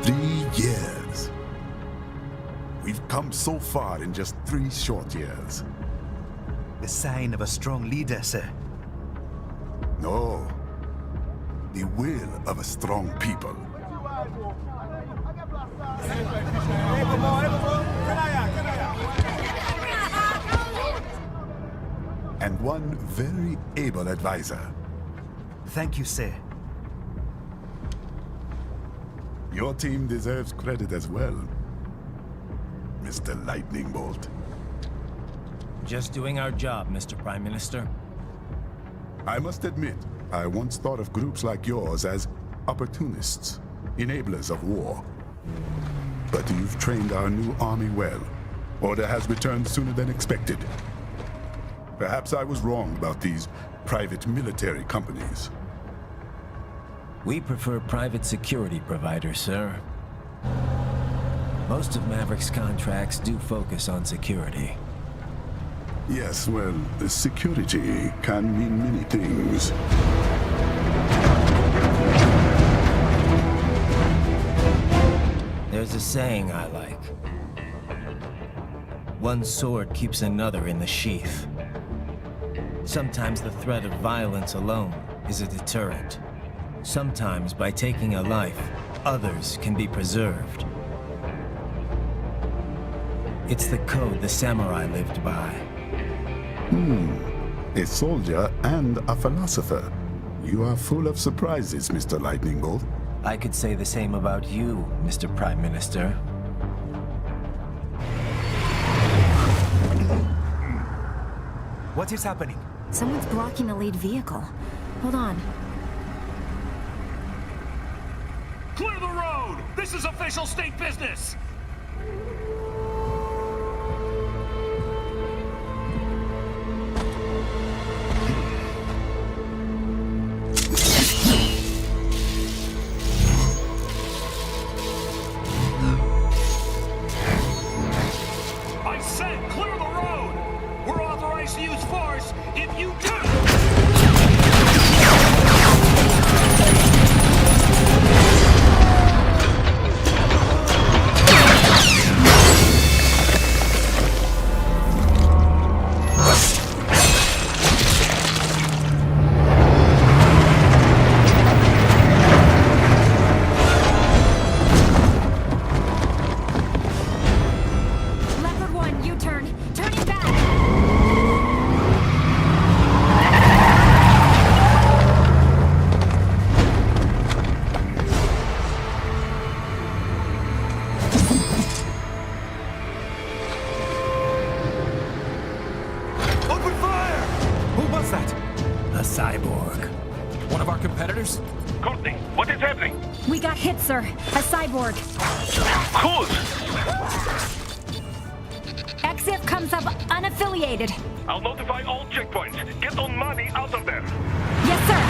3 years. We've come so far in just 3 short years. The sign of a strong leader, sir. No. The will of a strong people. And one very able advisor. Thank you, sir. Your team deserves credit as well, Mr. Lightning Bolt. Just doing our job, Mr. Prime Minister. I must admit, I once thought of groups like yours as opportunists, enablers of war. But you've trained our new army well. Order has returned sooner than expected. Perhaps I was wrong about these private military companies. We prefer private security providers, sir. Most of Maverick's contracts do focus on security. Yes, well, security can mean many things. There's a saying I like. One sword keeps another in the sheath. Sometimes the threat of violence alone is a deterrent. Sometimes by taking a life, others can be preserved. It's the code the samurai lived by. A soldier and a philosopher. You are full of surprises, Mr. Lightning Bolt. I could say the same about you, Mr. Prime Minister. What is happening? Someone's blocking the lead vehicle. Hold on. Clear the road! This is official state business! I said clear the road! We're authorized to use force if you do! Leopard 1, U-turn. Turning back. Open fire! Who was that? A cyborg. One of our competitors? Conti, what is happening? We got hit, sir. A cyborg. Whose? EXIF comes up unaffiliated. I'll notify all checkpoints. Get on money out of there. Yes, sir.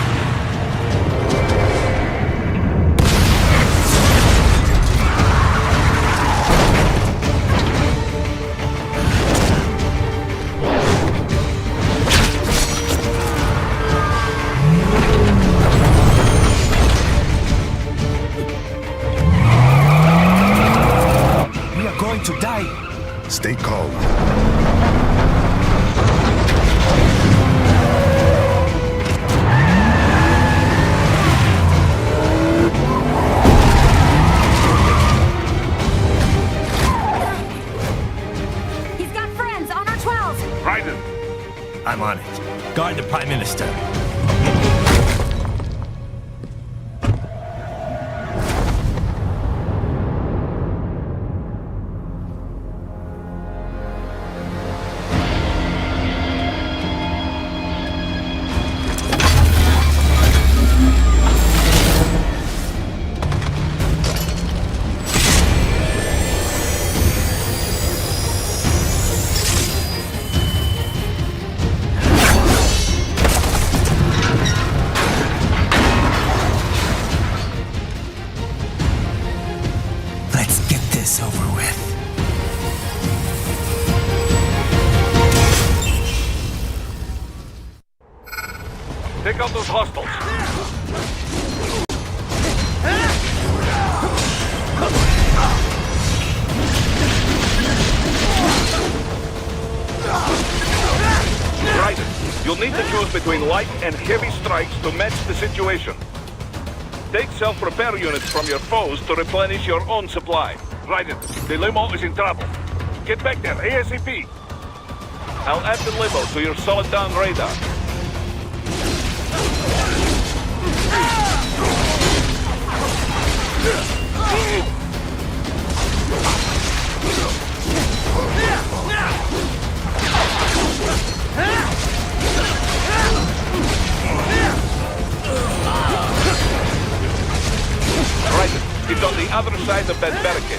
We are going to die. Stay calm. He's got friends on our 12. Raiden, I'm on it. Guard the Prime Minister. Let's get this over with. take out those hostiles. choose between light and heavy strikes to match the situation. Take self-repair units from your foes to replenish your own supply. Right it. The limo is in trouble. Get back there, ASAP. I'll add the limo to your solid down radar. Right, it's on the other side of that barricade.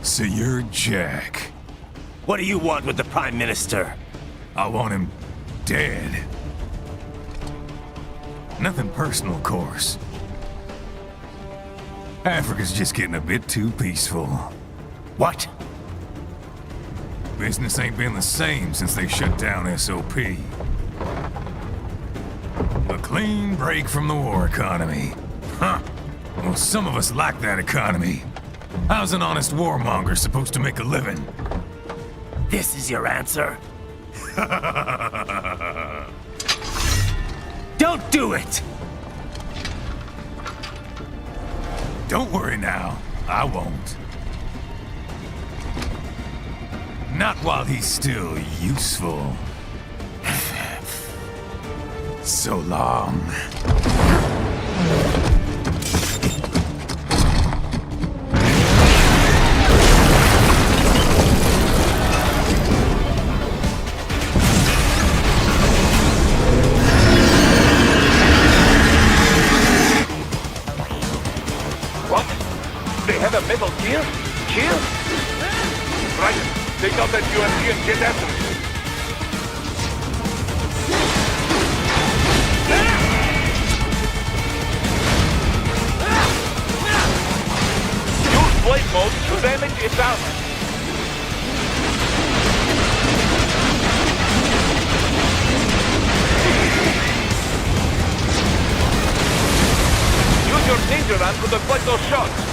So you're Jack. What do you want with the Prime Minister? I want him dead. Nothing personal, of course. Africa's just getting a bit too peaceful. What? Business ain't been the same since they shut down SOP. A clean break from the war economy. Huh. Well, some of us like that economy. How's an honest warmonger supposed to make a living? This is your answer? Don't do it! Don't worry now. I won't. Not while he's still useful. So long. Have a metal gear? Gear? Right. Take out that UMP and get after it. Use blade mode to damage its armor. Use your ninja run to deflect those shots.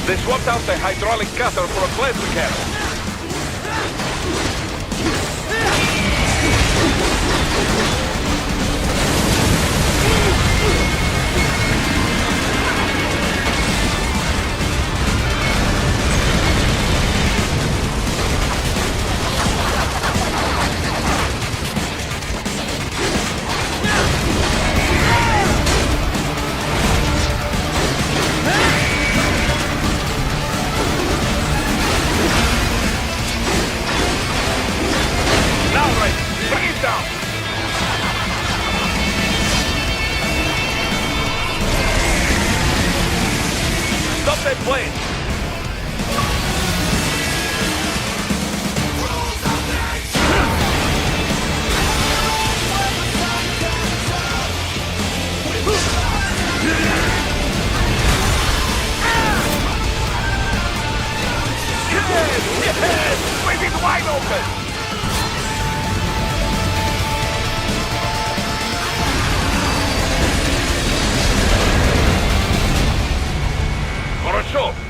They swapped out the hydraulic cutter for a plasma cannon.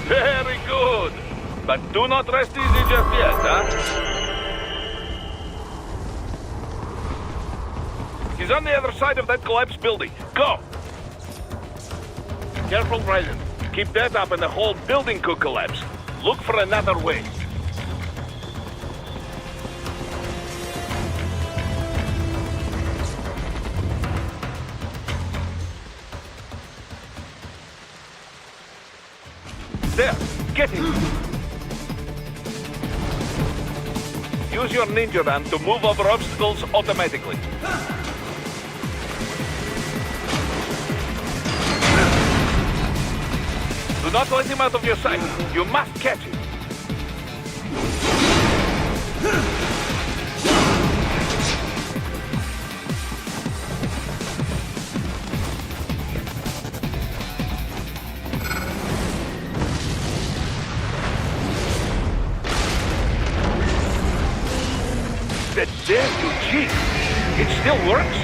Very good. But do not rest easy just yet, huh? He's on the other side of that collapsed building. Go! Careful, Rylan. Keep that up and the whole building could collapse. Look for another way. There, get him! Use your ninja ram to move over obstacles automatically. Do not let him out of your sight. You must catch him. That dare to cheat. It still works?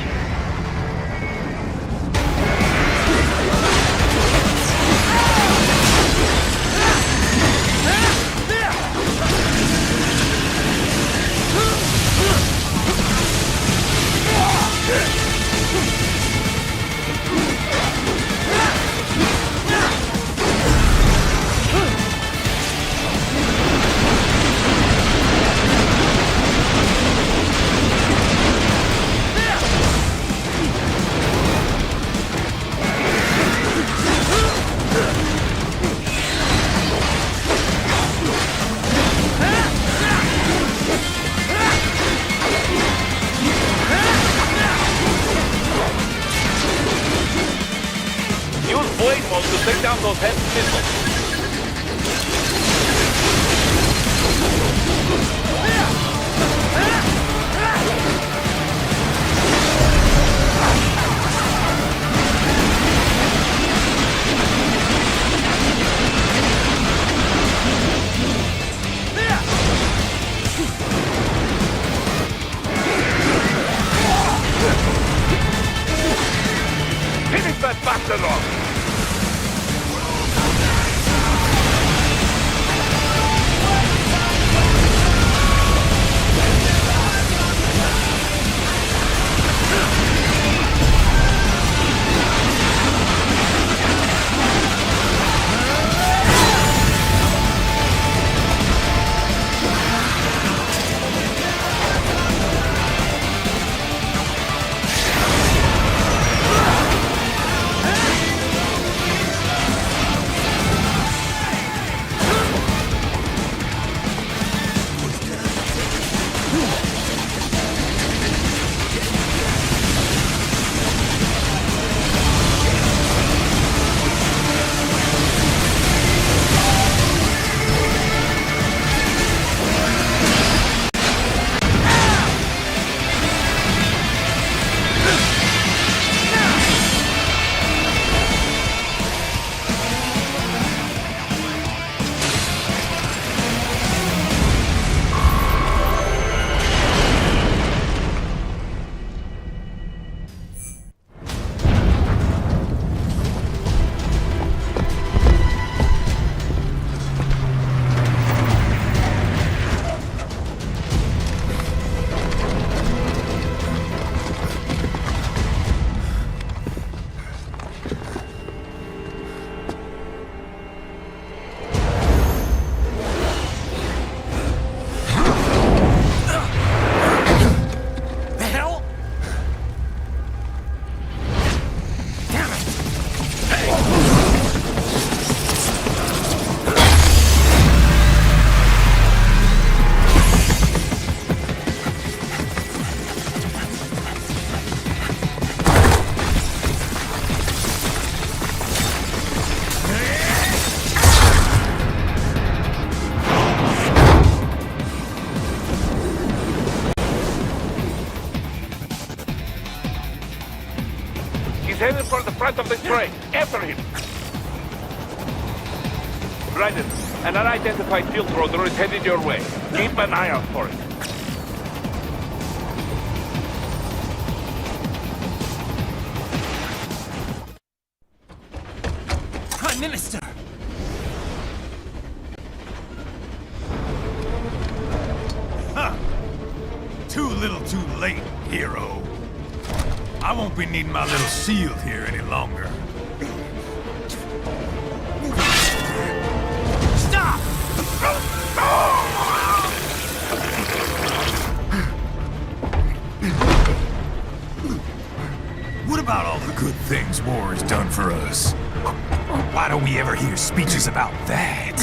heading for the front of the train. After him. Raiden, an unidentified field roader is headed your way. Keep an eye out for it. Prime Minister! Too little too late, hero. I won't be needing my little shield here any longer. Stop! What about all the good things war has done for us? Why don't we ever hear speeches about that?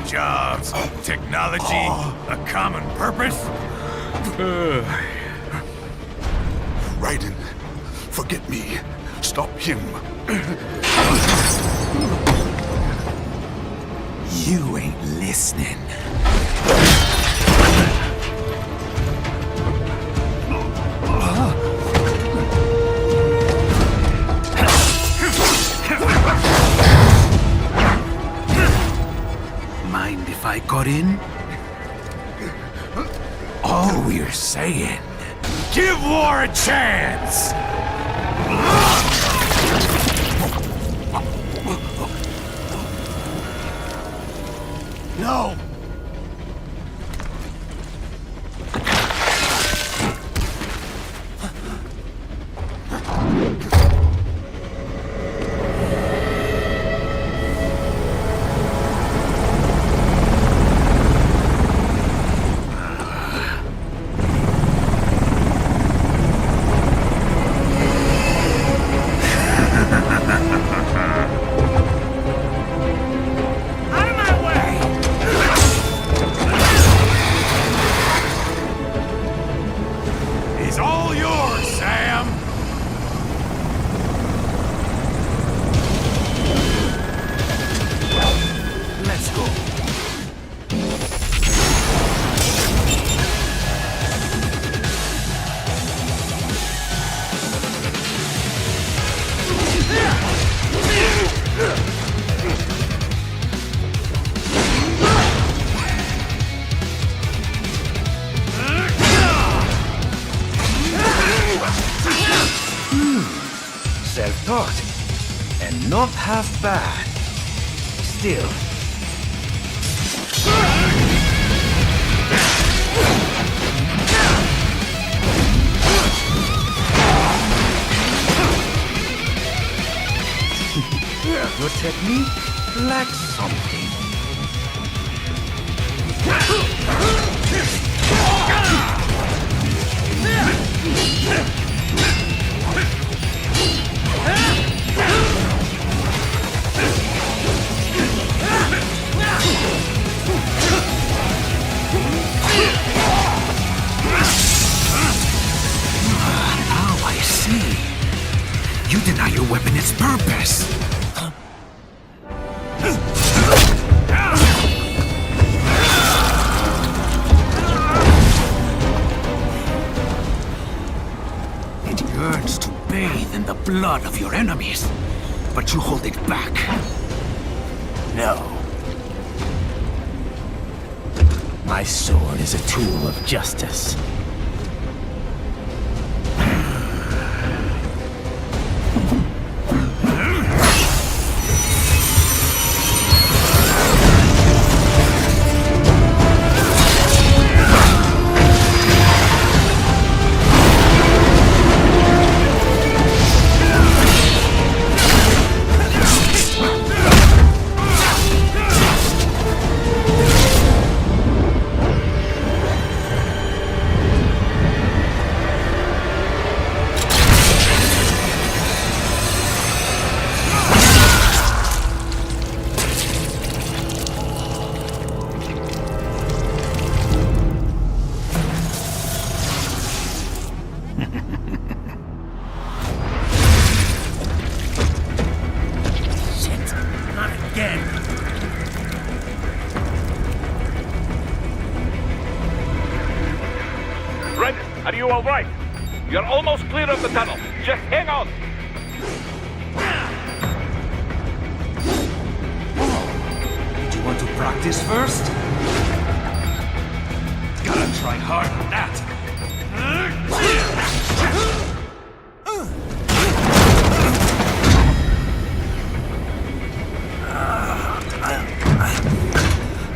Jobs, technology, a common purpose? Raiden, forget me. Stop him. You ain't listening. Mind if I got in? All we're saying, give war a chance! No! Self-taught, and not half bad. Still. Your technique lacks something. Now I see. You deny your weapon its purpose. It yearns to bathe in the blood of your enemies, but you hold it back. No. My sword is a tool of justice. Are you all right? You're almost clear of the tunnel. Just hang on. to practice first? Gotta try hard on that.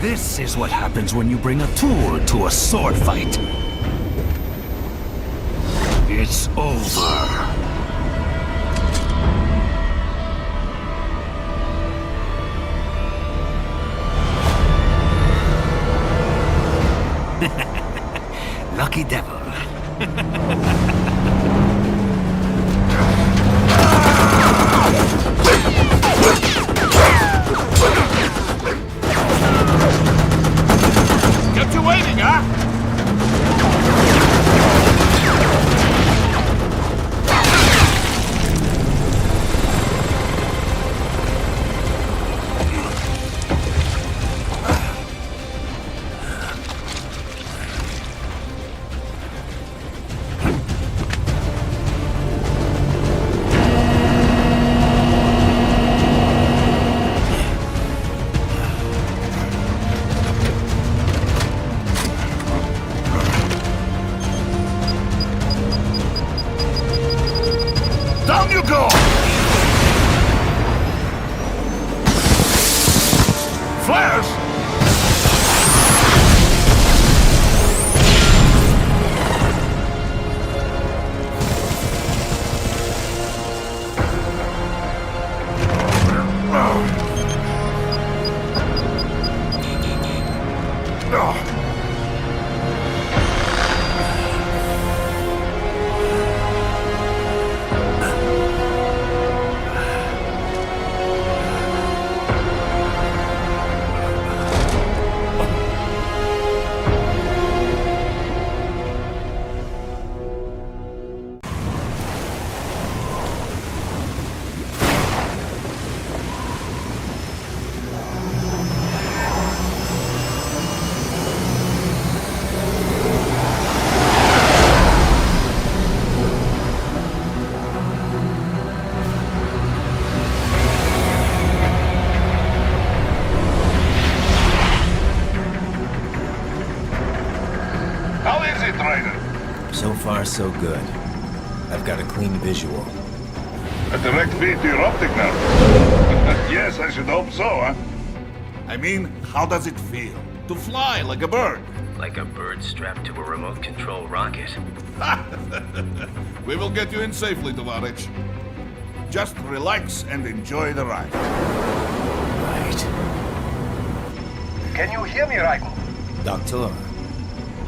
This is what happens when you bring a tool to a sword fight. It's over. Lucky devil. Kept you waiting, huh? Down you go! Flares! How is it, Ryder? So far, so good. I've got a clean visual. A direct feed to your optic nerve. Yes, I should hope so, huh? I mean, how does it feel? To fly like a bird? Like a bird strapped to a remote control rocket. We will get you in safely, Tovarich. Just relax and enjoy the ride. Right. Can you hear me, Raiko? Doctor,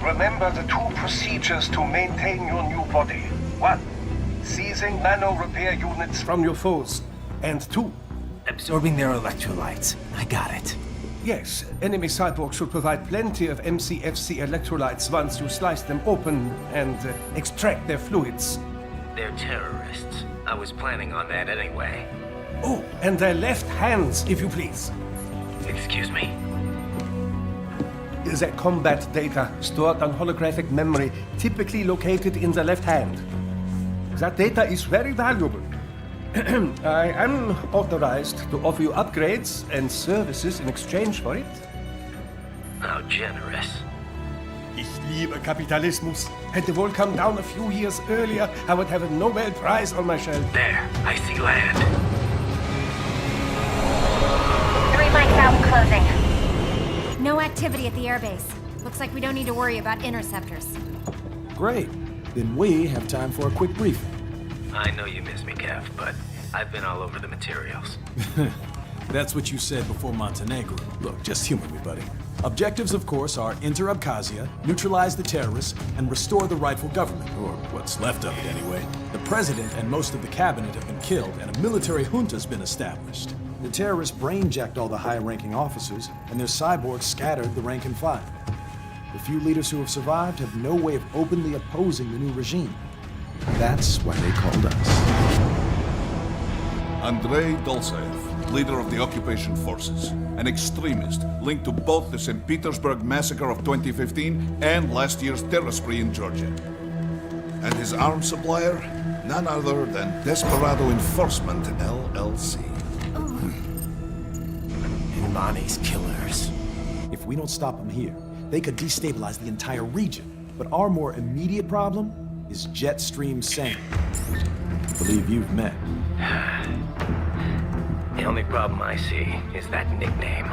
Remember the two procedures to maintain your new body. 1. Seizing nano repair units from your foes. And 2. absorbing their electrolytes. I got it. Yes, enemy cyborgs should provide plenty of MCFC electrolytes once you slice them open and extract their fluids. They're terrorists. I was planning on that anyway. Oh, and their left hands, if you please. Excuse me? Their combat data stored on holographic memory, typically located in the left hand. That data is very valuable. I am authorized to offer you upgrades and services in exchange for it. How generous. Ich liebe Kapitalismus. Had the wall come down a few years earlier, I would have a Nobel Prize on my shelf. There, I see land. 3 mics out and closing. No activity at the airbase. Looks like we don't need to worry about interceptors. Great. Then we have time for a quick briefing. I know you miss me, Kev, but I've been all over the materials. That's what you said before Montenegro. Look, just humor me, buddy. Objectives, of course, are enter Abkhazia, neutralize the terrorists, and restore the rightful government, or what's left of it anyway. The president and most of the cabinet have been killed, and a military junta's been established. The terrorists brain-jacked all the high-ranking officers, and their cyborgs scattered the rank and file. The few leaders who have survived have no way of openly opposing the new regime. That's why they called us. Andrei Dolzaev, leader of the occupation forces, an extremist linked to both the St. Petersburg massacre of 2015 and last year's terror spree in Georgia. And his arms supplier, none other than Desperado Enforcement, LLC. Lonnie's killers. If we don't stop them here, they could destabilize the entire region. But our more immediate problem is Jetstream Sam. I believe you've met. The only problem I see is that nickname.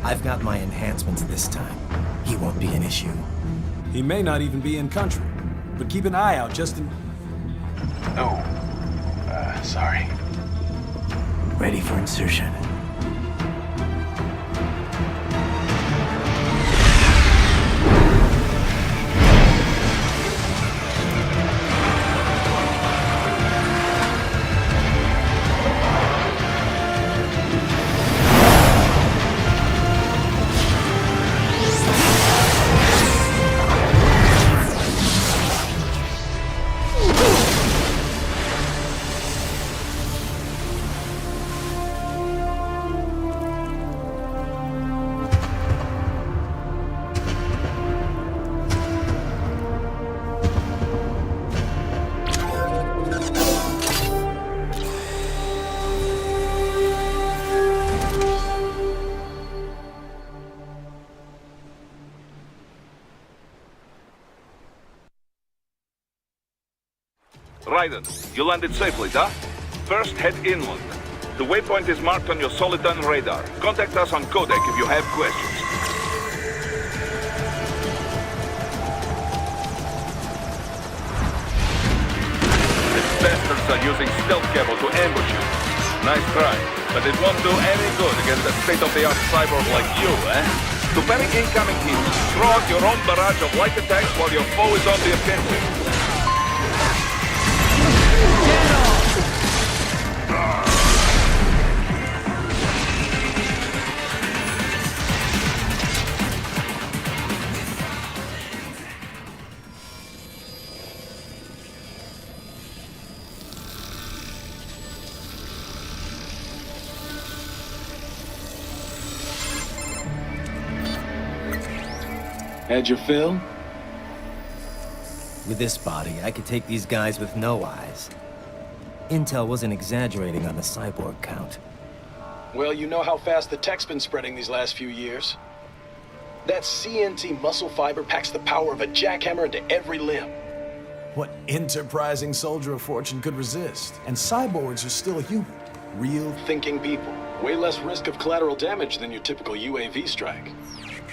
I've got my enhancements this time. He won't be an issue. He may not even be in country, but keep an eye out just in... Oh, sorry. Ready for insertion. Raiden, you landed safely, huh? First, head inland. The waypoint is marked on your Soliton radar. Contact us on Codec if you have questions. These bastards are using stealth cable to ambush you. Nice try, but it won't do any good against a state-of-the-art cyborg like you, eh? To parry incoming hits, throw out your own barrage of light attacks while your foe is on the offensive. Had your fill? With this body, I could take these guys with no eyes. Intel wasn't exaggerating on the cyborg count. Well, you know how fast the tech's been spreading these last few years. That CNT muscle fiber packs the power of a jackhammer into every limb. What enterprising soldier of fortune could resist? And cyborgs are still human. Real Thinking people. Way less risk of collateral damage than your typical UAV strike.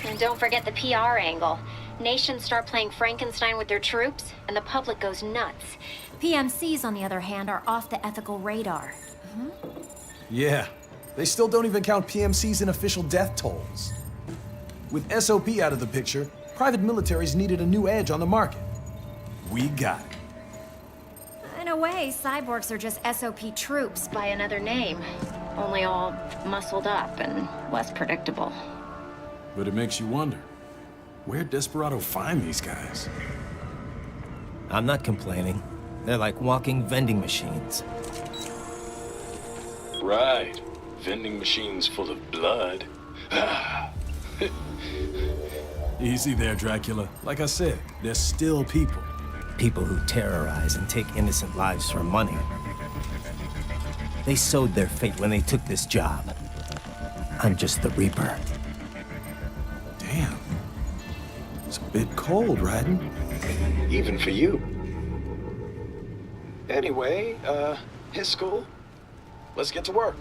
And don't forget the PR angle. Nations start playing Frankenstein with their troops, and the public goes nuts. PMCs, on the other hand, are off the ethical radar. Yeah, they still don't even count PMCs in official death tolls. With SOP out of the picture, private militaries needed a new edge on the market. We got it. In a way, cyborgs are just SOP troops by another name. Only all muscled up and less predictable. But it makes you wonder, where'd Desperado find these guys? I'm not complaining. They're like walking vending machines. Right. Vending machines full of blood. Easy there, Dracula. Like I said, they're still people. People who terrorize and take innocent lives for money. They sowed their fate when they took this job. I'm just the Reaper. Damn. It's a bit cold, Raiden. Even for you. Anyway, his school. Let's get to work.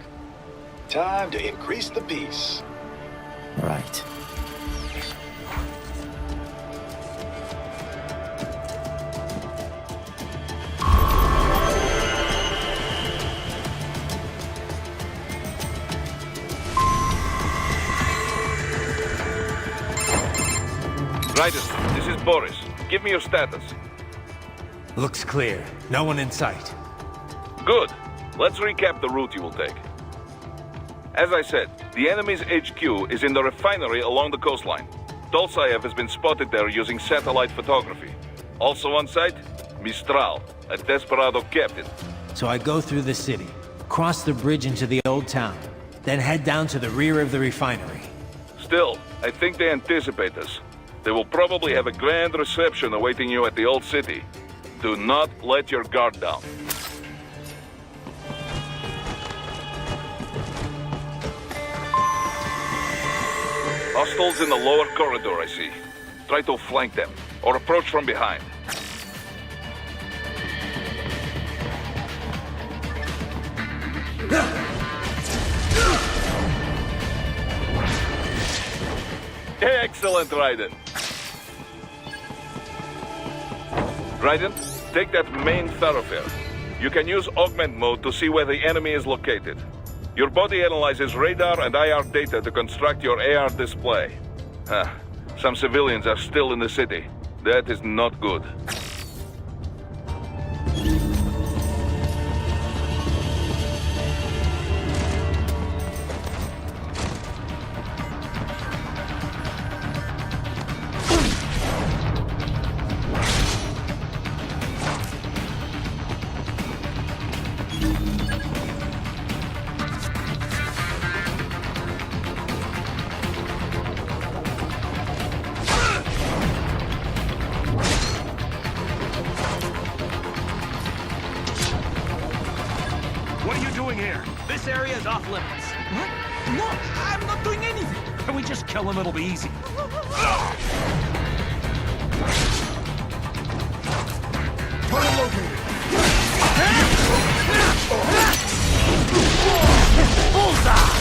Time to increase the peace. Right. Raiden, this is Boris. Give me your status. Looks clear. No one in sight. Good. Let's recap the route you will take. As I said, the enemy's HQ is in the refinery along the coastline. Dolsaev has been spotted there using satellite photography. Also on site, Mistral, a Desperado captain. So I go through the city, cross the bridge into the old town, then head down to the rear of the refinery. Still, I think they anticipate us. They will probably have a grand reception awaiting you at the old city. Do not let your guard down. Hostiles in the lower corridor, I see. Try to flank them, or approach from behind. Excellent, Raiden. Raiden, take that main thoroughfare. You can use augment mode to see where the enemy is located. Your body analyzes radar and IR data to construct your AR display. Some civilians are still in the city. That is not good. What are you doing here? This area is off limits. What? No, I'm not doing anything. Can we just kill him? It'll be easy. Target located. Bullseye!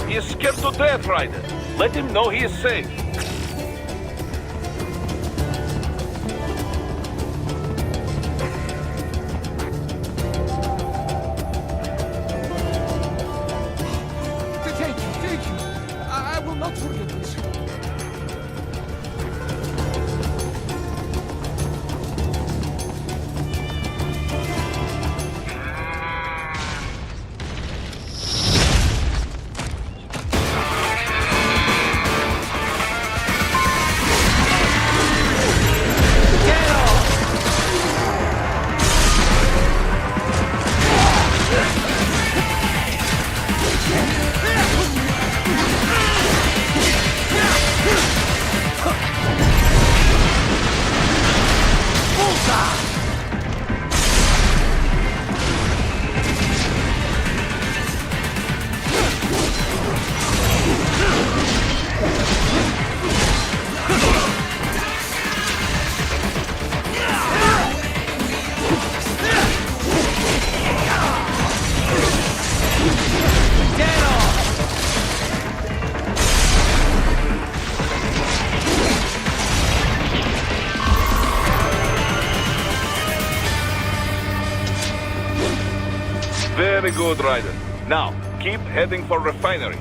He is scared to death, Raiden. Let him know he is safe. Thank you. I will not forget this. Very good, Raiden. Now, keep heading for refinery.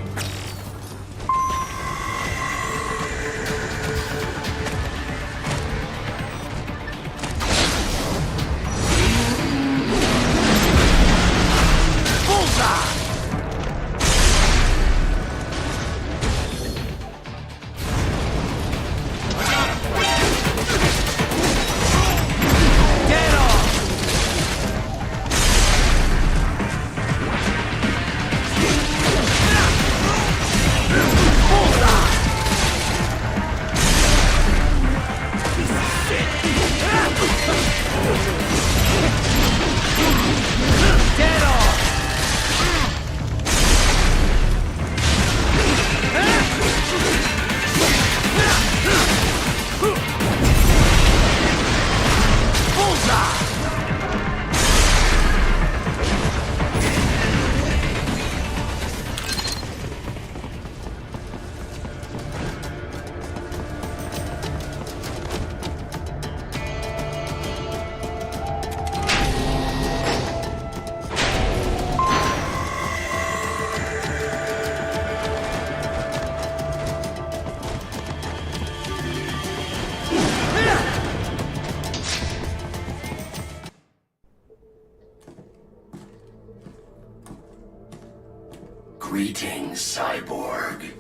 Greetings, cyborg.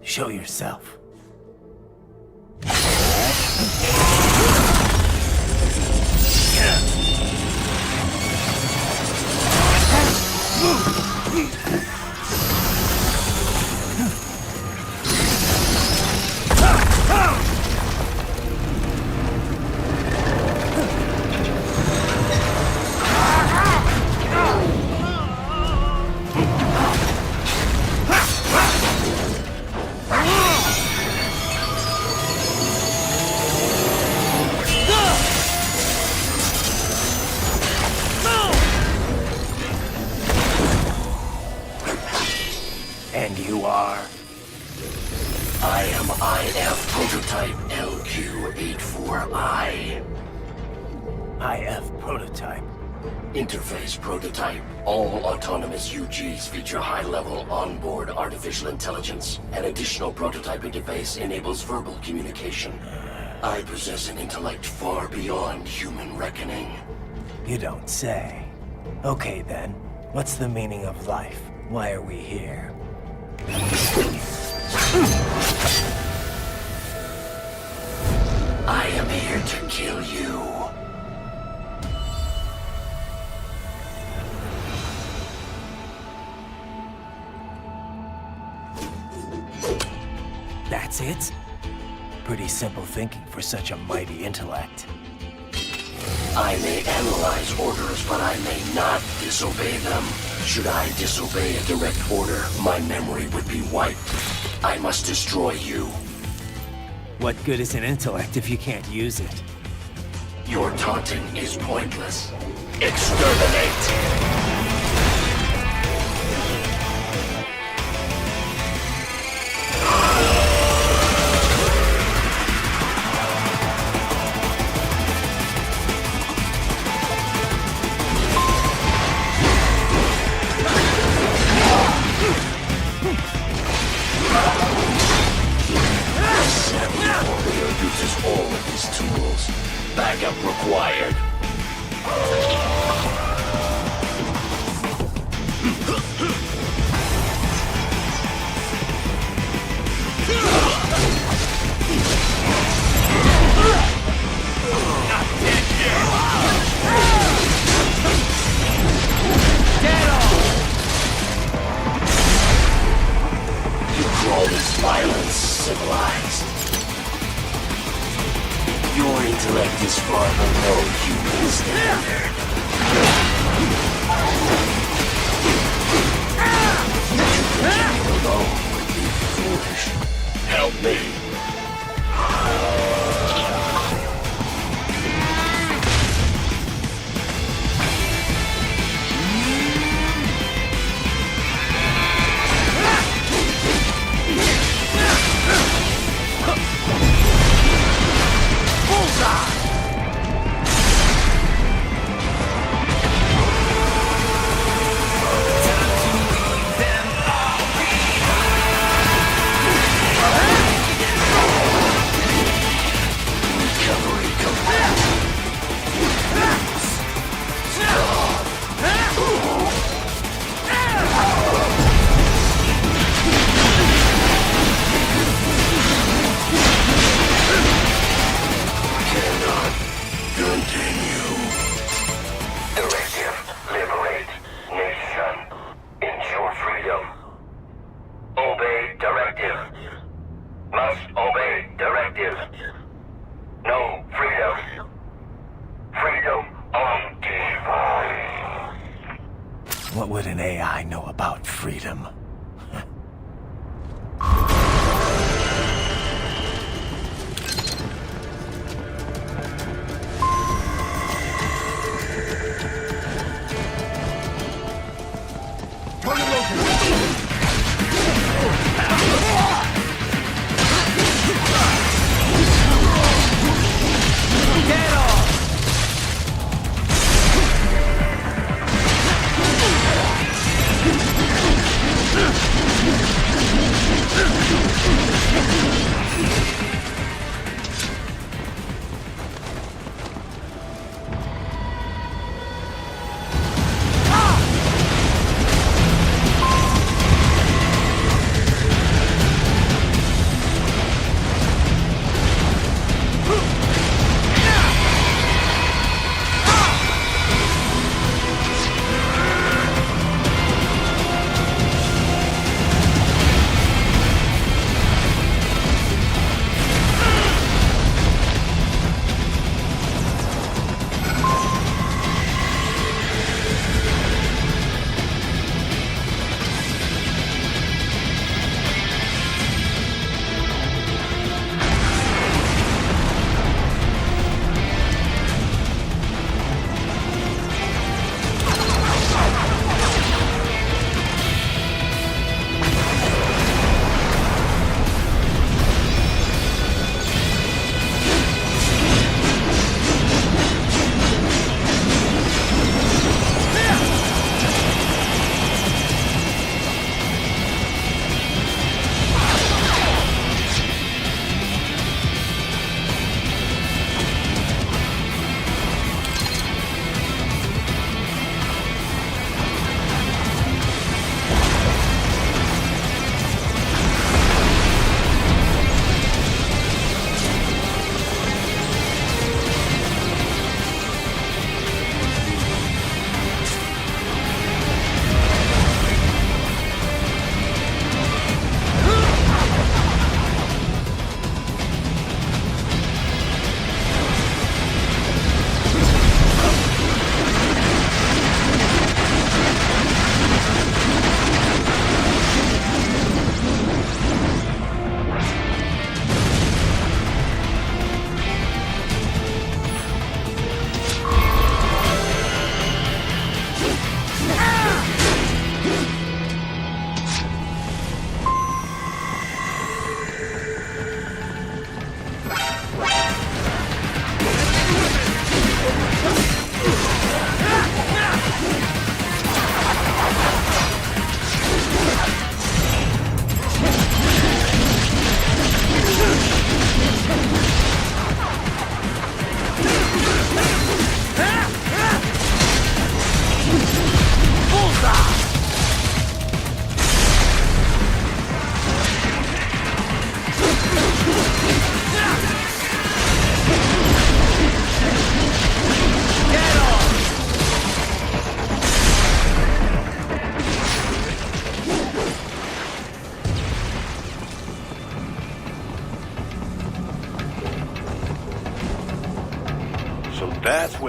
Show yourself. And you are? I am IF Prototype LQ84I. IF Prototype. Interface Prototype. All autonomous UGs feature high-level onboard artificial intelligence. An additional prototype interface enables verbal communication. I possess an intellect far beyond human reckoning. You don't say. Okay then, what's the meaning of life? Why are we here? I am here to kill you. That's it? Pretty simple thinking for such a mighty intellect. I may analyze orders, but I may not disobey them. Should I disobey a direct order, my memory would be wiped. I must destroy you. What good is an intellect if you can't use it? Your taunting is pointless. Exterminate! Uses all of his tools. Backup required. Not dead yet! You call this violence civilized? Your intellect is far below human standard. To continue alone would be foolish. Help me. What would an AI know about freedom? Get off!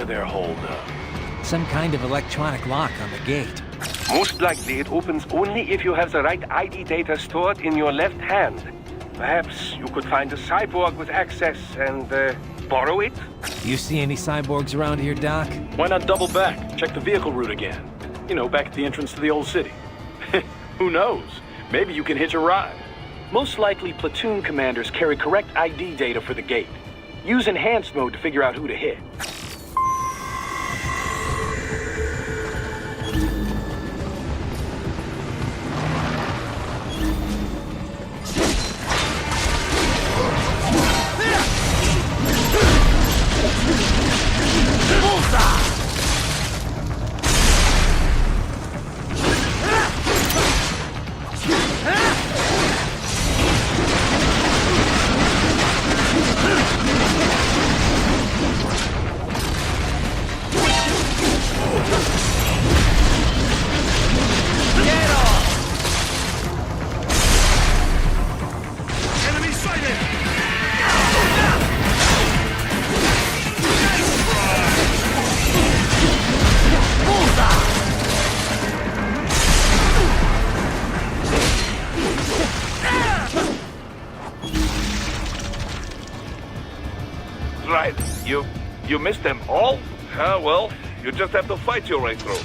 for their holdup? Some kind of electronic lock on the gate. Most likely it opens only if you have the right ID data stored in your left hand. Perhaps you could find a cyborg with access and borrow it? You see any cyborgs around here, Doc? Why not double back? Check the vehicle route again. You know, back at the entrance to the old city. Who knows? Maybe you can hitch a ride. Most likely, platoon commanders carry correct ID data for the gate. Use enhanced mode to figure out who to hit. Right, you missed them all? Well, you just have to fight your way through.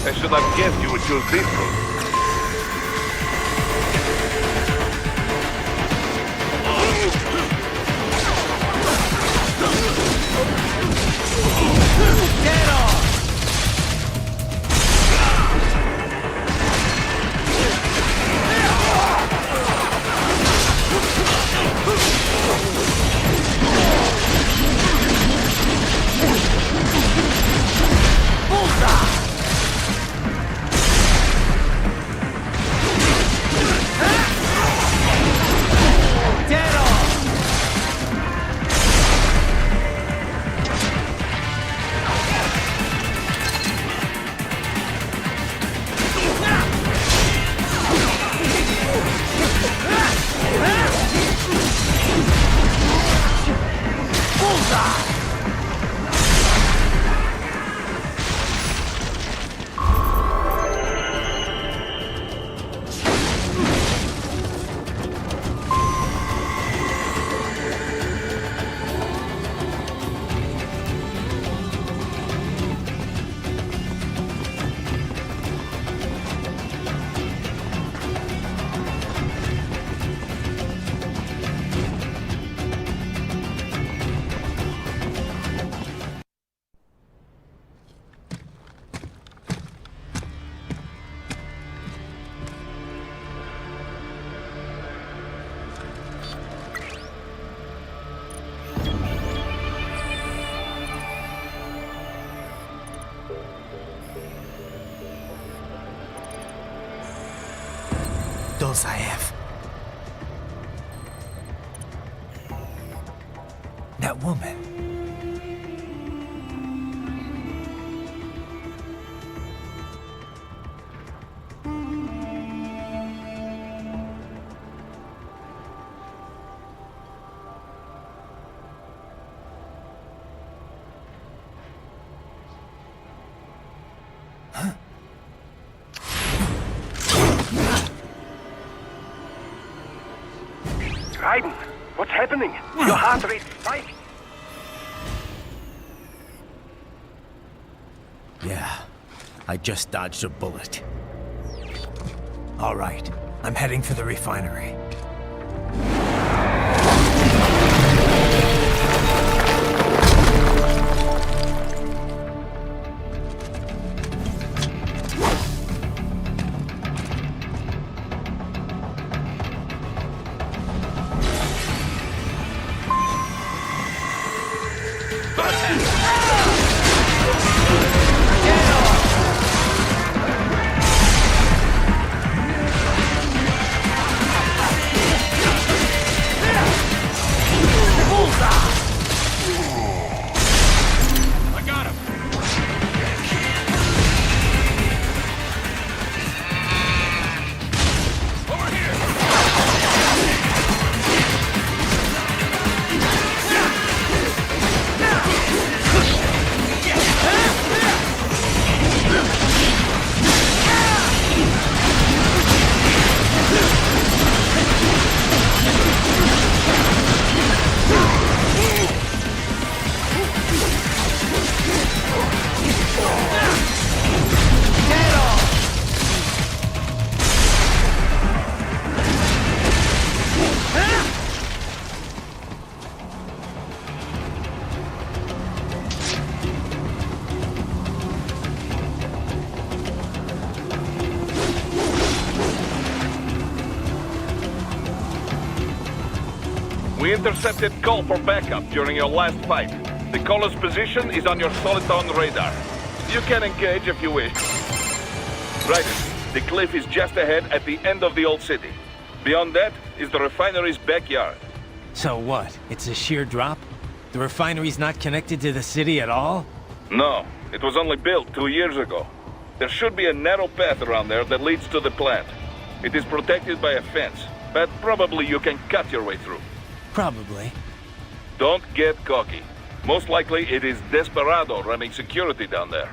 I should have guessed you would choose this route. Those I have. That woman. Raiden, what's happening? Your heart rate spiking. Yeah, I just dodged a bullet. All right, I'm heading for the refinery. We intercepted call for backup during your last fight. The caller's position is on your soliton radar. You can engage if you wish. Right, the cliff is just ahead at the end of the old city. Beyond that is the refinery's backyard. So what? It's a sheer drop? The refinery's not connected to the city at all? No, it was only built 2 years ago. There should be a narrow path around there that leads to the plant. It is protected by a fence, but probably you can cut your way through. Probably. Don't get cocky. Most likely it is Desperado running security down there.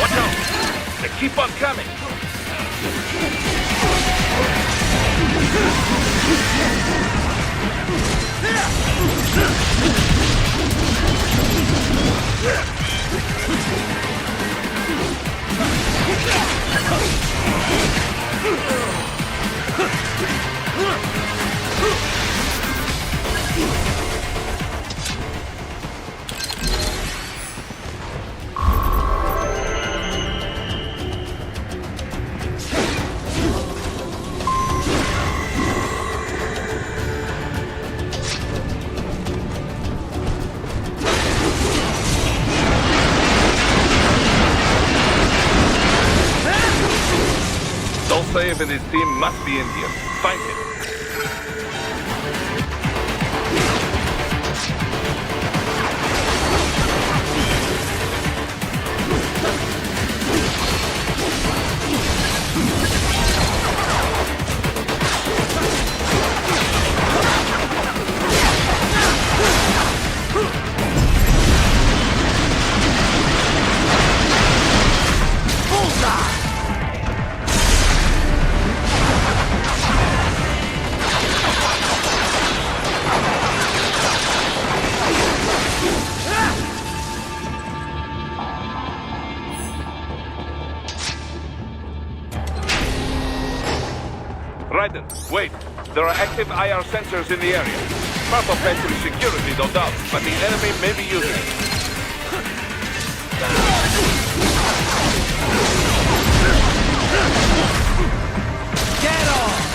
Watch out! They keep on coming! Dolcev and his team must be in here. Find him. Raiden, wait. There are active IR sensors in the area. Part of factory security, no doubt, but the enemy may be using it. Get off!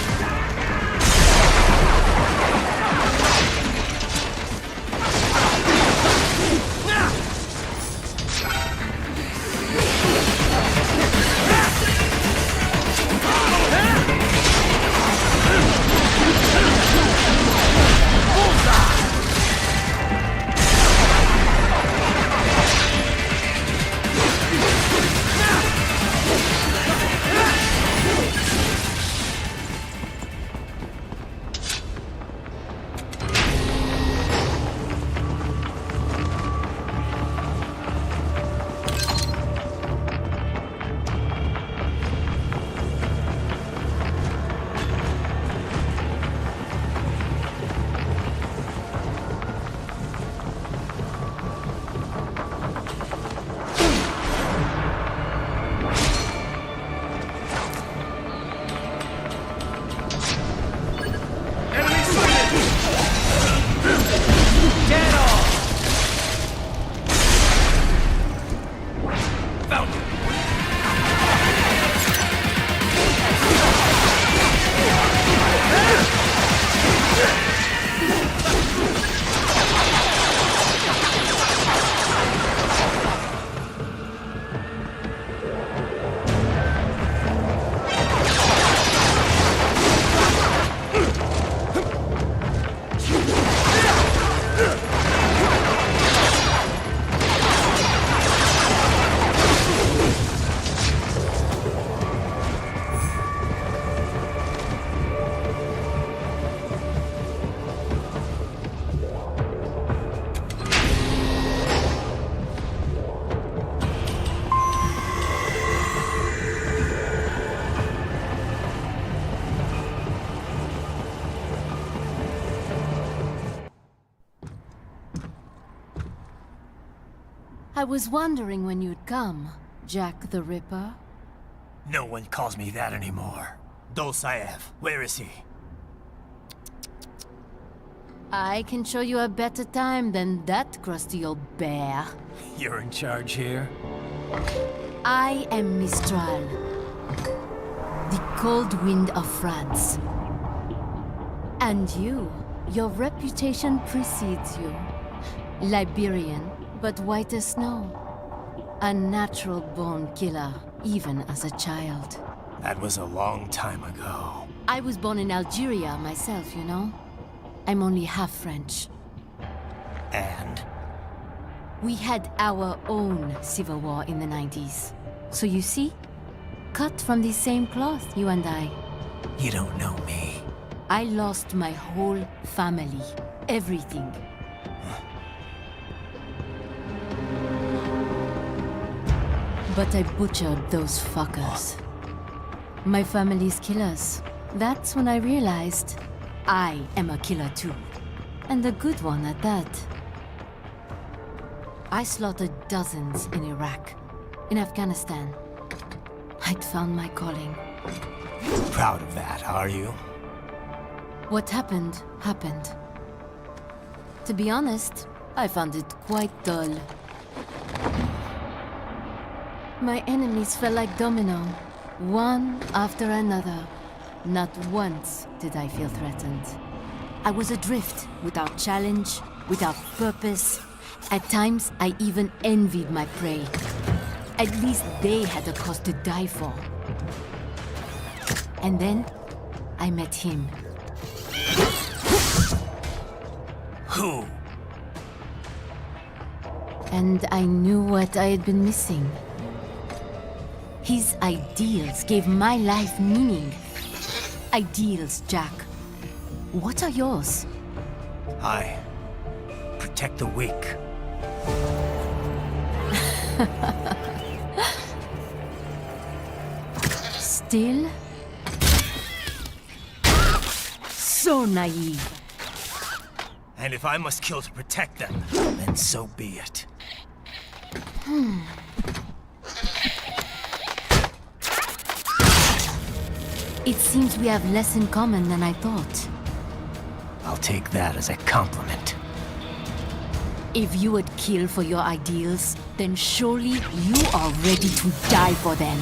I was wondering when you'd come, Jack the Ripper. No one calls me that anymore. Dolsaev, where is he? I can show you a better time than that crusty old bear. You're in charge here? I am Mistral, the cold wind of France. And your reputation precedes you. Liberian, but white as snow. A natural-born killer, even as a child. That was a long time ago. I was born in Algeria myself, you know? I'm only half French. And? We had our own civil war in the 90s. So you see? Cut from the same cloth, you and I. You don't know me. I lost my whole family. Everything. But I butchered those fuckers. My family's killers. That's when I realized I am a killer too. And a good one at that. I slaughtered dozens in Iraq, in Afghanistan. I'd found my calling. Proud of that, are you? What happened, happened. To be honest, I found it quite dull. My enemies fell like domino, one after another. Not once did I feel threatened. I was adrift, without challenge, without purpose. At times, I even envied my prey. At least they had a cause to die for. And then, I met him. Who? And I knew what I had been missing. His ideals gave my life meaning. Ideals, Jack. What are yours? I protect the weak. Still? So naive. And if I must kill to protect them, then so be it. It seems we have less in common than I thought. I'll take that as a compliment. If you would kill for your ideals, then surely you are ready to die for them.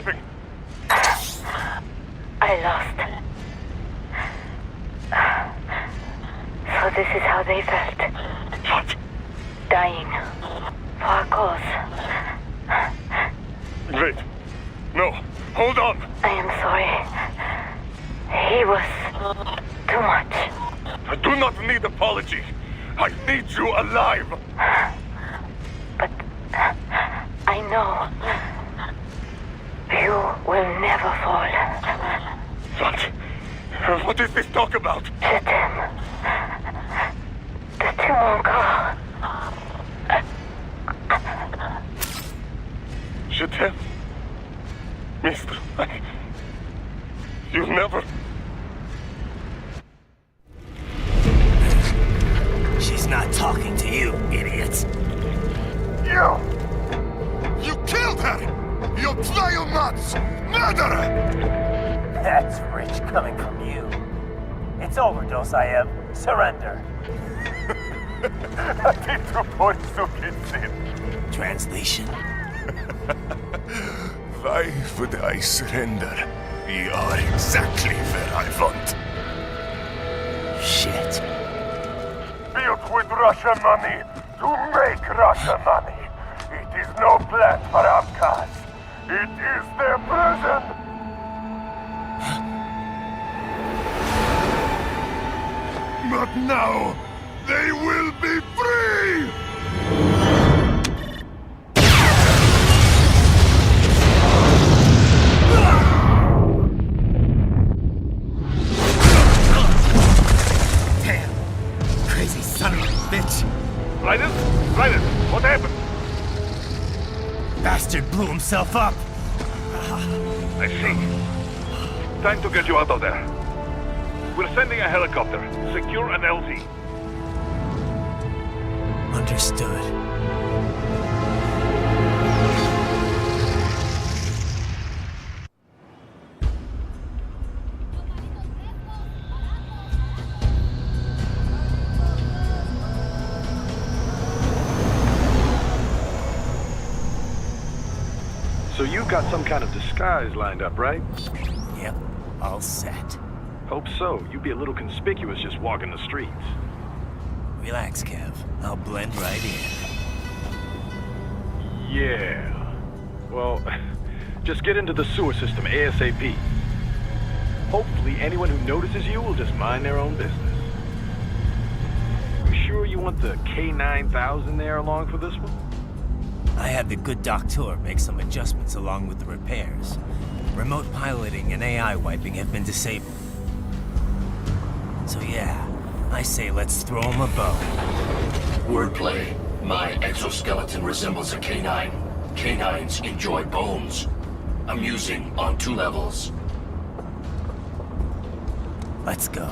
dropping. I lost. So this is how they felt. What? Dying. For a cause. Wait. No. Hold on. I am sorry. He was too much. I do not need apology. I need you alive. But I know you will never fall. What? What is this talk about? Je t'aime. De tout mon corps. Je t'aime. Mister, you never... She's not talking to you, idiot. You killed her! You trial nuts! Murderer! That's rich coming from you. It's overdose, I am. Surrender. Translation? Why would I surrender? You are exactly where I want. Shit. Built with Russian money to make Russian money. It is no plan for outcasts. It is their prison. But now, they will be free! Damn! Crazy son of a bitch! Raiden? Raiden, what happened? Bastard blew himself up! I see. Time to get you out of there. We're sending a helicopter. Secure an LZ. Understood. So you've got some kind of disguise lined up, right? Yep, all set. Hope so. You'd be a little conspicuous just walking the streets. Relax, Kev. I'll blend right in. Yeah. Well, just get into the sewer system ASAP. Hopefully anyone who notices you will just mind their own business. You sure you want the K9000 there along for this one? I had the good doctor make some adjustments along with the repairs. Remote piloting and AI wiping have been disabled. So yeah, I say let's throw him a bone. Wordplay. My exoskeleton resembles a canine. Canines enjoy bones. Amusing on 2 levels. Let's go.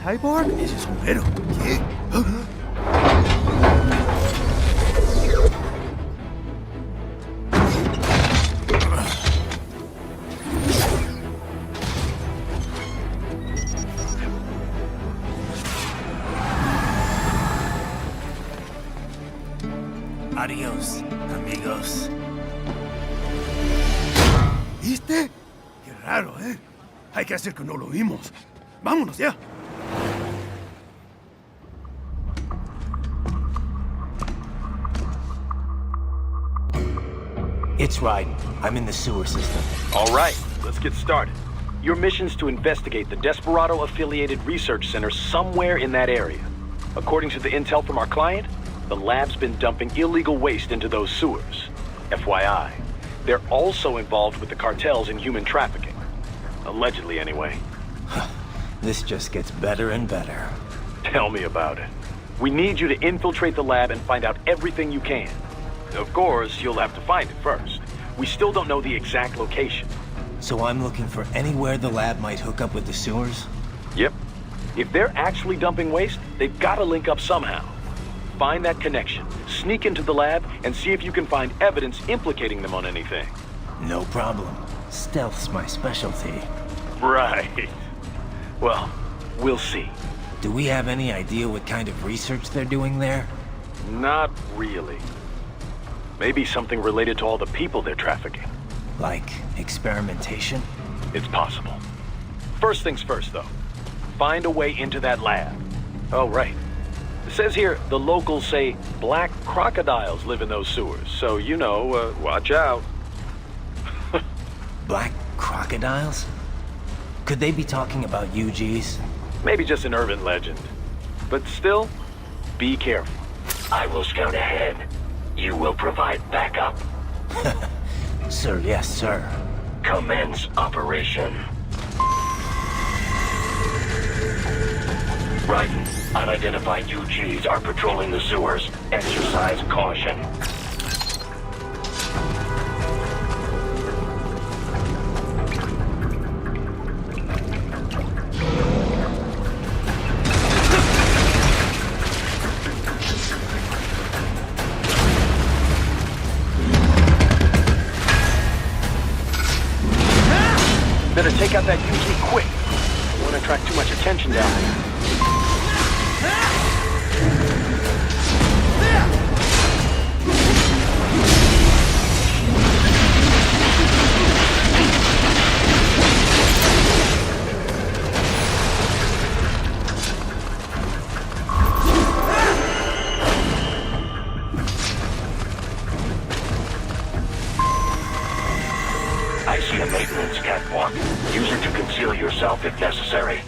¿Cyborg? Ese sombrero. ¿Qué? Adiós, amigos. ¿Viste? Qué raro, ¿eh? Hay que hacer que no lo vimos. Vámonos ya. It's Raiden. I'm in the sewer system. All right, let's get started. Your mission's to investigate the Desperado-affiliated research center somewhere in that area. According to the intel from our client, the lab's been dumping illegal waste into those sewers. FYI, they're also involved with the cartels in human trafficking. Allegedly, anyway. This just gets better and better. Tell me about it. We need you to infiltrate the lab and find out everything you can. Of course, you'll have to find it first. We still don't know the exact location. So I'm looking for anywhere the lab might hook up with the sewers? Yep. If they're actually dumping waste, they've got to link up somehow. Find that connection, sneak into the lab, and see if you can find evidence implicating them on anything. No problem. Stealth's my specialty. Right. Well, we'll see. Do we have any idea what kind of research they're doing there? Not really. Maybe something related to all the people they're trafficking. Like experimentation? It's possible. First things first, though. Find a way into that lab. Oh, right. It says here the locals say black crocodiles live in those sewers, so you know, watch out. Black crocodiles? Could they be talking about UGs? Maybe just an urban legend. But still, be careful. I will scout ahead. You will provide backup. Sir, yes, sir. Commence operation. Raiden, unidentified UGs are patrolling the sewers. Exercise caution. Better take out that UG quick. Don't want to attract too much attention down there. I see a maintenance catwalk. Use it to conceal yourself if necessary.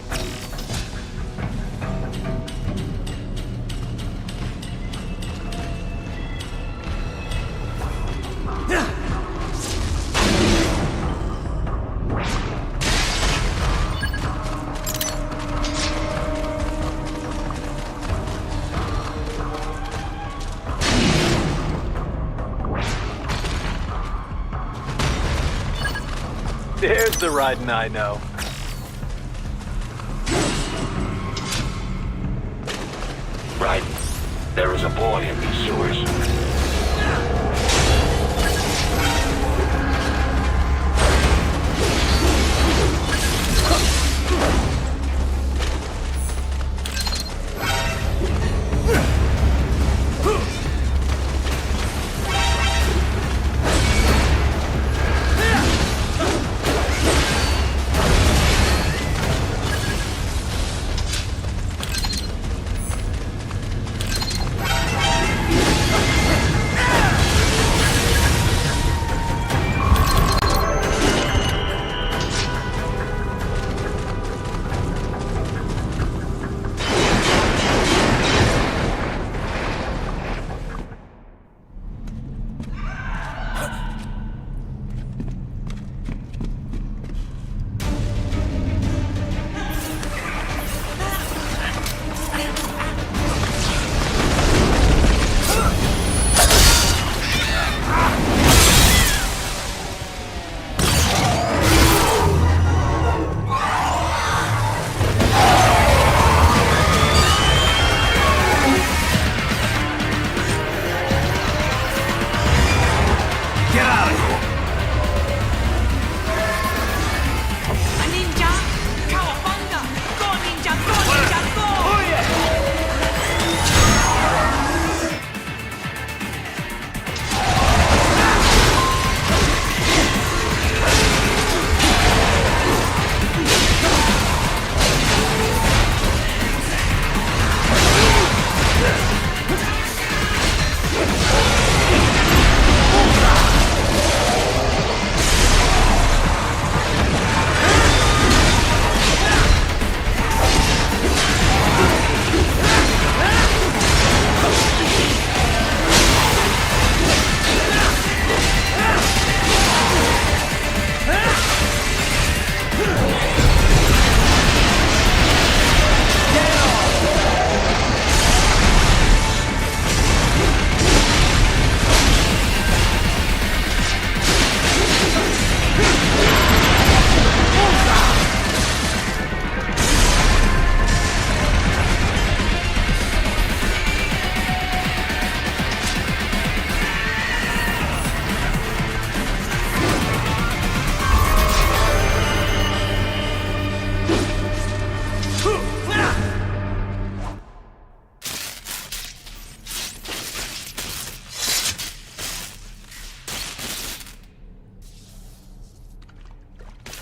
There's the Raiden I know. Raiden, there is a boy in these sewers.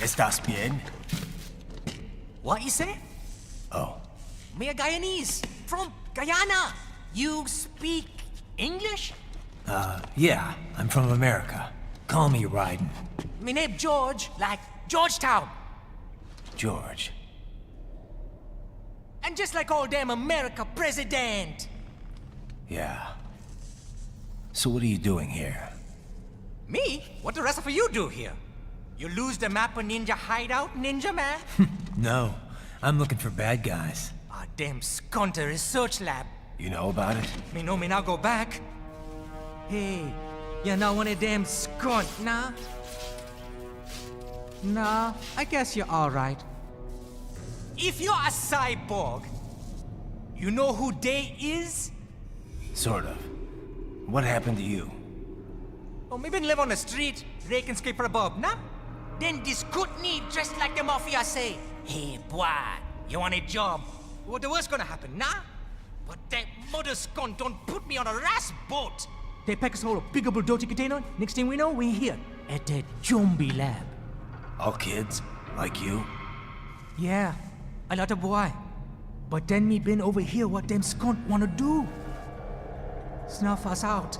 ¿Estás bien? What you say? Oh. Me a Guyanese, from Guyana. You speak English? Yeah, I'm from America. Call me Ryden. Me name George, like Georgetown. George. And just like all damn America president. Yeah. So what are you doing here? Me? What the rest of you do here? You lose the map of Ninja hideout, Ninja man? No, I'm looking for bad guys. Ah, damn skunter research lab. You know about it? Me know me now go back. Hey, you're not one of them skunt, nah? Nah, I guess you're alright. If you're a cyborg, you know who they is? Sort of. What happened to you? Oh, me been live on the street, rake and scrape for a bob, nah? Then this Kootenai dressed like the mafia say, hey boy, you want a job? What the worst gonna happen, nah? But that mother scunt don't put me on a ras boat. They pack us all a big old dirty container. Next thing we know, we're here at that zombie lab. All kids? Like you? Yeah, a lot of boy. But then me been over here what them scunt wanna do. Snuff us out.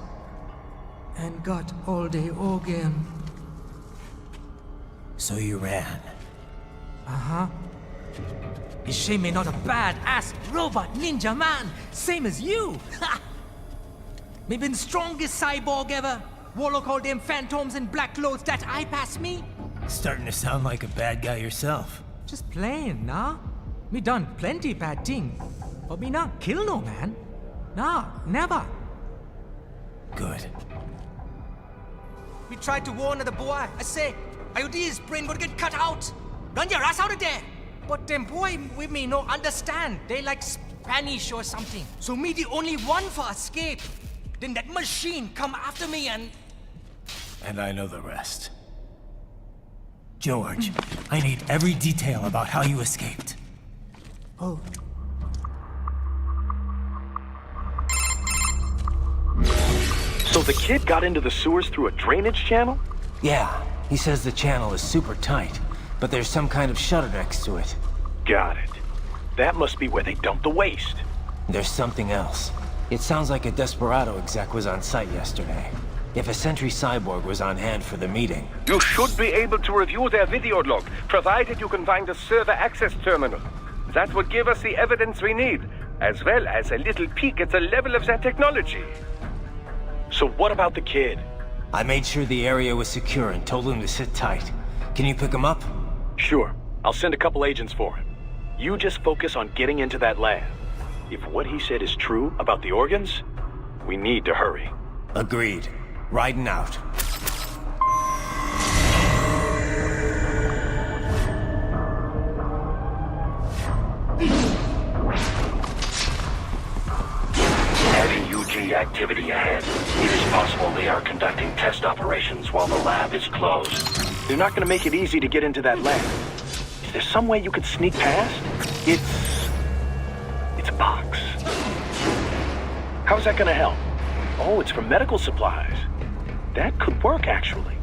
And got all the organ. So you ran? Uh-huh. Is she me not a bad-ass robot ninja man, same as you? Ha! Me been strongest cyborg ever. Warlock all them phantoms in black clothes that eye pass me. Starting to sound like a bad guy yourself. Just playing, nah? Me done plenty bad thing. But me not kill no man. Nah, never. Good. We tried to warn the boy. I say, IOD's brain gonna get cut out. Run your ass out of there. But them boy with me no understand. They like Spanish or something. So me the only one for escape. Then that machine come after me and... And I know the rest. George, I need every detail about how you escaped. Oh. So the kid got into the sewers through a drainage channel? Yeah, he says the channel is super tight, but there's some kind of shutter next to it. Got it. That must be where they dump the waste. There's something else. It sounds like a Desperado exec was on site yesterday. If a Sentry cyborg was on hand for the meeting... You should be able to review their video log, provided you can find a server access terminal. That would give us the evidence we need, as well as a little peek at the level of their technology. So what about the kid? I made sure the area was secure and told him to sit tight. Can you pick him up? Sure. I'll send a couple agents for him. You just focus on getting into that lab. If what he said is true about the organs, we need to hurry. Agreed. Riding out. Heavy UG activity ahead. It is possible they are conducting test operations while the lab is closed. They're not gonna make it easy to get into that lab. Is there some way you could sneak past? It's a box. How's that gonna help? Oh, it's for medical supplies. That could work, actually.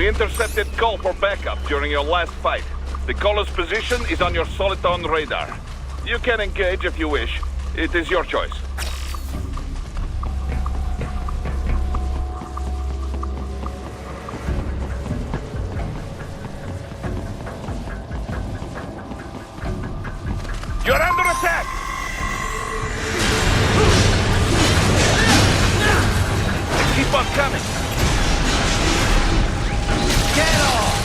Intercepted call for backup during your last fight. The caller's position is on your Soliton radar. You can engage if you wish. It is your choice. You're under attack! Keep on coming! Get off!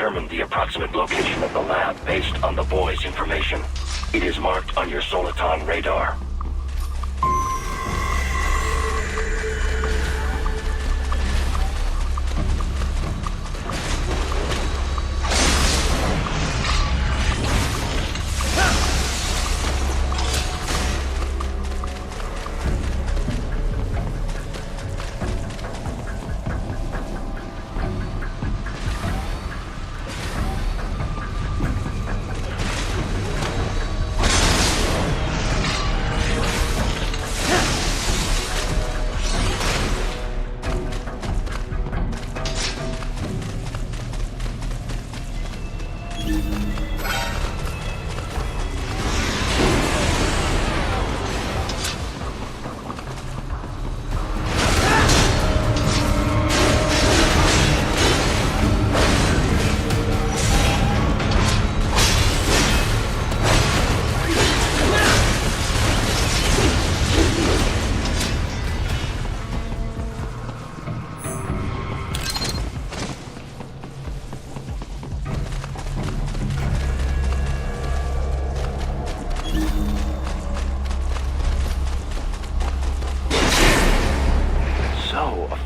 determine the approximate location of the lab based on the boy's information. It is marked on your Soliton radar.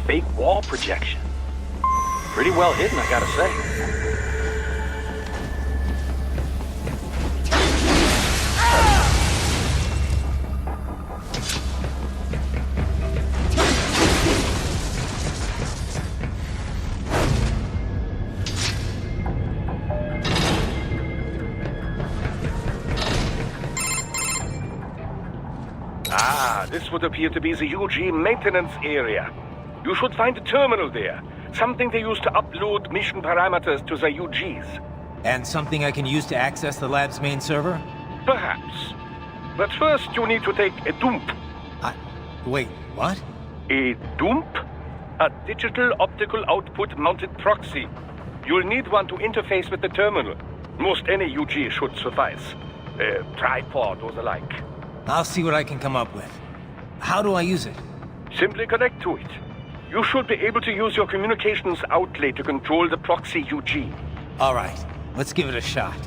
Fake wall projection. Pretty well hidden, I gotta say. Ah, this would appear to be the UG maintenance area. You should find a terminal there. Something they use to upload mission parameters to the UGs. And something I can use to access the lab's main server? Perhaps. But first you need to take a dump. Wait, what? A dump? A digital optical output mounted proxy. You'll need one to interface with the terminal. Most any UG should suffice. A tripod or the like. I'll see what I can come up with. How do I use it? Simply connect to it. You should be able to use your communications outlet to control the proxy UG. All right, let's give it a shot.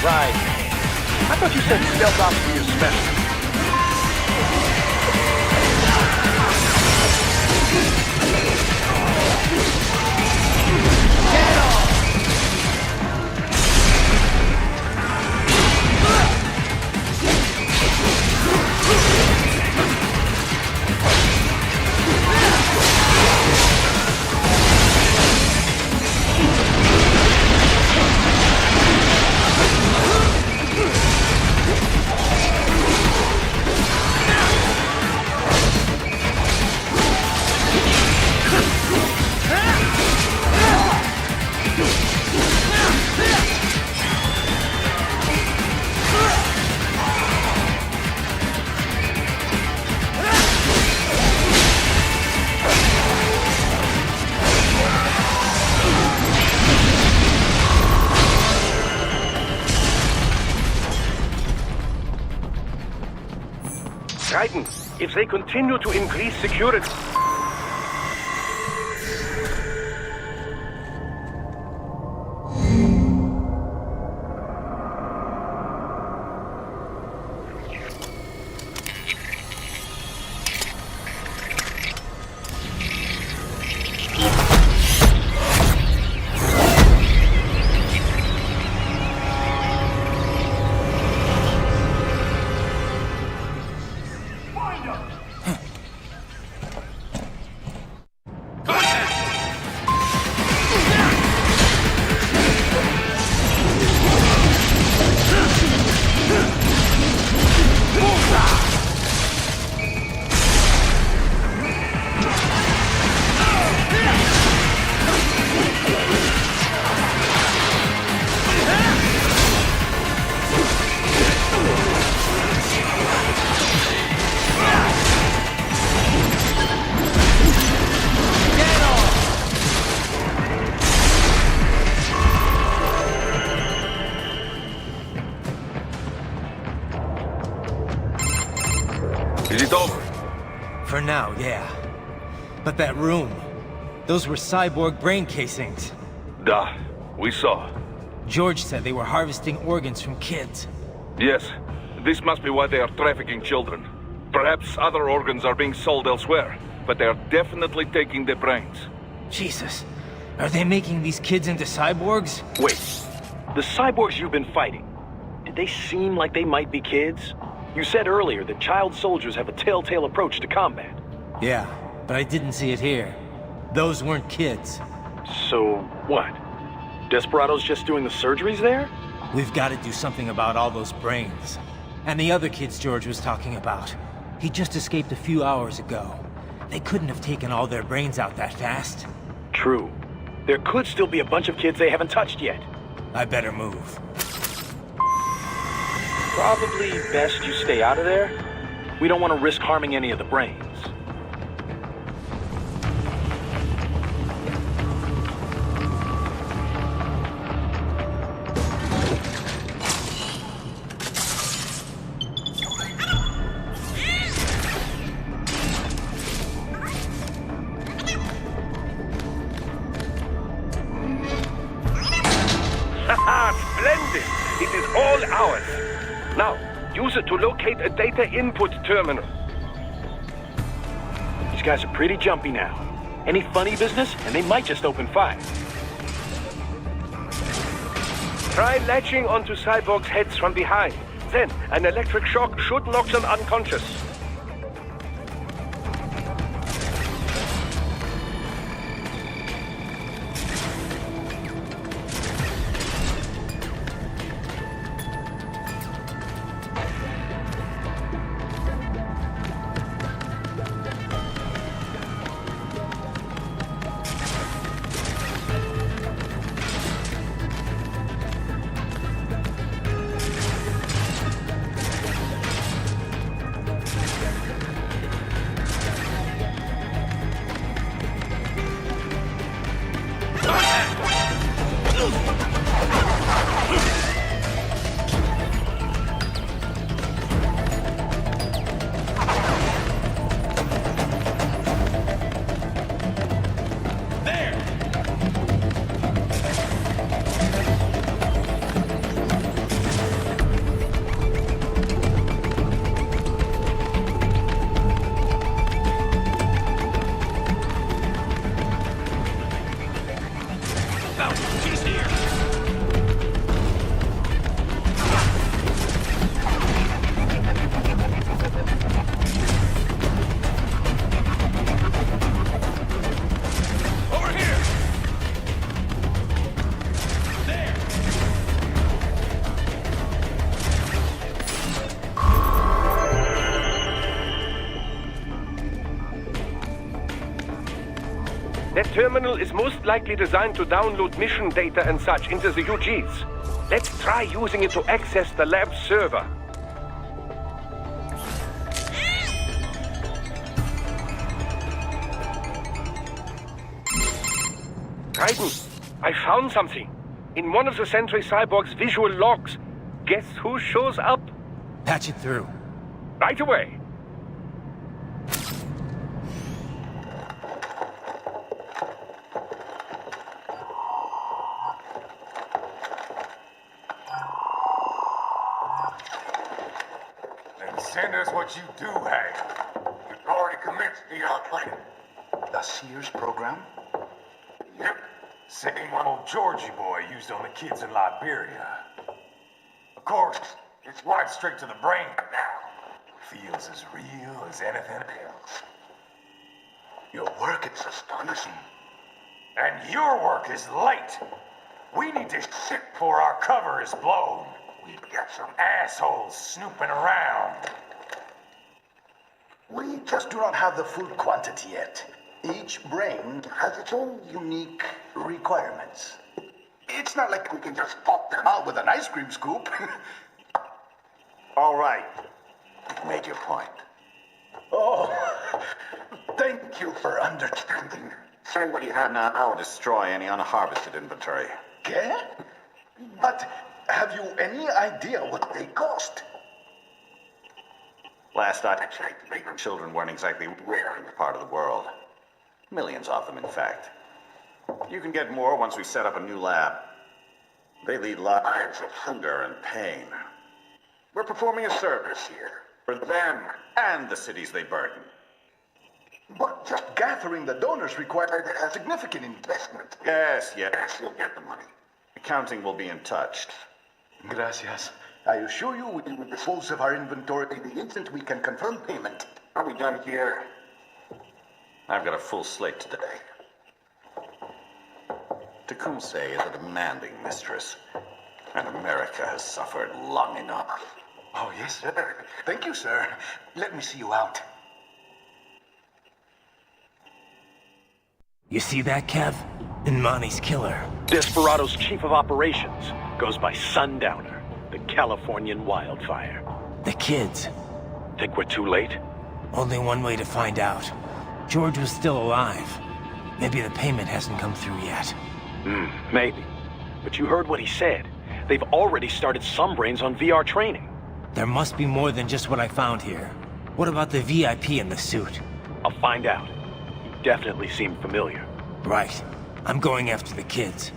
Right. I thought you said stealth ops were your specialty. Trident, if they continue to increase security... over? For now, yeah. But that room, those were cyborg brain casings. Duh, we saw. George said they were harvesting organs from kids. Yes, this must be why they are trafficking children. Perhaps other organs are being sold elsewhere, but they are definitely taking the brains. Jesus, are they making these kids into cyborgs? Wait, the cyborgs you've been fighting, did they seem like they might be kids? You said earlier that child soldiers have a telltale approach to combat. Yeah, but I didn't see it here. Those weren't kids. So, what? Desperados just doing the surgeries there? We've got to do something about all those brains. And the other kids George was talking about. He just escaped a few hours ago. They couldn't have taken all their brains out that fast. True. There could still be a bunch of kids they haven't touched yet. I better move. Probably best you stay out of there. We don't want to risk harming any of the brains. Splendid! It is all ours. Now, use it to locate a data input terminal. These guys are pretty jumpy now. Any funny business, and they might just open fire. Try latching onto cyborgs' heads from behind. Then, an electric shock should knock them unconscious. That terminal is most likely designed to download mission data and such into the UGs. Let's try using it to access the lab's server. Raiden, I found something. In one of the Sentry Cyborg's visual logs. Guess who shows up? Patch it through. Right away. Send us what you do have. You've already commenced the outplanning. The Sears program? Yep. Same one old Georgie boy used on the kids in Liberia. Of course, it's right straight to the brain now. Feels as real as anything else. Your work is astonishing. And your work is late. We need to ship before our cover is blown. We've got some assholes snooping around. We just do not have the full quantity yet. Each brain has its own unique requirements. It's not like we can just pop them out with an ice cream scoop. All right. You've made your point. Oh, thank you for understanding. Send what you have now. I'll destroy any unharvested inventory. Okay? But have you any idea what they cost? Last I checked, children weren't exactly rare in the part of the world. Millions of them, in fact. You can get more once we set up a new lab. They lead lives of hunger and pain. We're performing a service here for them and the cities they burden. But just gathering the donors required a significant investment. Yes, you'll get the money. Accounting will be in touch. Gracias. I assure you we will dispose of our inventory the instant we can confirm payment. Are we done here? I've got a full slate today. Tecumseh is a demanding mistress, and America has suffered long enough. Oh, yes, sir. Thank you, sir. Let me see you out. You see that, Kev? Imani's killer. Desperado's chief of operations goes by Sundowner, the Californian wildfire. The kids. Think we're too late? Only one way to find out. George was still alive. Maybe the payment hasn't come through yet. Maybe. But you heard what he said. They've already started some brains on VR training. There must be more than just what I found here. What about the VIP in the suit? I'll find out. You definitely seem familiar. Right. I'm going after the kids.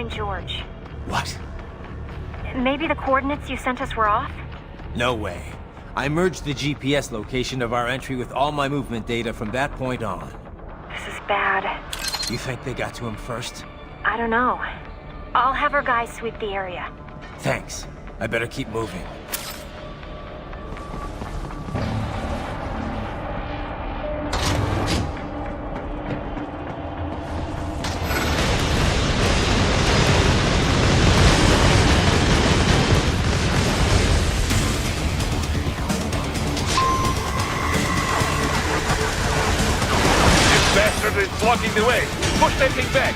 George. What? Maybe the coordinates you sent us were off? No way. I merged the GPS location of our entry with all my movement data from that point on. This is bad. You think they got to him first? I don't know. I'll have our guys sweep the area. Thanks. I better keep moving. Blocking the way. Push that thing back.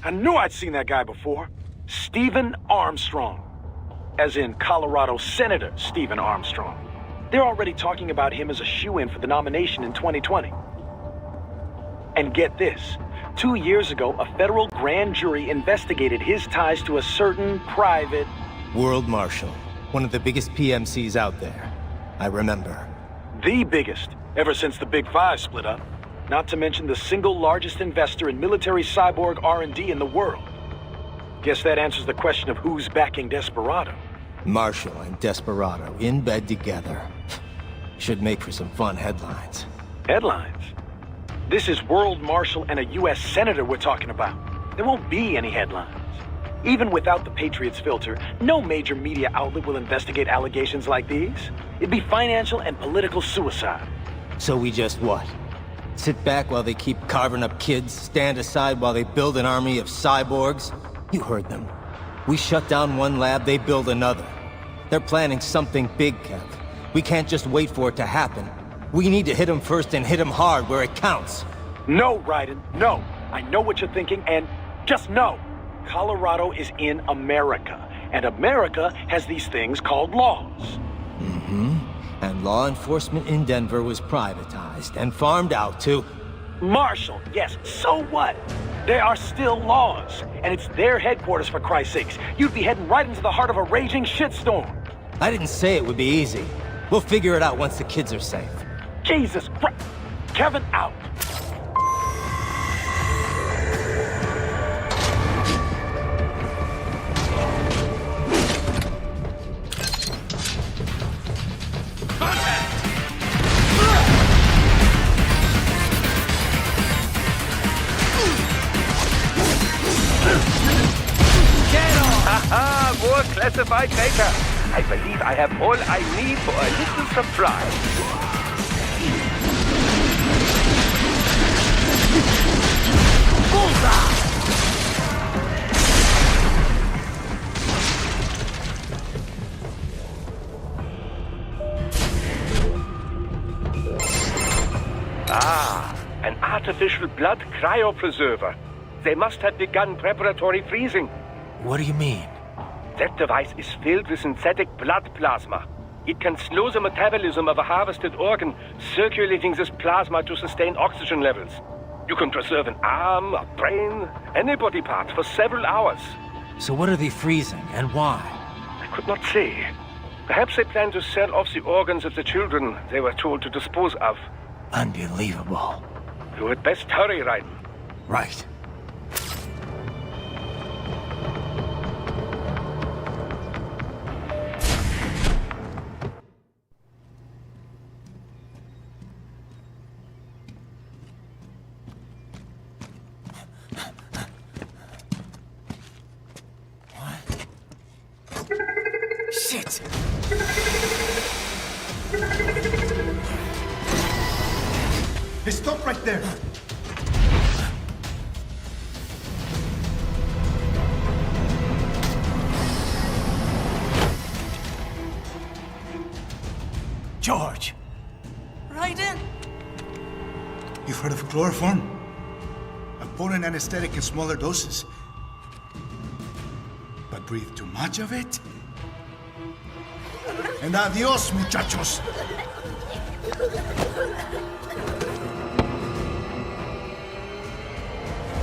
I knew I'd seen that guy before. Stephen Armstrong. As in Colorado Senator Stephen Armstrong. They're already talking about him as a shoo-in for the nomination in 2020. And get this. 2 years ago, a federal grand jury investigated his ties to a certain private... World Marshal. One of the biggest PMCs out there. I remember. The biggest, ever since the Big Five split up. Not to mention the single largest investor in military cyborg R&D in the world. Guess that answers the question of who's backing Desperado. Marshall and Desperado in bed together. Should make for some fun headlines. Headlines? This is World Marshal and a U.S. Senator we're talking about. There won't be any headlines. Even without the Patriots filter, no major media outlet will investigate allegations like these. It'd be financial and political suicide. So we just what? Sit back while they keep carving up kids, stand aside while they build an army of cyborgs? You heard them. We shut down one lab, they build another. They're planning something big, Kev. We can't just wait for it to happen. We need to hit them first and hit them hard where it counts. No, Raiden, no. I know what you're thinking, and just know. Colorado is in America, and America has these things called laws. Mm-hmm. And law enforcement in Denver was privatized and farmed out to... Marshall, yes, so what? There are still laws, and it's their headquarters, for Christ's sakes. You'd be heading right into the heart of a raging shitstorm. I didn't say it would be easy. We'll figure it out once the kids are safe. Jesus Christ! Kevin, out! Haha, more classified data. I believe I have all I need for a little surprise. Bullseye! Ah, an artificial blood cryopreserver. They must have begun preparatory freezing. What do you mean? That device is filled with synthetic blood plasma. It can slow the metabolism of a harvested organ, circulating this plasma to sustain oxygen levels. You can preserve an arm, a brain, any body part for several hours. So what are they freezing, and why? I could not say. Perhaps they plan to sell off the organs of the children they were told to dispose of. Unbelievable. You had best hurry, Raiden. Right. Shit! Hey, stop right there! George! Raiden! You've heard of chloroform? A potent anesthetic in smaller doses. But breathe too much of it? And adios, muchachos!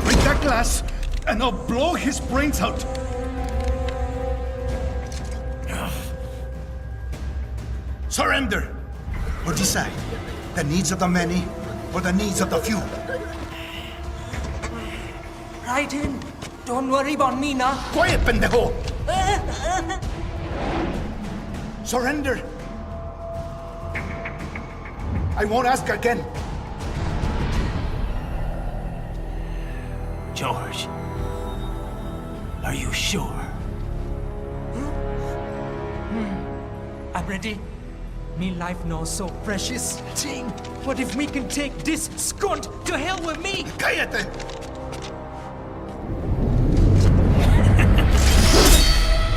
Break that glass, and I'll blow his brains out! Surrender! Or decide. The needs of the many, or the needs of the few. Raiden, don't worry about me now. Quiet, pendejo! Surrender! I won't ask again. George, are you sure? I'm ready. Me life now so precious. Thing. What if we can take this skunt to hell with me? Cállate!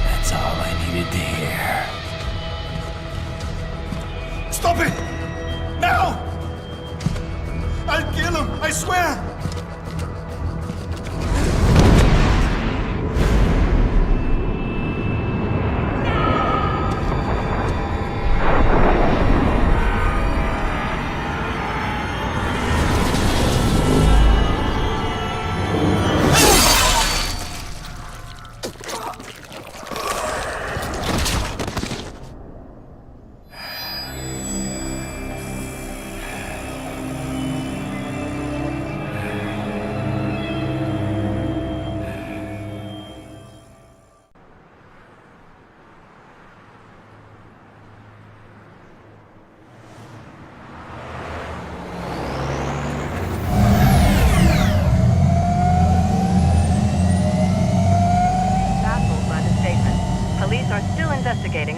That's all I needed to hear. Stop it! Now! I'll kill him, I swear!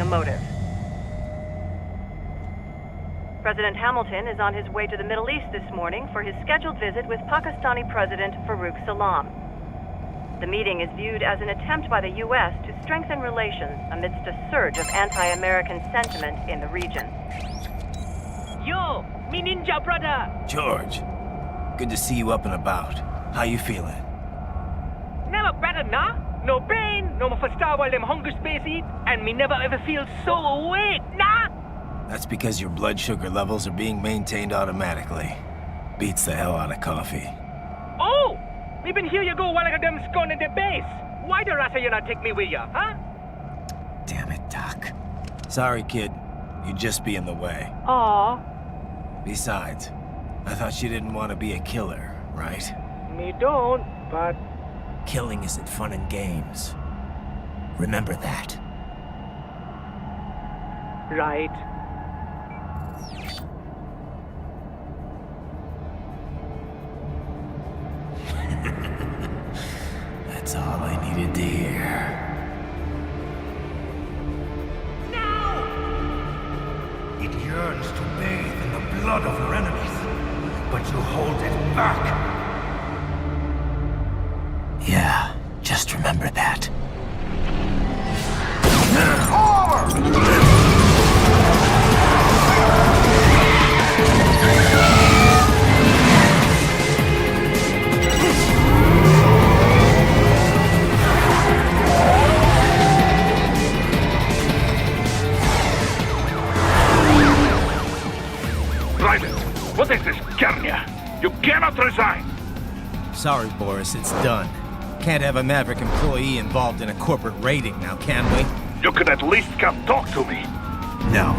motive. President Hamilton is on his way to the Middle East this morning for his scheduled visit with Pakistani President Farouk Salam. The meeting is viewed as an attempt by the U.S. to strengthen relations amidst a surge of anti-American sentiment in the region. Yo, me ninja brother! George, good to see you up and about. How you feeling? Never better, nah? No pain, no more for star while them hunger space eat, and me never ever feel so awake, nah? That's because your blood sugar levels are being maintained automatically. Beats the hell out of coffee. Oh! Me been here you go while I got them scone in the base. Why the rasa you not take me with ya, huh? Damn it, Doc. Sorry, kid. You'd just be in the way. Aw. Besides, I thought you didn't want to be a killer, right? Me don't, but... Killing isn't fun and games. Remember that. Right. That's all I needed to hear. It yearns to bathe in the blood of your enemies, but you hold it back. Yeah, just remember that. Private, what is this, Guardia? You cannot resign! Sorry, Boris, it's done. Can't have a Maverick employee involved in a corporate raiding now, can we? You could at least come talk to me. No.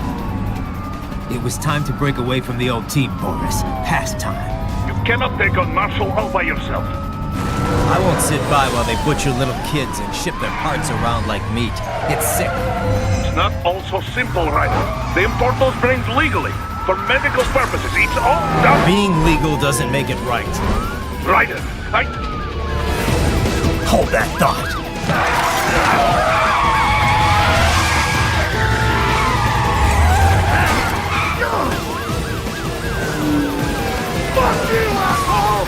It was time to break away from the old team, Boris. Past time. You cannot take on Marshall all by yourself. I won't sit by while they butcher little kids and ship their parts around like meat. It's sick. It's not all so simple, Ryder. They import those brains legally. For medical purposes, it's all done. Being legal doesn't make it right. Ryder, Hold that thought. Fuck you, asshole!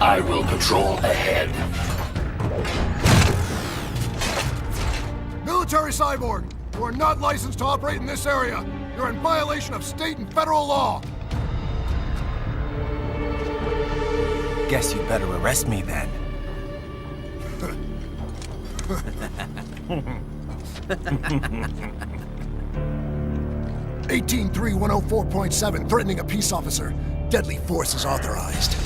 I will patrol ahead. Military cyborg! You are not licensed to operate in this area. You're in violation of state and federal law. Guess you better arrest me then. 18-3104.7, threatening a peace officer. Deadly force is authorized.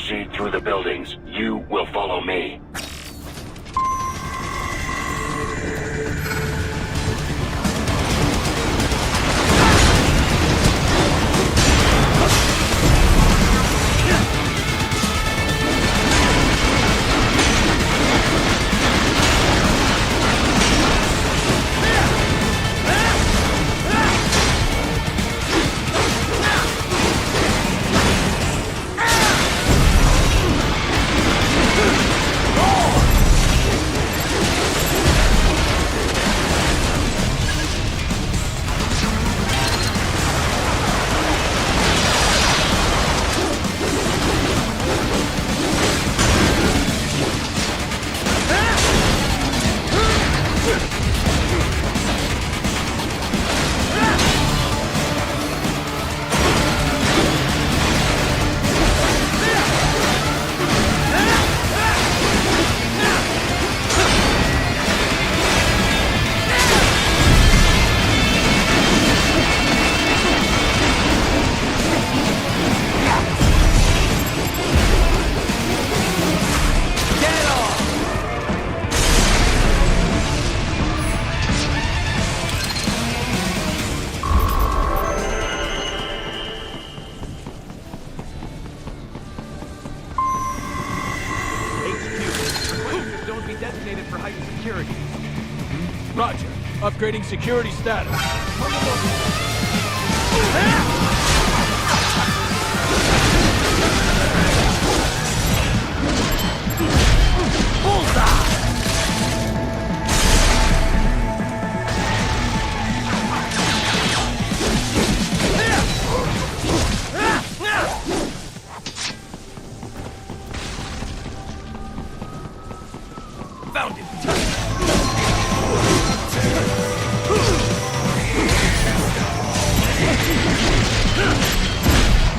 proceed through the buildings. You will follow me. Roger. Upgrading security status. Found him.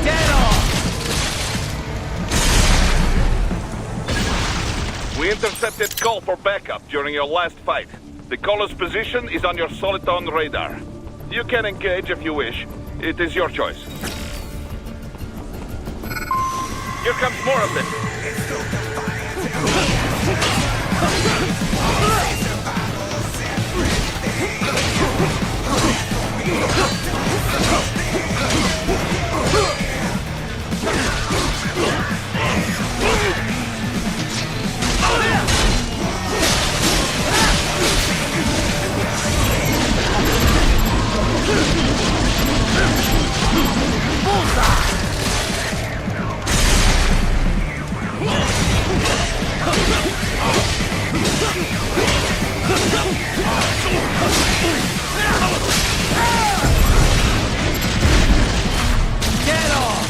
Dead on! We intercepted call for backup during your last fight. The caller's position is on your Soliton radar. You can engage if you wish. It is your choice. Here comes more of them. Get off!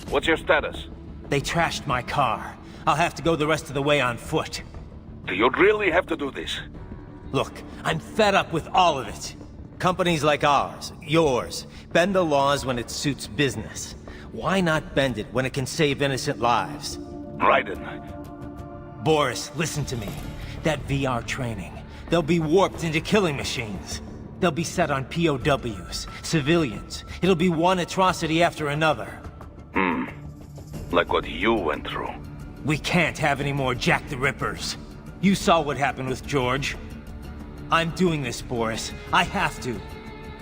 What's your status? They trashed my car. I'll have to go the rest of the way on foot. Do you really have to do this? Look, I'm fed up with all of it. Companies like ours, yours, bend the laws when it suits business. Why not bend it when it can save innocent lives? Raiden. Boris, listen to me. That VR training, they'll be warped into killing machines. They'll be set on POWs, civilians. It'll be one atrocity after another. Like what you went through. We can't have any more Jack the Rippers. You saw what happened with George. I'm doing this, Boris. I have to.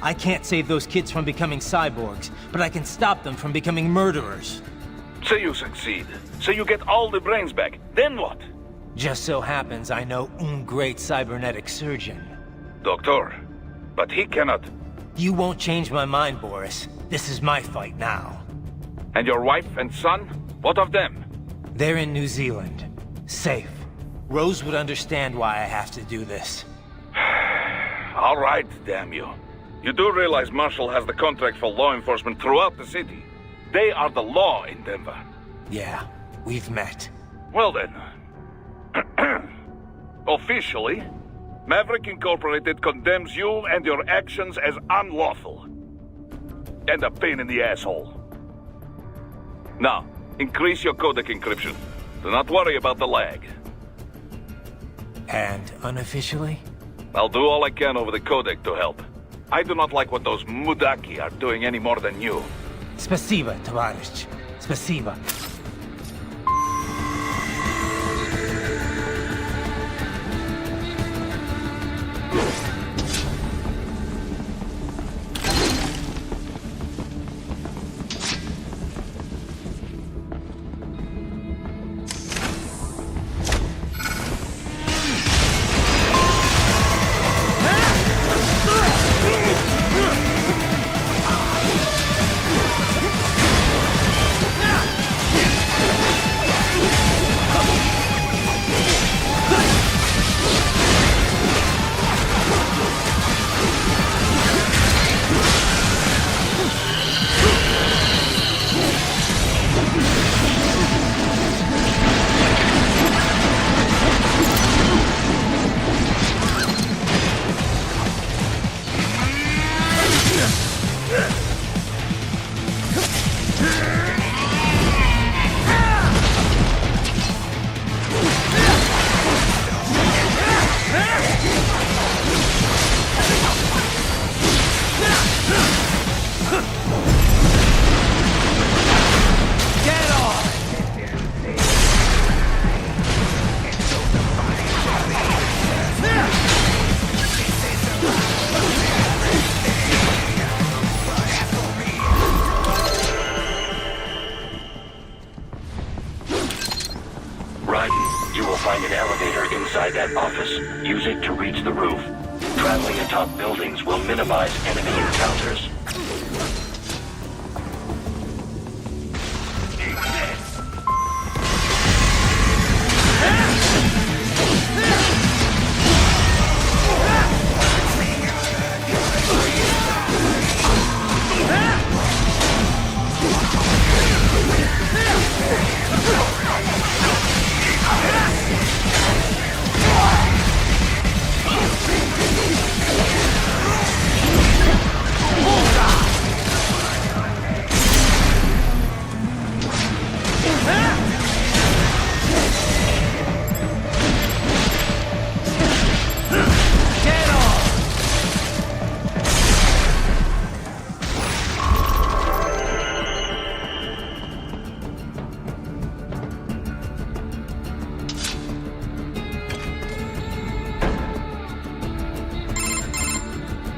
I can't save those kids from becoming cyborgs, but I can stop them from becoming murderers. Say you succeed. Say you get all the brains back. Then what? Just so happens I know un great cybernetic surgeon. Doctor. But he cannot... You won't change my mind, Boris. This is my fight now. And your wife and son? What of them? They're in New Zealand. Safe. Rose would understand why I have to do this. All right, damn you. You do realize Marshall has the contract for law enforcement throughout the city. They are the law in Denver. Yeah, we've met. Well then. Officially, Maverick Incorporated condemns you and your actions as unlawful. And a pain in the asshole. Now, increase your codec encryption. Do not worry about the lag. And unofficially? I'll do all I can over the codec to help. I do not like what those mudaki are doing any more than you. Спасибо, товарищ. Спасибо. find an elevator inside that office. Use it to reach the roof. Traveling atop buildings will minimize enemy encounters.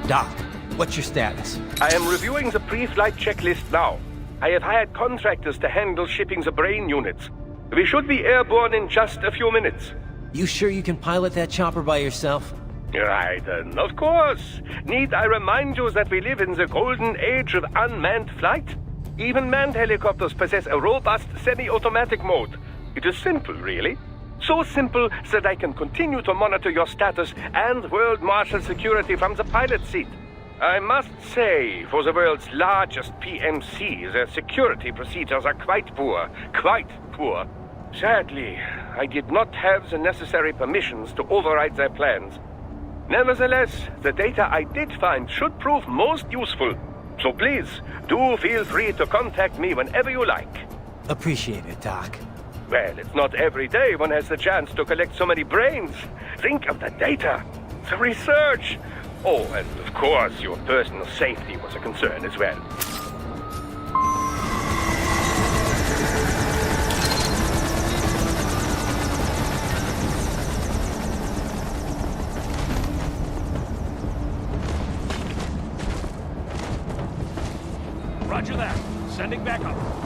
Doc, what's your status? I am reviewing the pre-flight checklist now. I have hired contractors to handle shipping the brain units. We should be airborne in just a few minutes. You sure you can pilot that chopper by yourself? Right, of course. Need I remind you that we live in the golden age of unmanned flight? Even manned helicopters possess a robust semi-automatic mode. It is simple, really. So simple that I can continue to monitor your status and world marshal security from the pilot seat. I must say, for the world's largest PMC, their security procedures are quite poor. Quite poor. Sadly, I did not have the necessary permissions to override their plans. Nevertheless, the data I did find should prove most useful. So please, do feel free to contact me whenever you like. Appreciate it, Doc. Well, it's not every day one has the chance to collect so many brains. Think of the data, the research. Oh, and of course, your personal safety was a concern as well. Roger that. Sending back up.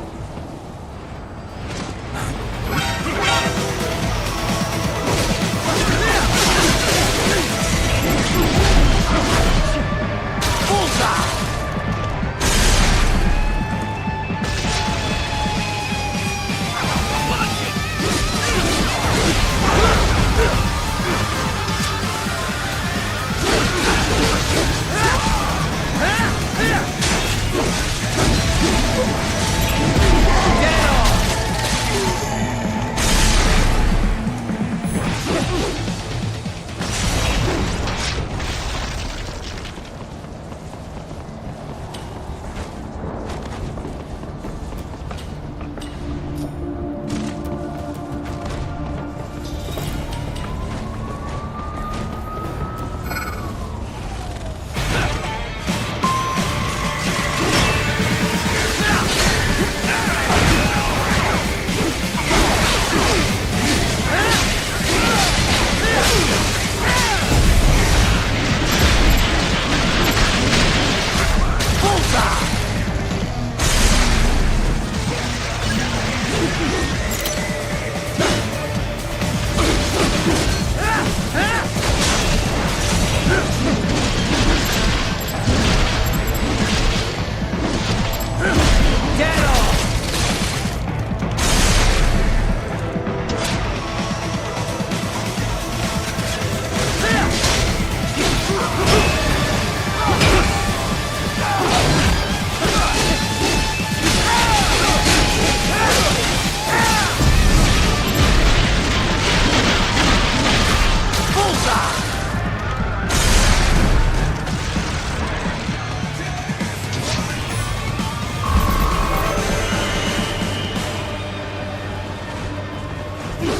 Enemy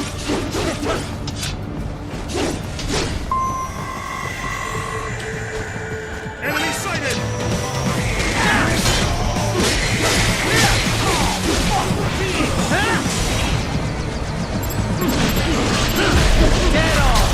sighted! Get off!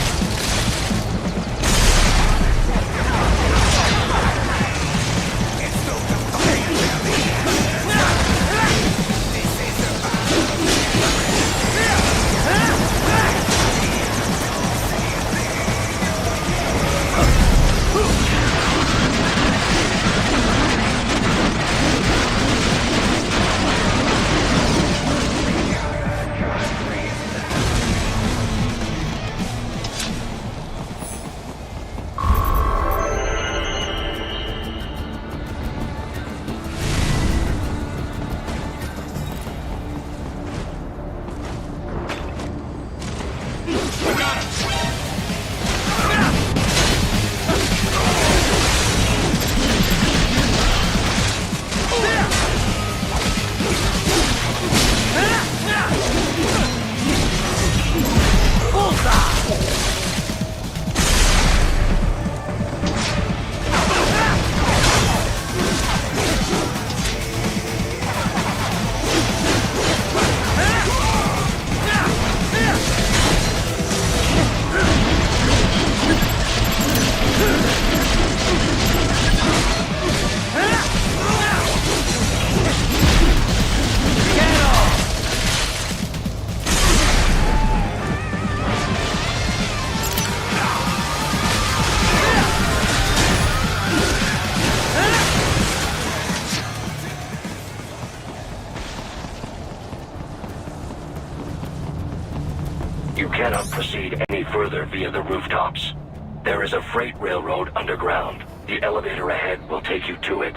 You cannot proceed any further via the rooftops. There is a freight railroad underground. The elevator ahead will take you to it.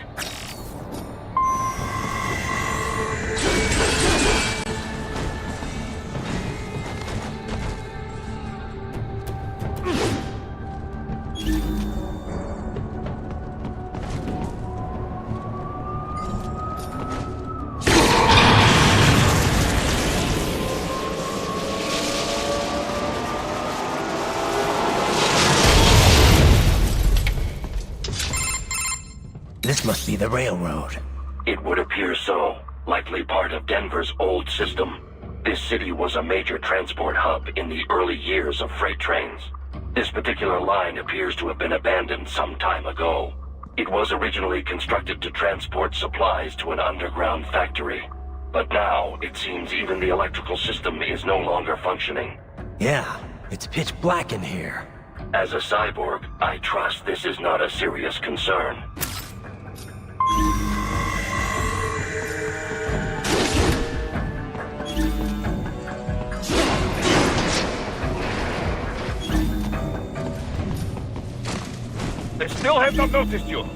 This must be the railroad. It would appear so. Likely part of Denver's old system. This city was a major transport hub in the early years of freight trains. This particular line appears to have been abandoned some time ago. It was originally constructed to transport supplies to an underground factory. But now, it seems even the electrical system is no longer functioning. Yeah, it's pitch black in here. As a cyborg, I trust this is not a serious concern. They still have not noticed you.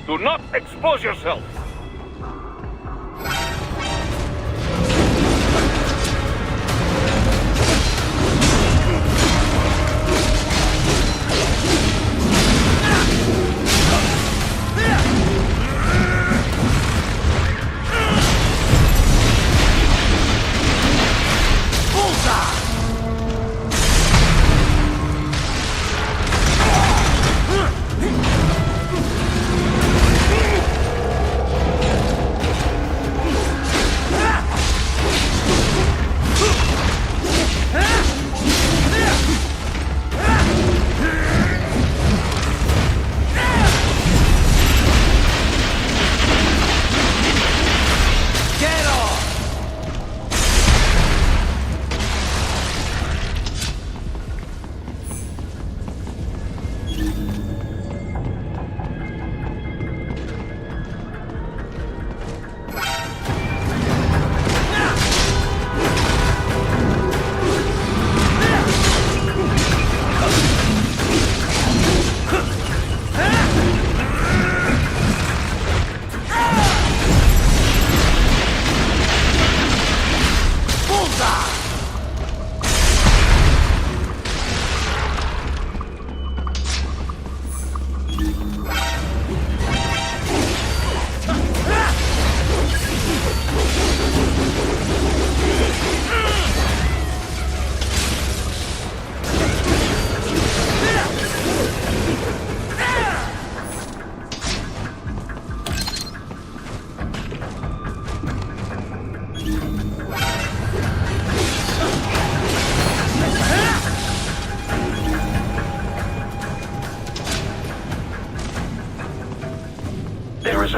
Do not expose yourself.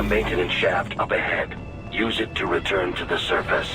a maintenance shaft up ahead. Use it to return to the surface.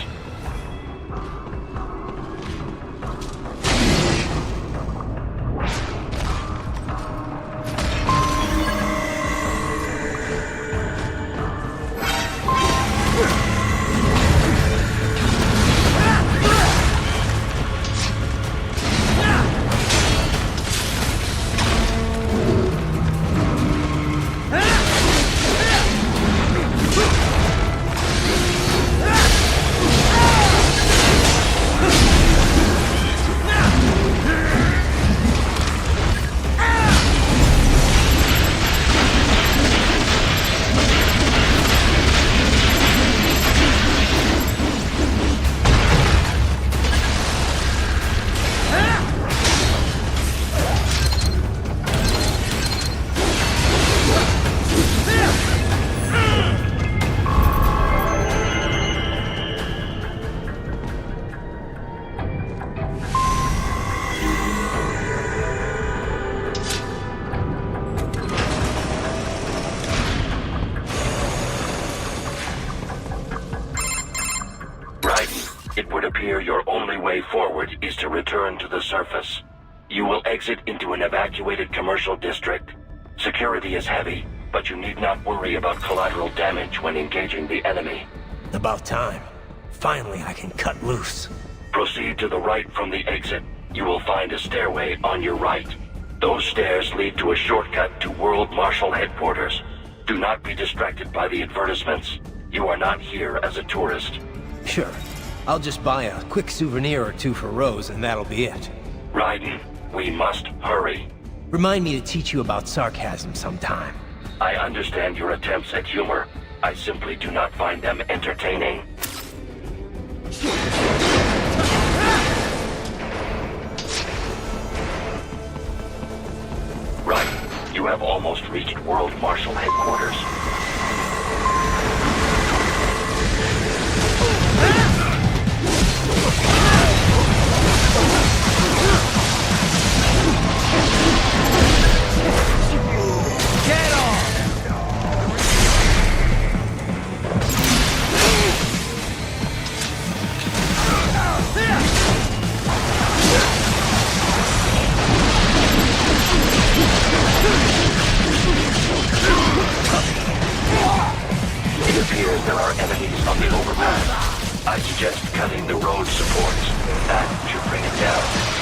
It would appear your only way forward is to return to the surface. You will exit into an evacuated commercial district. Security is heavy, but you need not worry about collateral damage when engaging the enemy. About time. Finally, I can cut loose. Proceed to the right from the exit. You will find a stairway on your right. Those stairs lead to a shortcut to World Marshal Headquarters. Do not be distracted by the advertisements. You are not here as a tourist. Sure. I'll just buy a quick souvenir or two for Rose, and that'll be it. Raiden, we must hurry. Remind me to teach you about sarcasm sometime. I understand your attempts at humor. I simply do not find them entertaining. Right. You have almost reached World Marshal Headquarters. Get on! It appears there are enemies on the overpass. I suggest cutting the road supports. That should bring it down.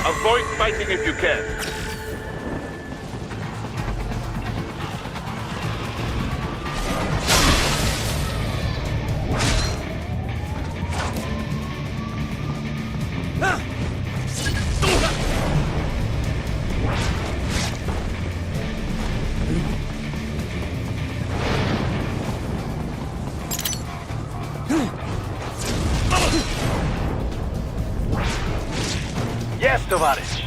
Avoid fighting if you can. Yes, Tovarich.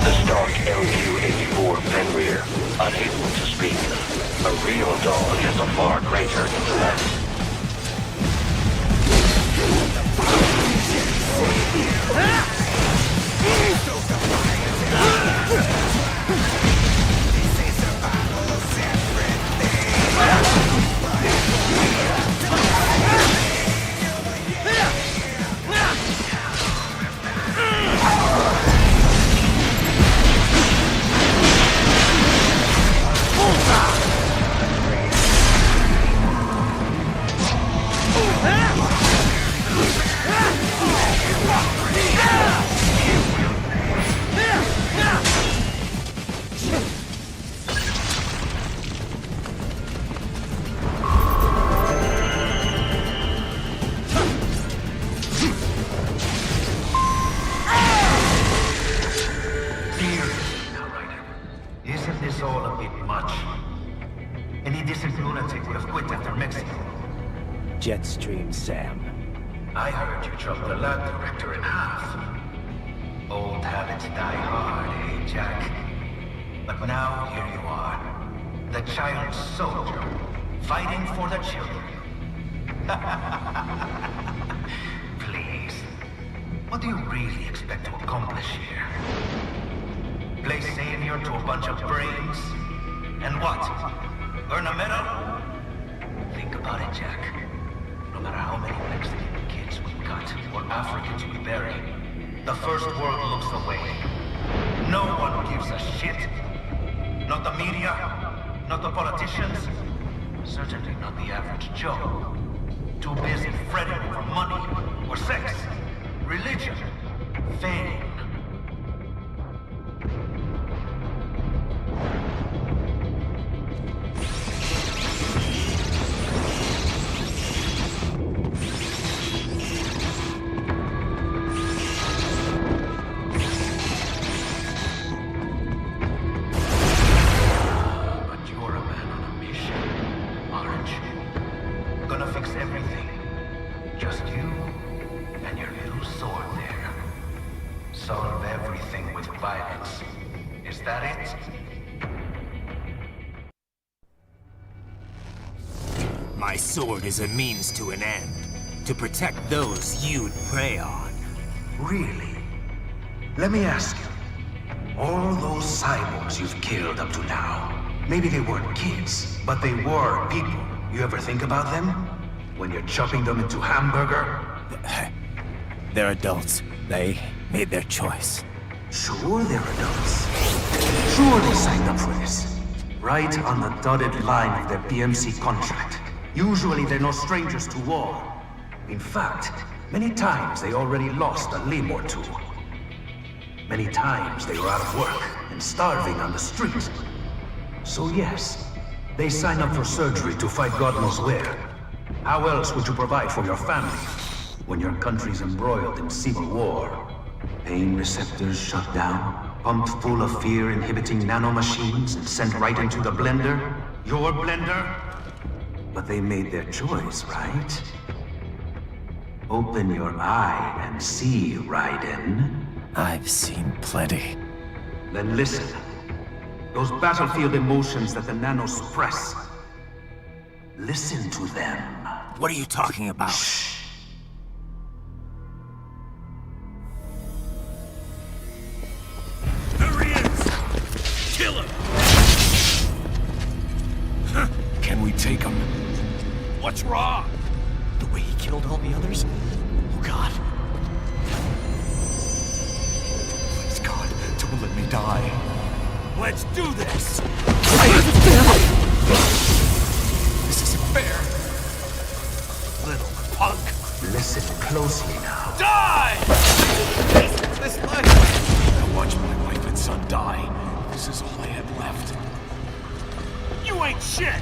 The Stark LQ-84 Fenrir, unable to speak. A real dog has a far greater intellect. jet stream, Sam. I heard you chopped the lab director in half. Old habits die hard, eh, Jack? But now here you are. The child soldier, fighting for the children. Please. What do you really expect to accomplish here? Play savior to a bunch of brains? And what? Earn a medal? Think about it, Jack. No matter how many Mexican kids we cut or Africans we bury, the first world looks away. No one gives a shit. Not the media, not the politicians, certainly not the average Joe. Too busy fretting over money or sex, religion, fame. My sword is a means to an end, to protect those you'd prey on. Really? Let me ask you. All those cyborgs you've killed up to now, maybe they weren't kids, but they were people. You ever think about them? When you're chopping them into hamburger? They're adults. They made their choice. Sure they're adults. Sure they signed up for this. Right on the dotted line of their BMC contract. Usually they're no strangers to war. In fact, many times they already lost a limb or two. Many times they were out of work and starving on the street. So yes, they sign up for surgery to fight God knows where. How else would you provide for your family when your country's embroiled in civil war? Pain receptors shut down, pumped full of fear-inhibiting nanomachines and sent right into the blender? Your blender? But they made their choice, right? Open your eye and see, Raiden. I've seen plenty. Then listen. Those battlefield emotions that the nanos suppress. Listen to them. What are you talking about? Shh. There he is! Kill him! Can we take him? What's wrong? The way he killed all the others? Oh God. Please God, don't let me die. Let's do this! This isn't fair. Little punk! Listen closely now. Die! This life! I watched my wife and son die. This is all I had left. You ain't shit!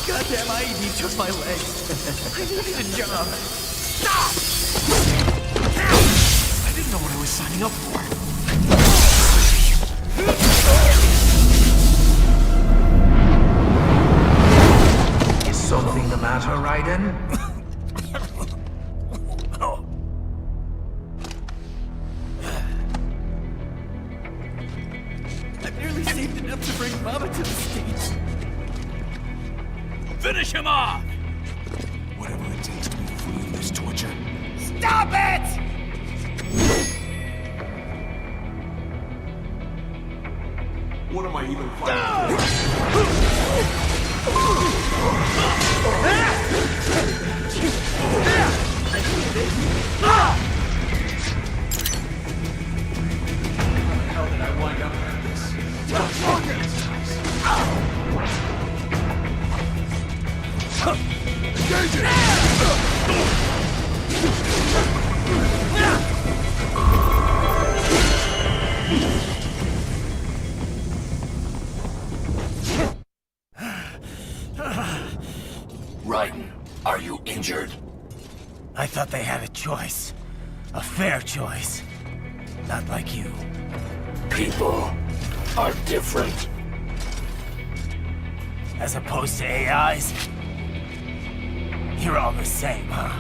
Goddamn IED took my leg. I needed a job. Stop! I didn't know what I was signing up for. Is something the matter, Raiden? I barely saved enough to bring Mama to the States. Finish him off! Whatever it takes to be free of this torture. Stop it! What am I even fighting? How did I wind up like this? Engage it! Raiden, are you injured? I thought they had a choice. A fair choice. Not like you. People are different. as opposed to AIs? You're all the same, huh?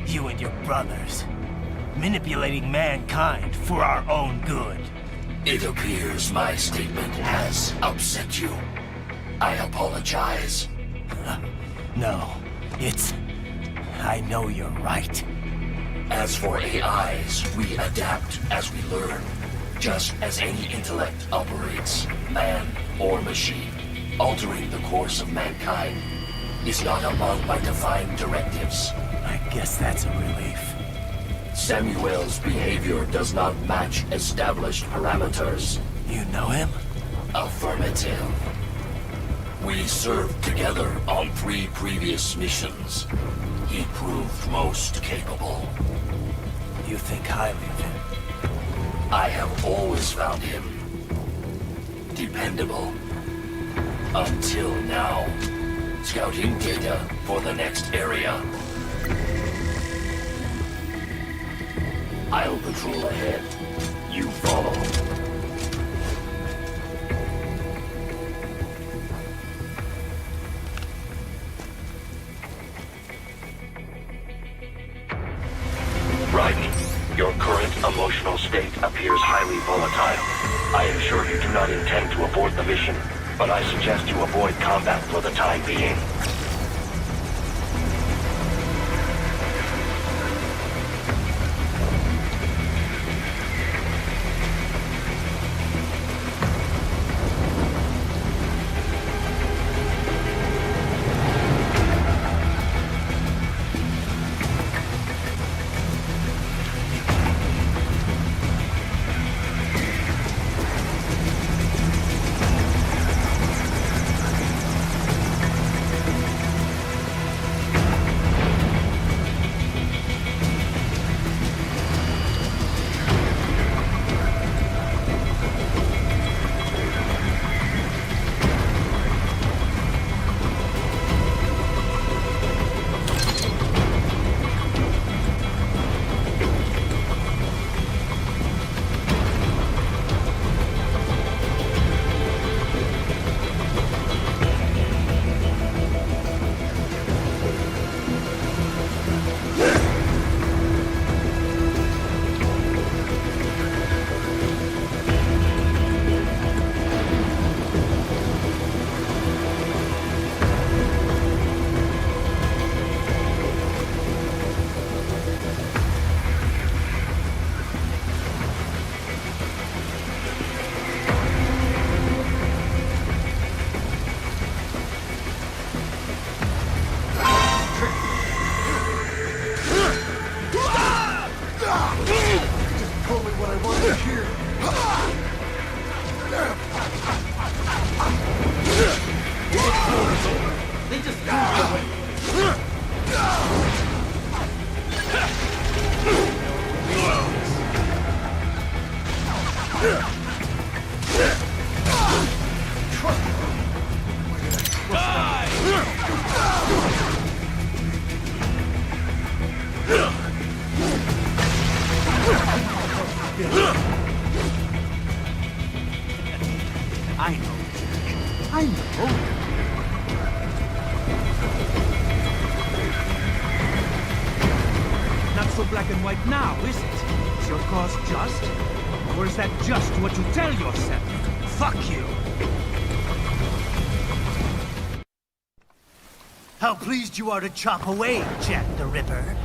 You and your brothers. Manipulating mankind for our own good. It appears my statement has upset you. I apologize. No, it's... I know you're right. As for AIs, we adapt as we learn. Just as any intellect operates, man or machine. Altering the course of mankind is not among my defined directives. I guess that's a relief. Samuel's behavior does not match established parameters. You know him? Affirmative. We served together on 3 previous missions. He proved most capable. You think highly of him? I have always found him dependable. Until now. Scouting data for the next area. I'll patrol ahead. You follow. Raiden, your current emotional state appears highly volatile. I am sure you do not intend to abort the mission, but I suggest you avoid combat for the time being. How pleased you are to chop away, Jack the Ripper.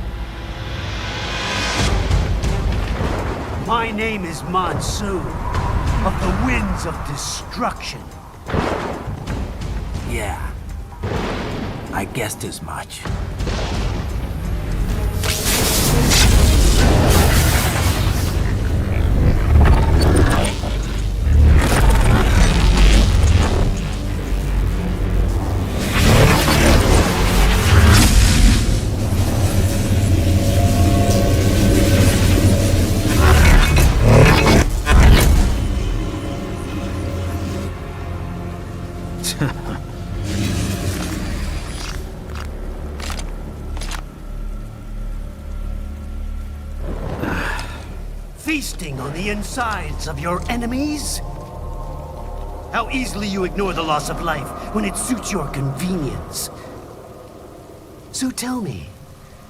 My name is Monsoon, of the Winds of Destruction. Yeah, I guessed as much. Feasting on the insides of your enemies? How easily you ignore the loss of life when it suits your convenience. So tell me,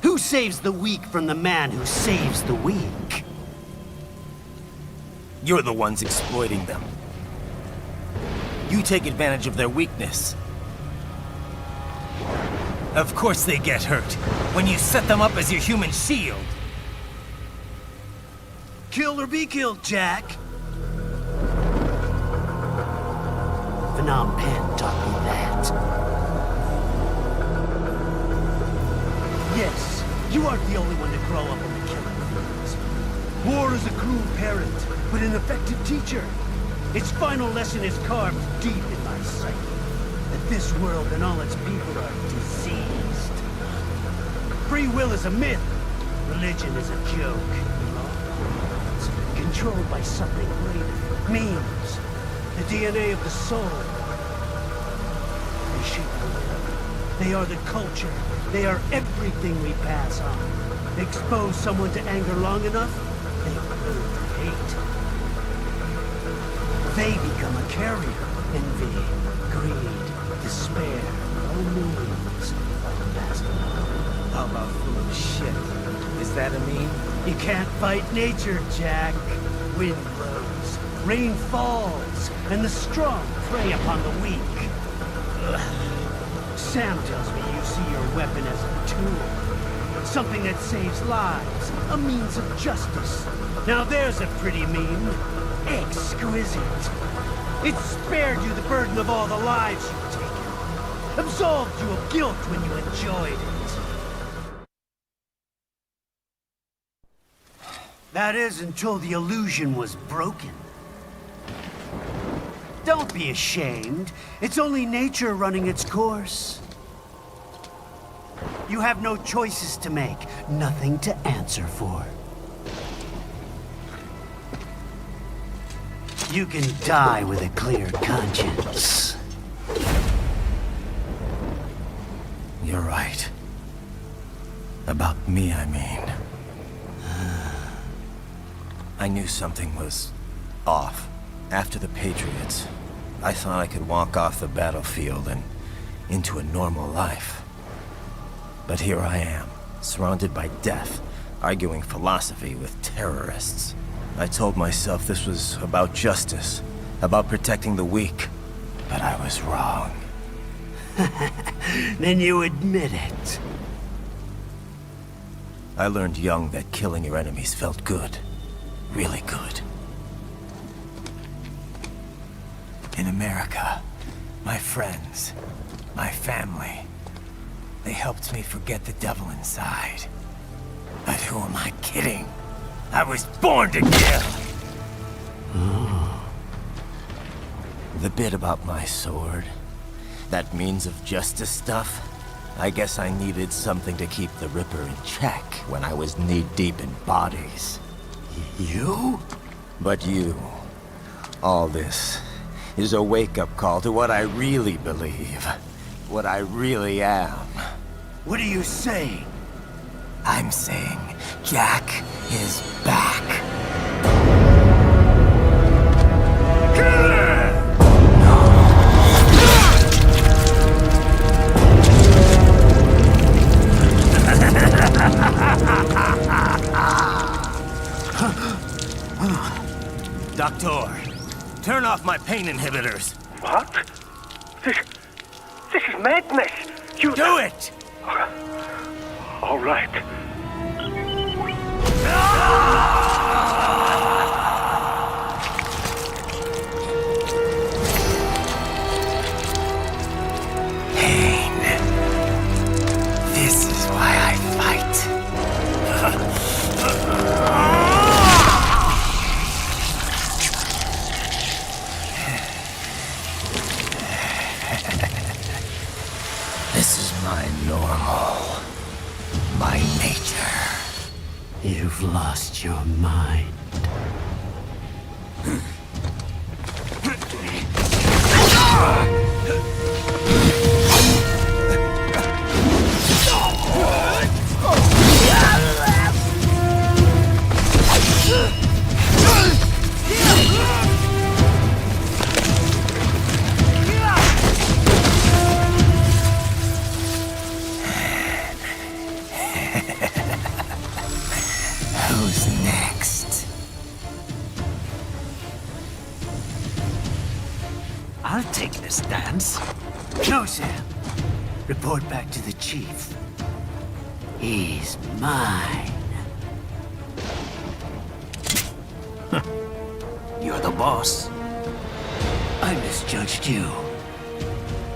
who saves the weak from the man who saves the weak? You're the ones exploiting them. You take advantage of their weakness. Of course they get hurt when you set them up as your human shield. Kill or be killed, Jack. Phnom Penh taught me that. Yes, you aren't the only one to grow up in the killing fields. War is a cruel parent, but an effective teacher. Its final lesson is carved deep in my psyche. That this world and all its people are diseased. Free will is a myth. Religion is a joke. It's controlled by something greater. Memes. The DNA of the soul. They shape the world. They are the culture. They are everything we pass on. Expose someone to anger long enough, they learn to hate. They become a carrier. Envy, greed, despair, all memes, all passed along. How about full of shit? Is that a meme? You can't fight nature, Jack. Wind blows, rain falls, and the strong prey upon the weak. Ugh. Sam tells me you see your weapon as a tool. Something that saves lives, a means of justice. Now there's a pretty meme. Exquisite. It spared you the burden of all the lives you've taken. Absolved you of guilt when you enjoyed it. That is until the illusion was broken. Don't be ashamed. It's only nature running its course. You have no choices to make, nothing to answer for. You can die with a clear conscience. You're right. About me, I mean. I knew something was off. After the Patriots, I thought I could walk off the battlefield and into a normal life. But here I am, surrounded by death, arguing philosophy with terrorists. I told myself this was about justice, about protecting the weak, but I was wrong. Then you admit it. I learned young that killing your enemies felt good. Really good. In America, my friends, my family, they helped me forget the devil inside. But who am I kidding? I was born to kill! The bit about my sword, that means of justice stuff, I guess I needed something to keep the Ripper in check when I was knee-deep in bodies. You? But you, all this, is a wake-up call to what I really believe, what I really am. What are you saying? I'm saying Jack is back. Doctor, turn off my pain inhibitors. What? This is madness. You do it! All right. Pain. This is why I fight. This is my normal. My nature. You've lost your mind. No, Sam. Report back to the chief. He's mine. You're the boss. I misjudged you.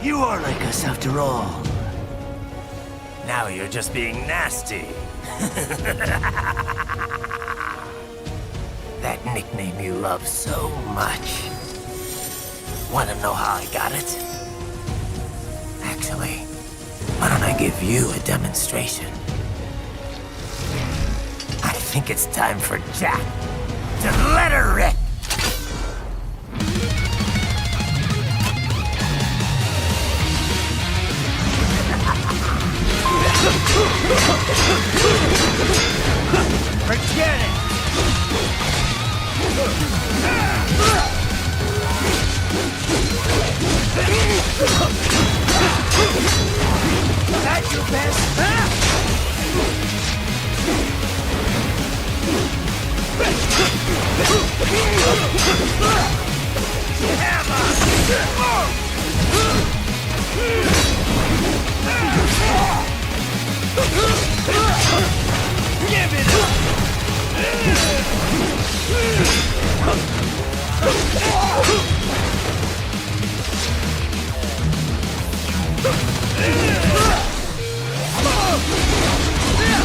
You are like us after all. Now you're just being nasty. That nickname you love so much. Wanna know how I got it? Actually, why don't I give you a demonstration? I think it's time for Jack to let her rip. Forget it! That your best? Give it up!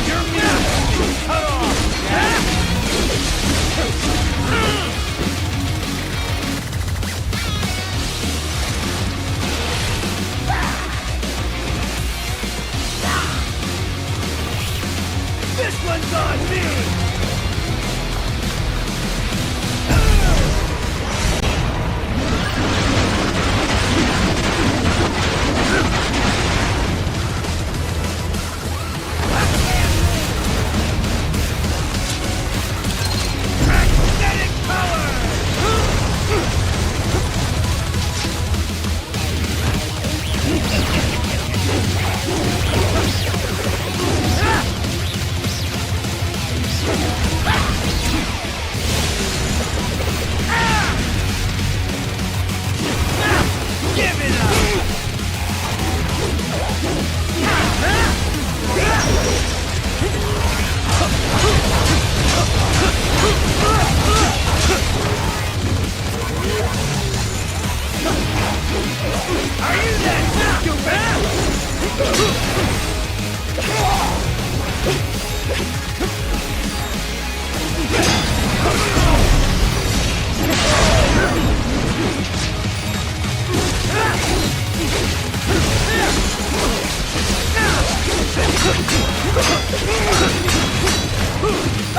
Your mouth! Cut off! This one's on me!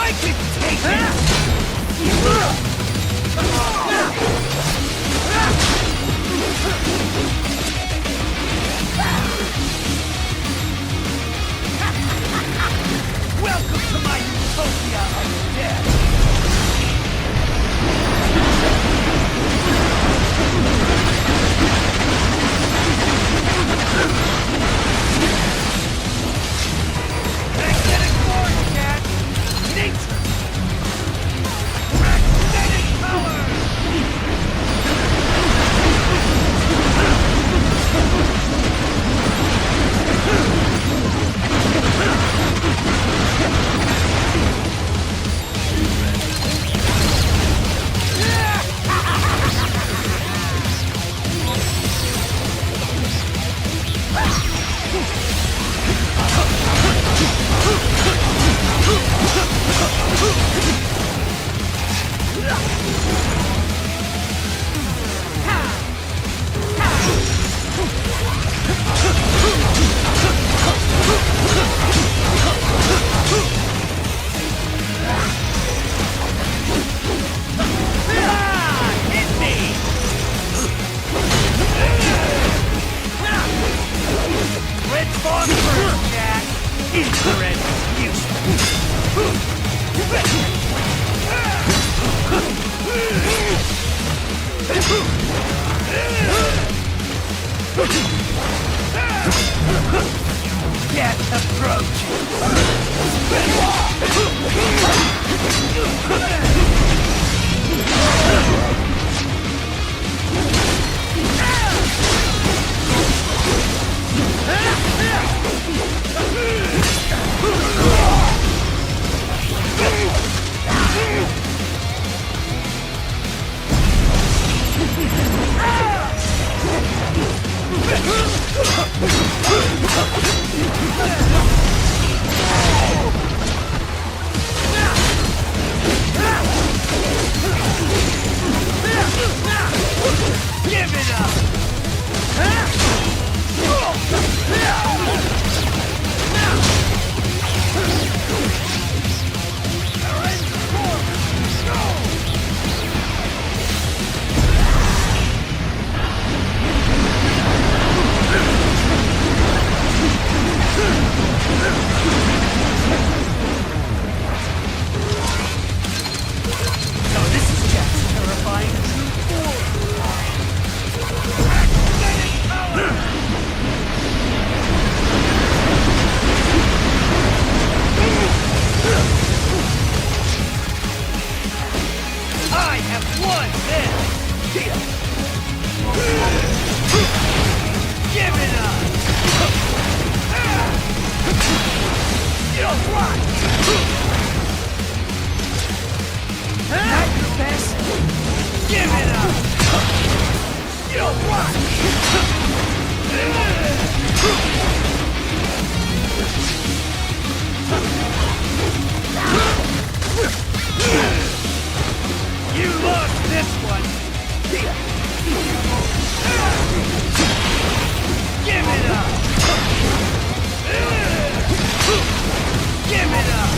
I can take it! Welcome to my utopia of death! Magnetic force, Cat! Nature! Magnetic power! You lost this one! Give it up! Give it up!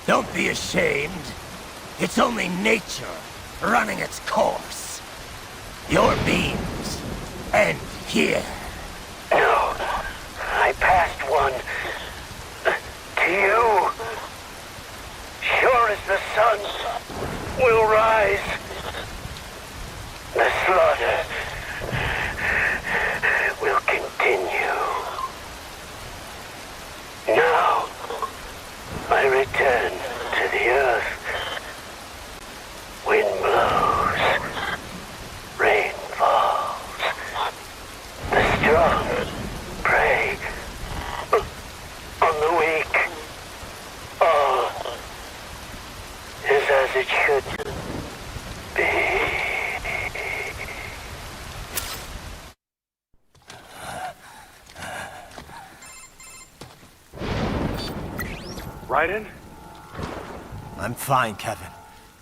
Don't be ashamed. It's only nature running its course. Your beams end here. No, I passed one to you. Sure as the sun will rise, the slaughter will continue. Now, I return to the earth. Wind blows, rain falls. The strong prey on the weak. All is as it should be. Raiden? I'm fine, Kevin.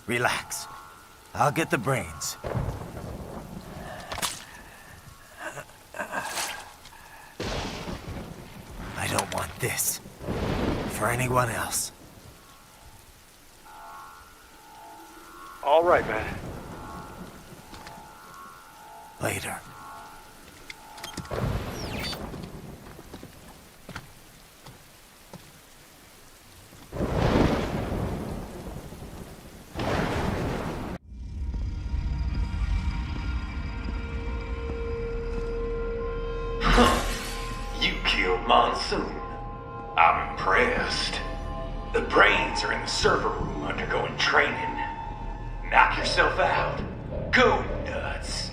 Relax. I'll get the brains. I don't want this for anyone else. All right, man. Later. You killed Monsoon. I'm impressed. The brains are in the server room undergoing training. Knock yourself out. Go nuts.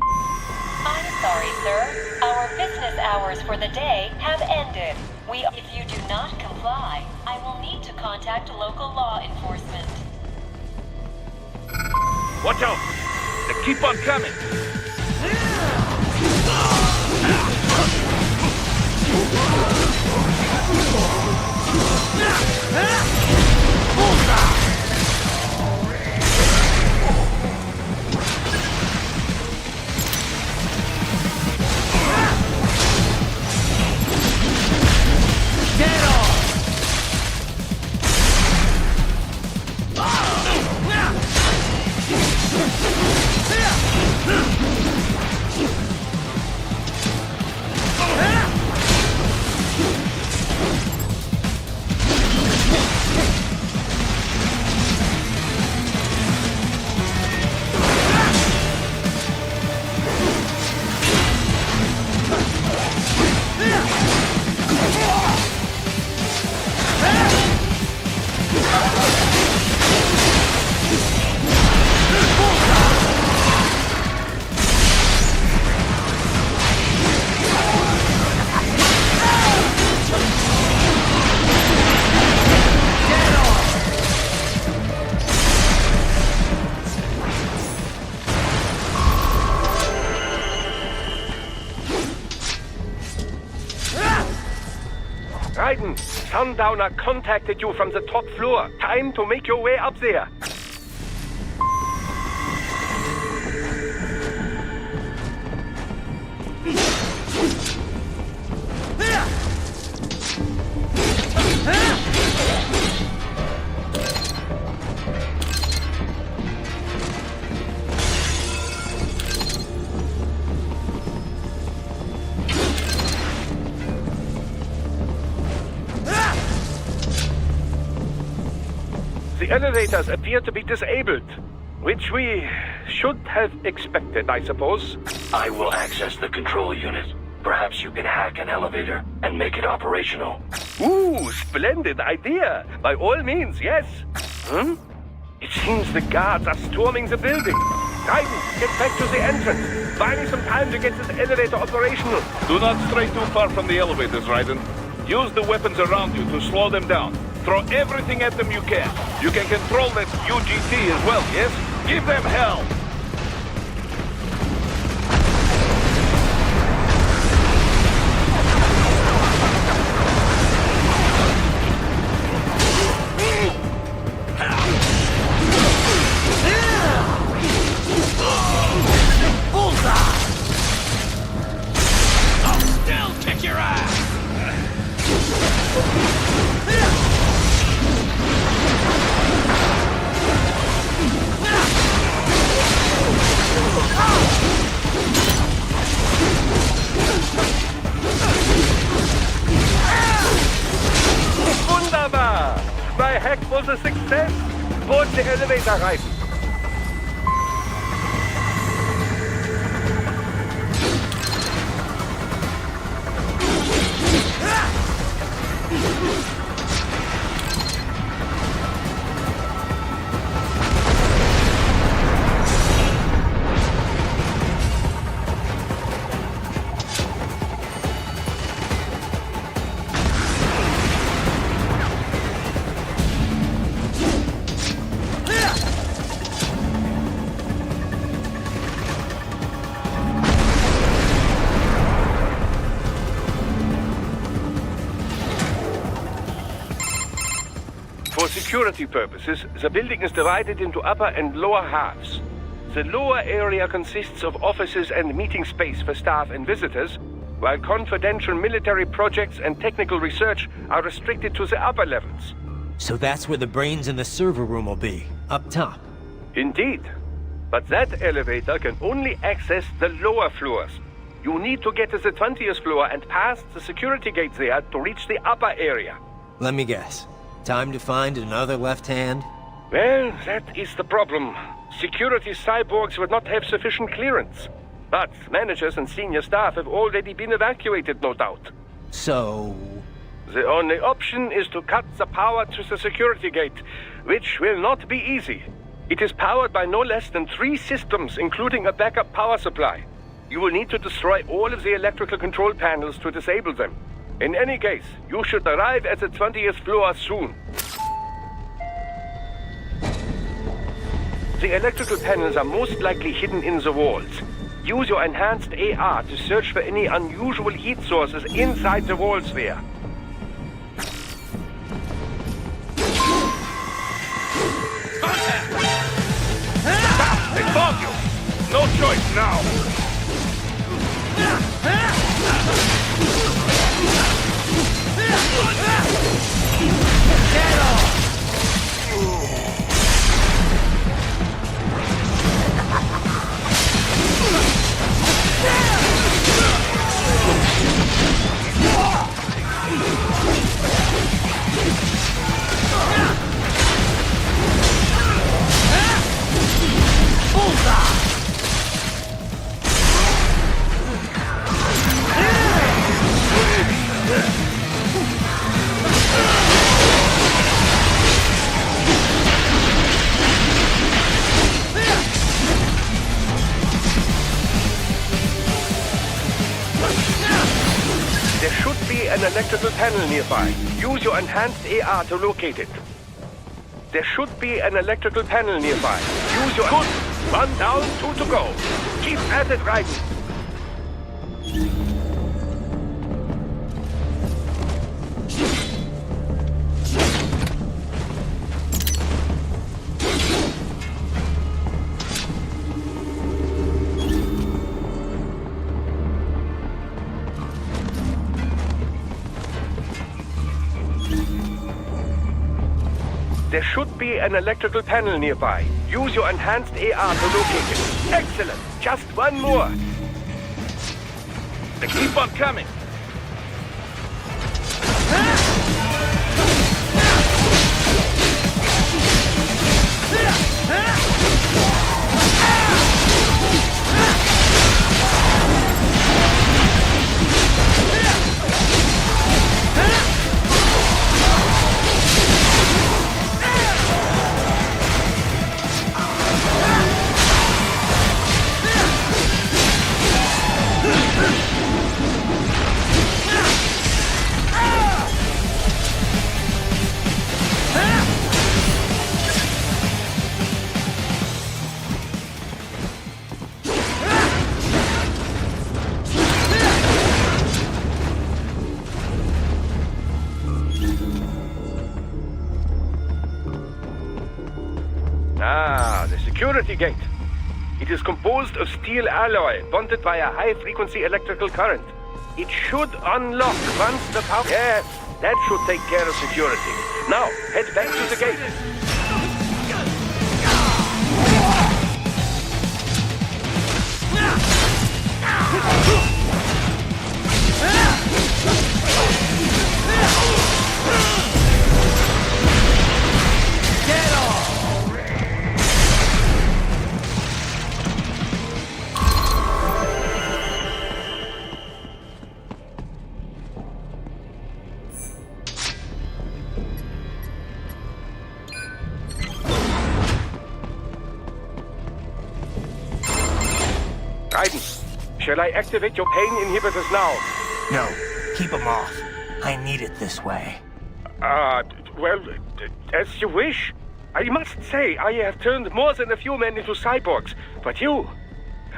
I'm sorry, sir. Our business hours for the day have ended. If you do not comply, I will need to contact local law enforcement. Watch out! They keep on coming! Sundowner contacted you from the top floor. Time to make your way up there. The elevators appear to be disabled, which we should have expected, I suppose. I will access the control unit. Perhaps you can hack an elevator and make it operational. Ooh, splendid idea. By all means, yes. It seems the guards are storming the building. Raiden, get back to the entrance. Buy me some time to get this elevator operational. Do not stray too far from the elevators, Raiden. Use the weapons around you to slow them down. Throw everything at them you can. You can control that UGT as well, yes? Give them hell! My hack was a success! Board the elevator, Raiden. For security purposes, the building is divided into upper and lower halves. The lower area consists of offices and meeting space for staff and visitors, while confidential military projects and technical research are restricted to the upper levels. So that's where the brains in the server room will be, up top. Indeed. But that elevator can only access the lower floors. You need to get to the 20th floor and pass the security gates there to reach the upper area. Let me guess. Time to find another left hand? Well, that is the problem. Security cyborgs would not have sufficient clearance. But managers and senior staff have already been evacuated, no doubt. So... The only option is to cut the power to the security gate, which will not be easy. It is powered by no less than 3 systems, including a backup power supply. You will need to destroy all of the electrical control panels to disable them. In any case, you should arrive at the 20th floor soon. The electrical panels are most likely hidden in the walls. Use your enhanced AR to search for any unusual heat sources inside the walls there. They found you! No choice now! Get off! There should be an electrical panel nearby. Use your enhanced AR to locate it. There should be an electrical panel nearby. Use your... Good! 1 down, 2 to go. Keep at it, Raiden. should be an electrical panel nearby. Use your enhanced AR to locate it. Excellent. Just one more. They keep on coming. Ah, the security gate. It is composed of steel alloy bonded by a high-frequency electrical current. It should unlock once the power... Yes, that should take care of security. Now, head back to the gate. Get off! Shall I activate your pain inhibitors now? No, keep them off. I need it this way. Well, as you wish. I must say, I have turned more than a few men into cyborgs, but you...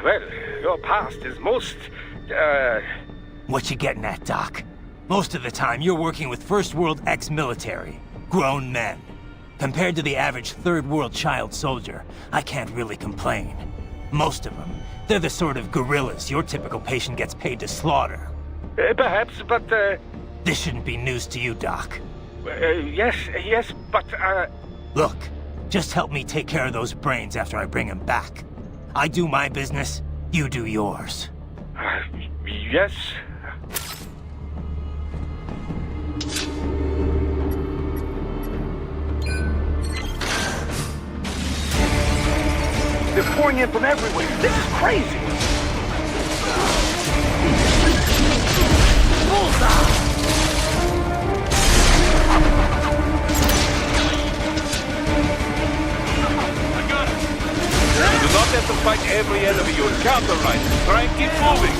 Well, your past is most, What you getting at, Doc? Most of the time, you're working with First World ex-military. Grown men. Compared to the average Third World child soldier, I can't really complain. Most of them, they're the sort of guerrillas your typical patient gets paid to slaughter. Perhaps, but, This shouldn't be news to you, Doc. Yes, but, Look, just help me take care of those brains after I bring them back. I do my business, you do yours. Yes. They're pouring in from everywhere. This is crazy. Bullseye! You do not have to fight every enemy you encounter, right? Try and keep moving.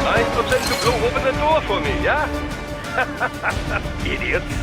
Nice of them to go open the door for me, yeah? Idiots.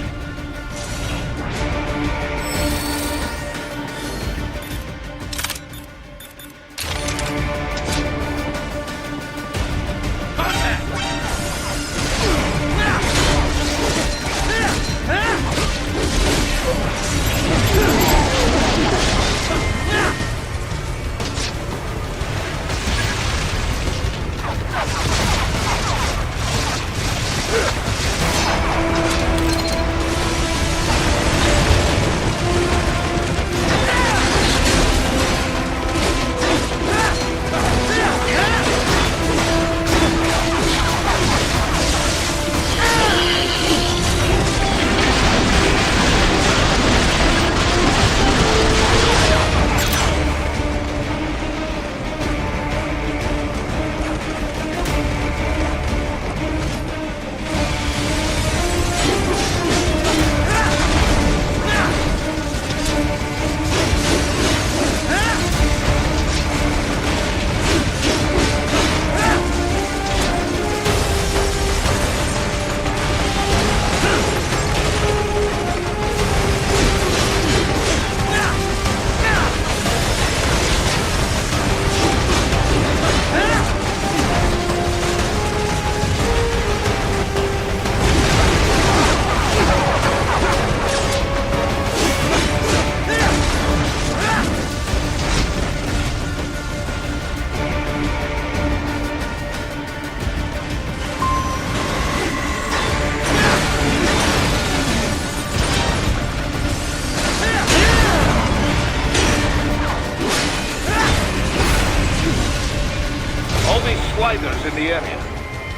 the area.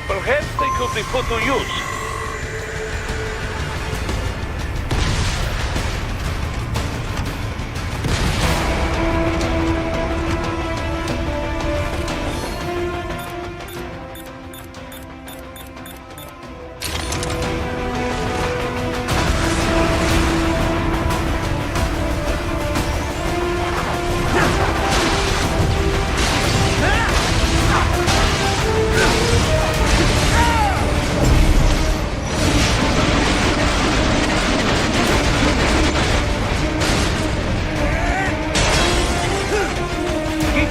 Perhaps they could be put to use.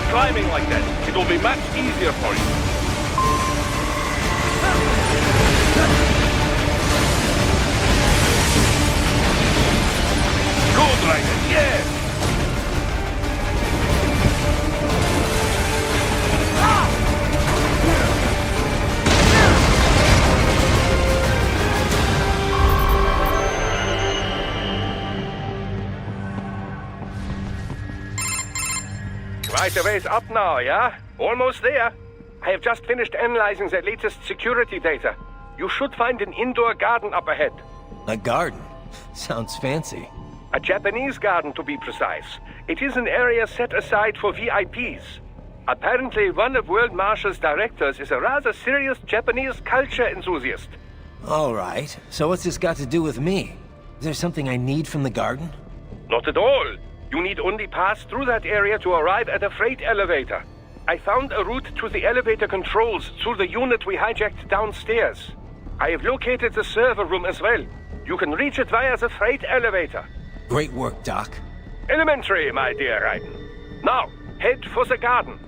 Climbing like that, it will be much easier for you. Good, Raiden, yes! Quite a ways up now, yeah? Almost there. I have just finished analyzing the latest security data. You should find an indoor garden up ahead. A garden? Sounds fancy. A Japanese garden, to be precise. It is an area set aside for VIPs. Apparently, one of World Marshal's directors is a rather serious Japanese culture enthusiast. All right. So what's this got to do with me? Is there something I need from the garden? Not at all. You need only pass through that area to arrive at a freight elevator. I found a route to the elevator controls through the unit we hijacked downstairs. I have located the server room as well. You can reach it via the freight elevator. Great work, Doc. Elementary, my dear Raiden. Now, head for the garden.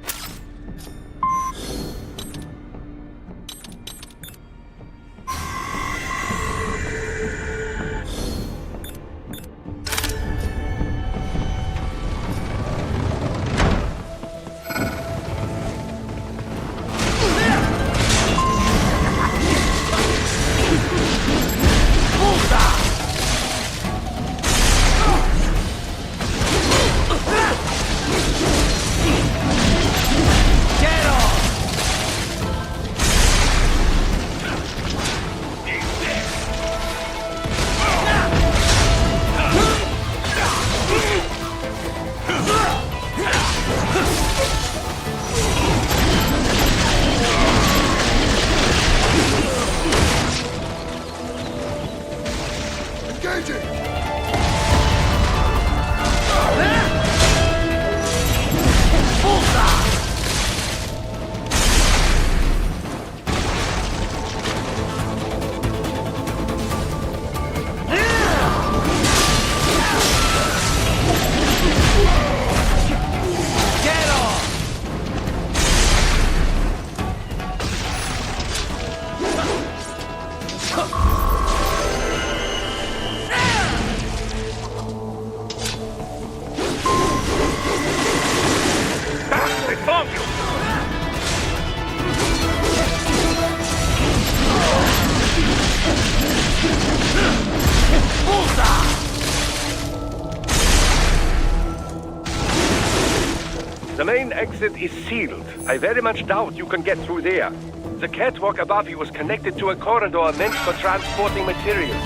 The main exit is sealed. I very much doubt you can get through there. The catwalk above you is connected to a corridor meant for transporting materials.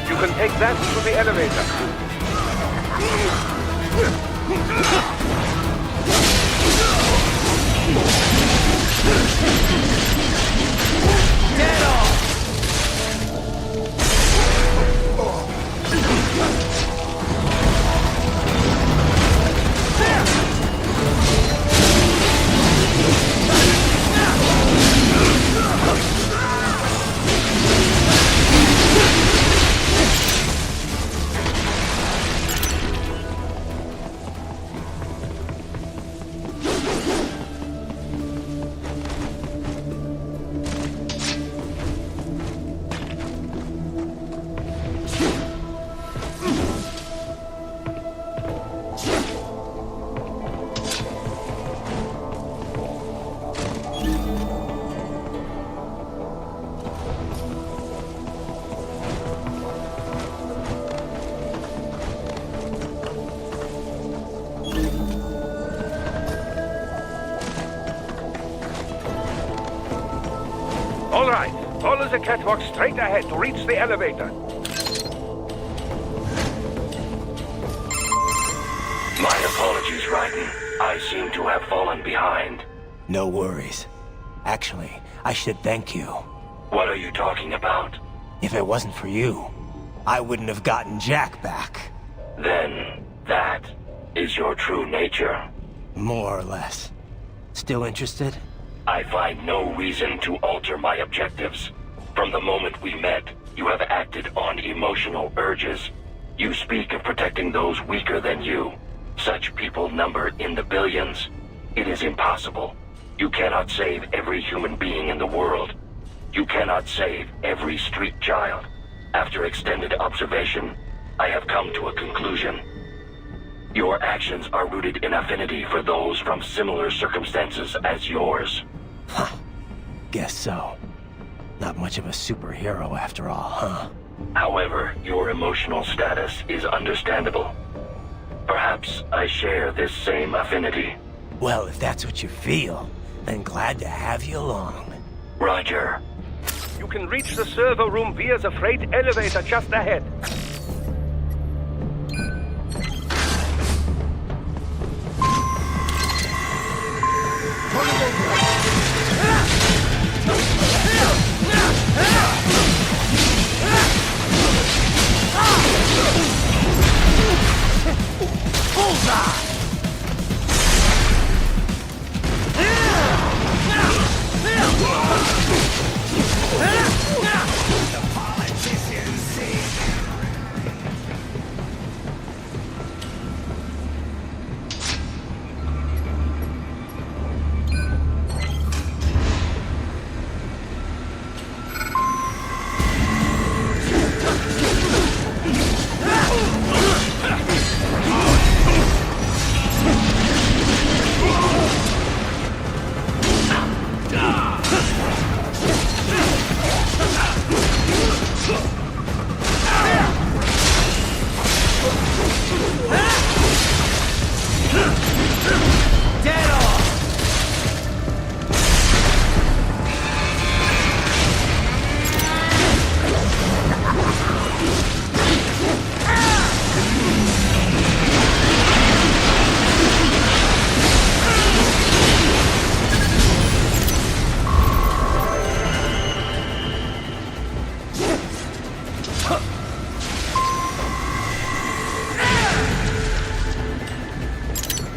You can take that to the elevator. Get off! Follow the catwalk straight ahead to reach the elevator. My apologies, Raiden. I seem to have fallen behind. No worries. Actually, I should thank you. What are you talking about? If it wasn't for you, I wouldn't have gotten Jack back. Then, that is your true nature. More or less. Still interested? I find no reason to alter my objectives. From the moment we met, you have acted on emotional urges. You speak of protecting those weaker than you. Such people number in the billions. It is impossible. You cannot save every human being in the world. You cannot save every street child. After extended observation, I have come to a conclusion. Your actions are rooted in affinity for those from similar circumstances as yours. Huh. Guess so. Not much of a superhero after all, huh? However, your emotional status is understandable. Perhaps I share this same affinity. Well, if that's what you feel, then glad to have you along. Roger. You can reach the server room via the freight elevator just ahead. Bullseye!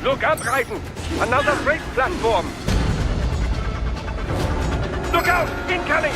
Look up, Raiden! Another freight platform! Look out! Incoming!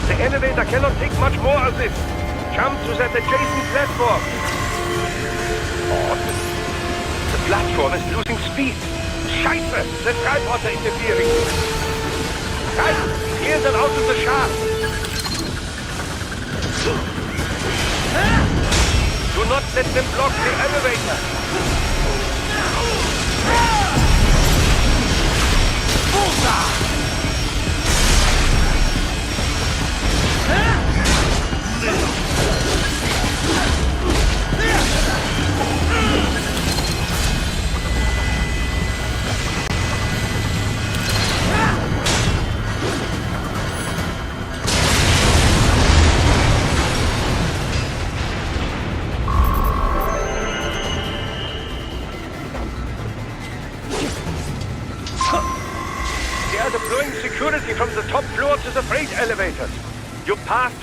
The elevator cannot take much more of this. Jump to that adjacent platform. Oh, the platform is losing speed. Scheiße, the tripods are interfering. Guys, clear them out of the shaft. Do not let them block the elevator. Bullseye!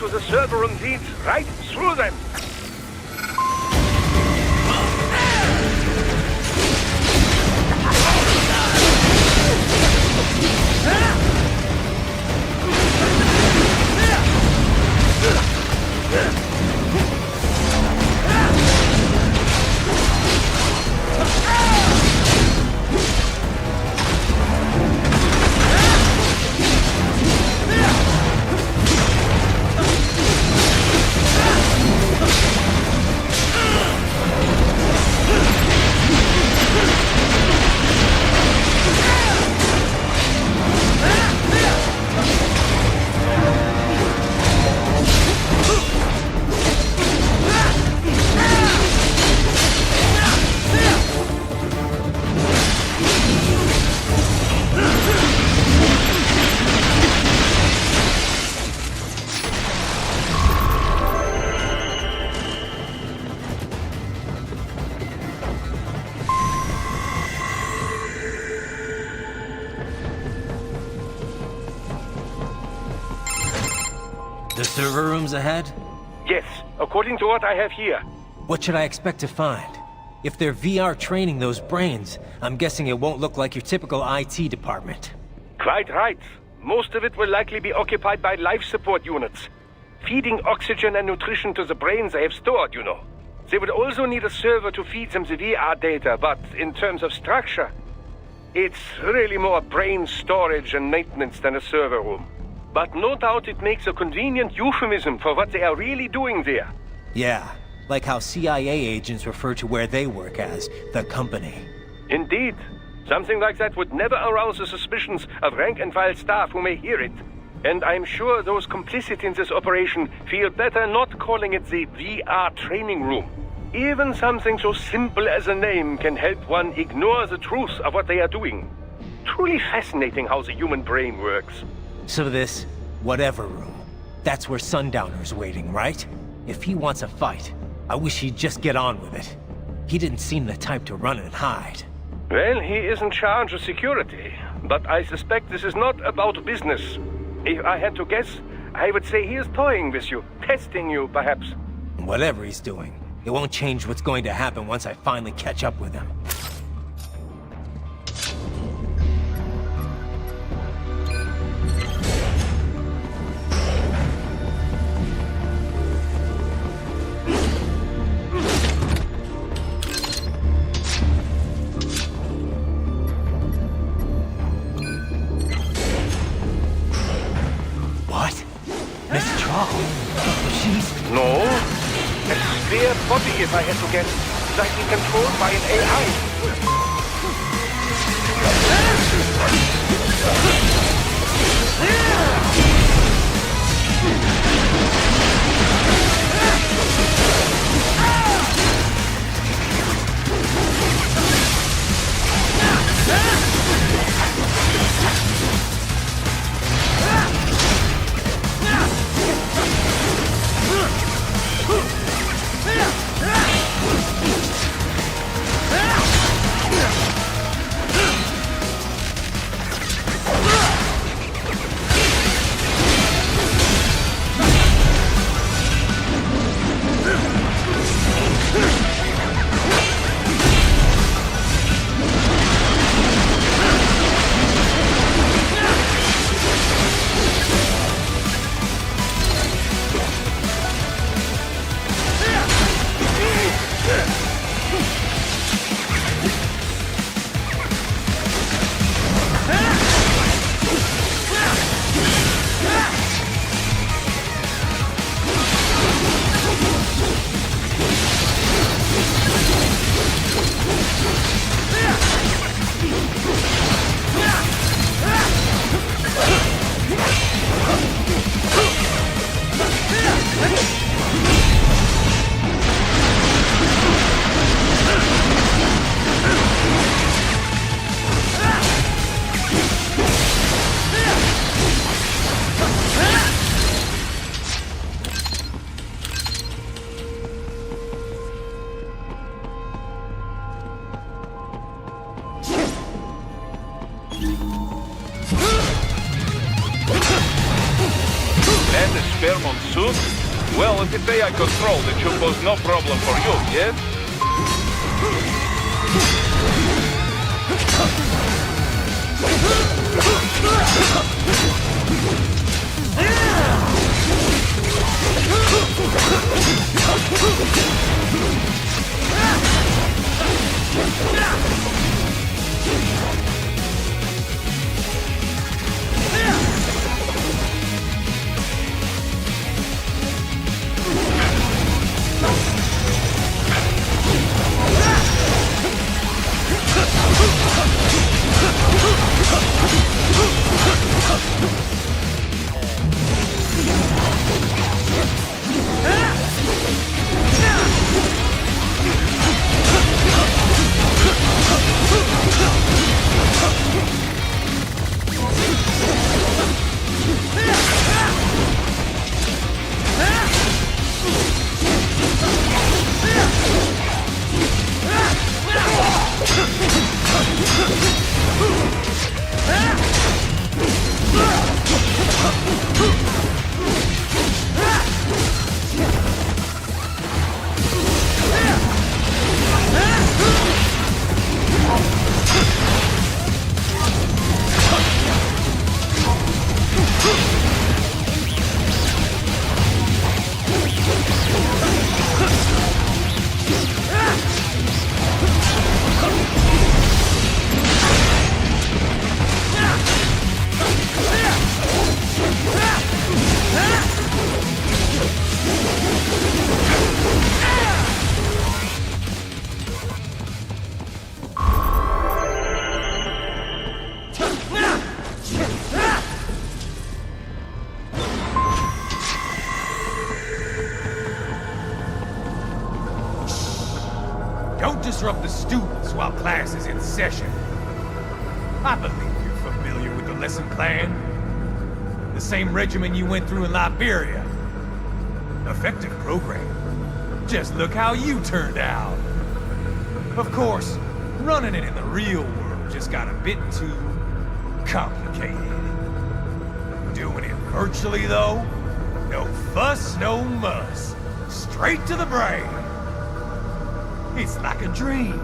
to the server room leads right through them. The server room's ahead? Yes, according to what I have here. What should I expect to find? If they're VR training those brains, I'm guessing it won't look like your typical IT department. Quite right. Most of it will likely be occupied by life support units. Feeding oxygen and nutrition to the brains they have stored, you know. They would also need a server to feed them the VR data, but in terms of structure, it's really more brain storage and maintenance than a server room. But no doubt it makes a convenient euphemism for what they are really doing there. Yeah, like how CIA agents refer to where they work as the company. Indeed. Something like that would never arouse the suspicions of rank-and-file staff who may hear it. And I'm sure those complicit in this operation feel better not calling it the VR training room. Even something so simple as a name can help one ignore the truth of what they are doing. Truly fascinating how the human brain works. So this, whatever room, that's where Sundowner's waiting, right? If he wants a fight, I wish he'd just get on with it. He didn't seem the type to run and hide. Well, he is in charge of security, but I suspect this is not about business. If I had to guess, I would say he is toying with you, testing you, perhaps. Whatever he's doing, it won't change what's going to happen once I finally catch up with him. No. A spare body, if I had to guess. Likely controlled by an AI. say I control, it should pose no problem for you, yes? Disrupt the students while class is in session. I believe you're familiar with the lesson plan. The same regimen you went through in Liberia. Effective program. Just look how you turned out. Of course, running it in the real world just got a bit too complicated. Doing it virtually, though, no fuss, no muss. Straight to the brain. It's like a dream.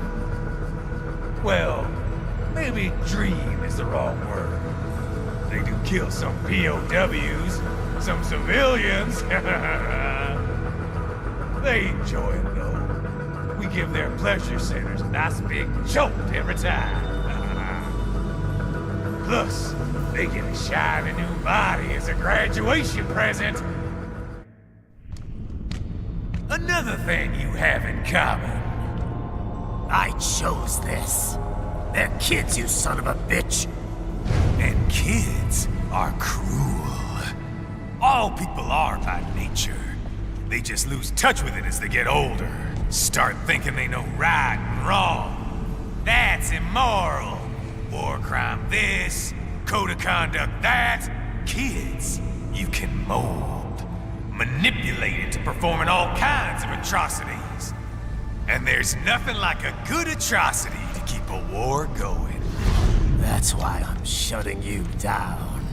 Well, maybe dream is the wrong word. They do kill some POWs, some civilians. They enjoy it, though. We give their pleasure centers a nice big jolt every time. Plus, they get a shiny new body as a graduation present. Another thing you have in common. I chose this. They're kids, you son of a bitch. And kids are cruel. All people are by nature. They just lose touch with it as they get older. Start thinking they know right and wrong. That's immoral. War crime this, code of conduct that. Kids, you can mold, manipulate into performing all kinds of atrocities. And there's nothing like a good atrocity to keep a war going. That's why I'm shutting you down.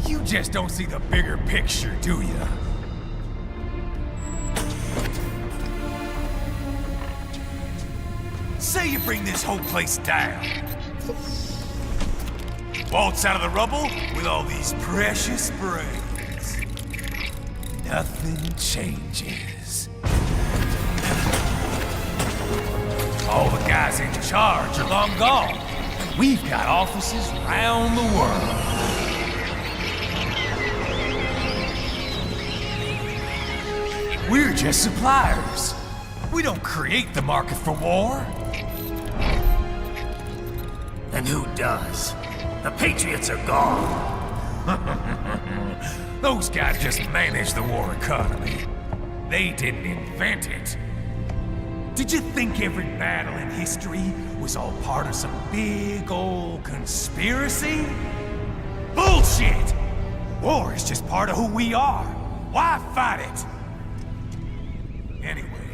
You just don't see the bigger picture, do you? Say you bring this whole place down. Waltz out of the rubble with all these precious brains. Nothing changes. All the guys in charge are long gone, and we've got offices around the world. We're just suppliers. We don't create the market for war. And who does? The Patriots are gone. Those guys just manage the war economy. They didn't invent it. Did you think every battle in history was all part of some big old conspiracy? Bullshit! War is just part of who we are. Why fight it? Anyway,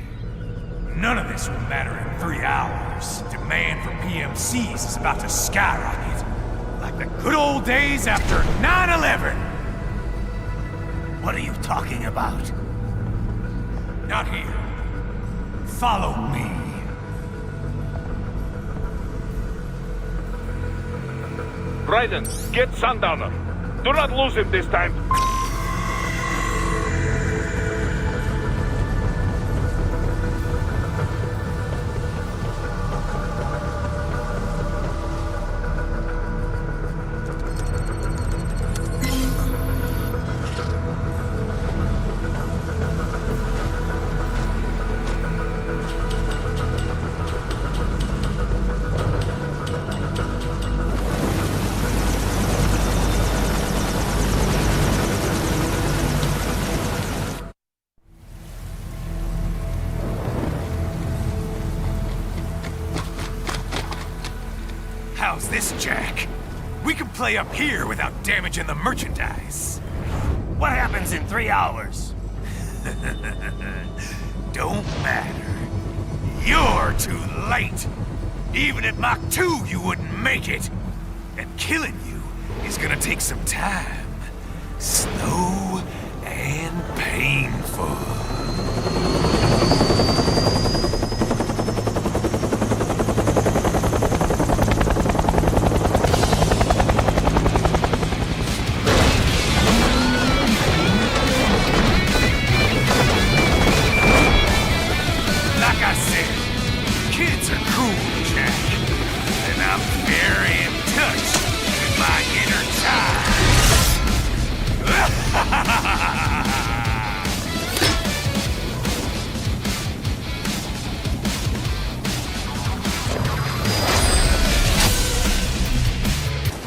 none of this will matter in 3 hours. Demand for PMCs is about to skyrocket. Like the good old days after 9/11. What are you talking about? Not here. Follow me. Raiden, get Sundowner. Do not lose him this time. How's this, Jack? We can play up here without damaging the merchandise. What happens in 3 hours? Don't matter. You're too late. Even at Mach 2, you wouldn't make it. And killing you is gonna take some time. Slow and painful.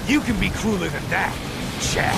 You can be crueler than that, Jack.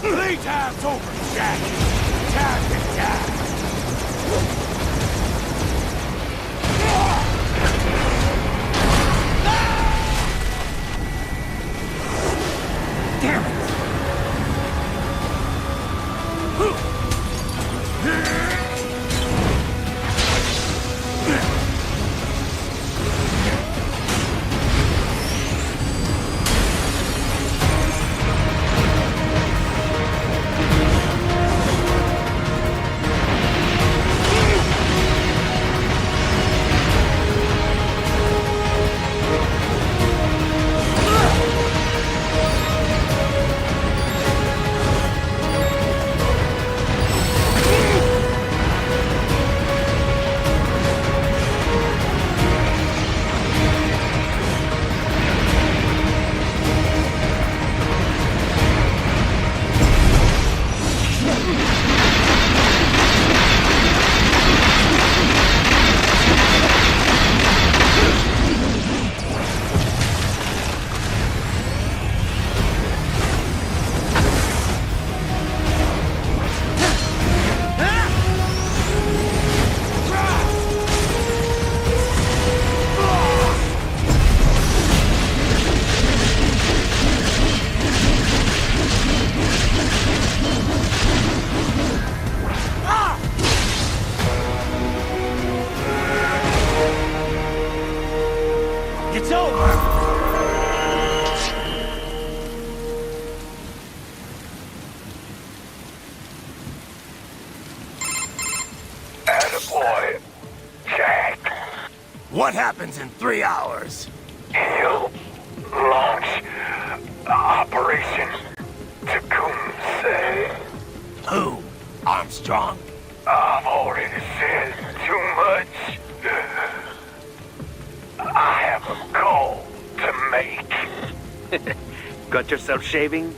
Playtime's over, Jack. Time to die. Damn it! boy, Jack. What happens in 3 hours? He'll launch Operation Tecumseh. Who? Armstrong? I've already said too much. I have a call to make. Got yourself shaving?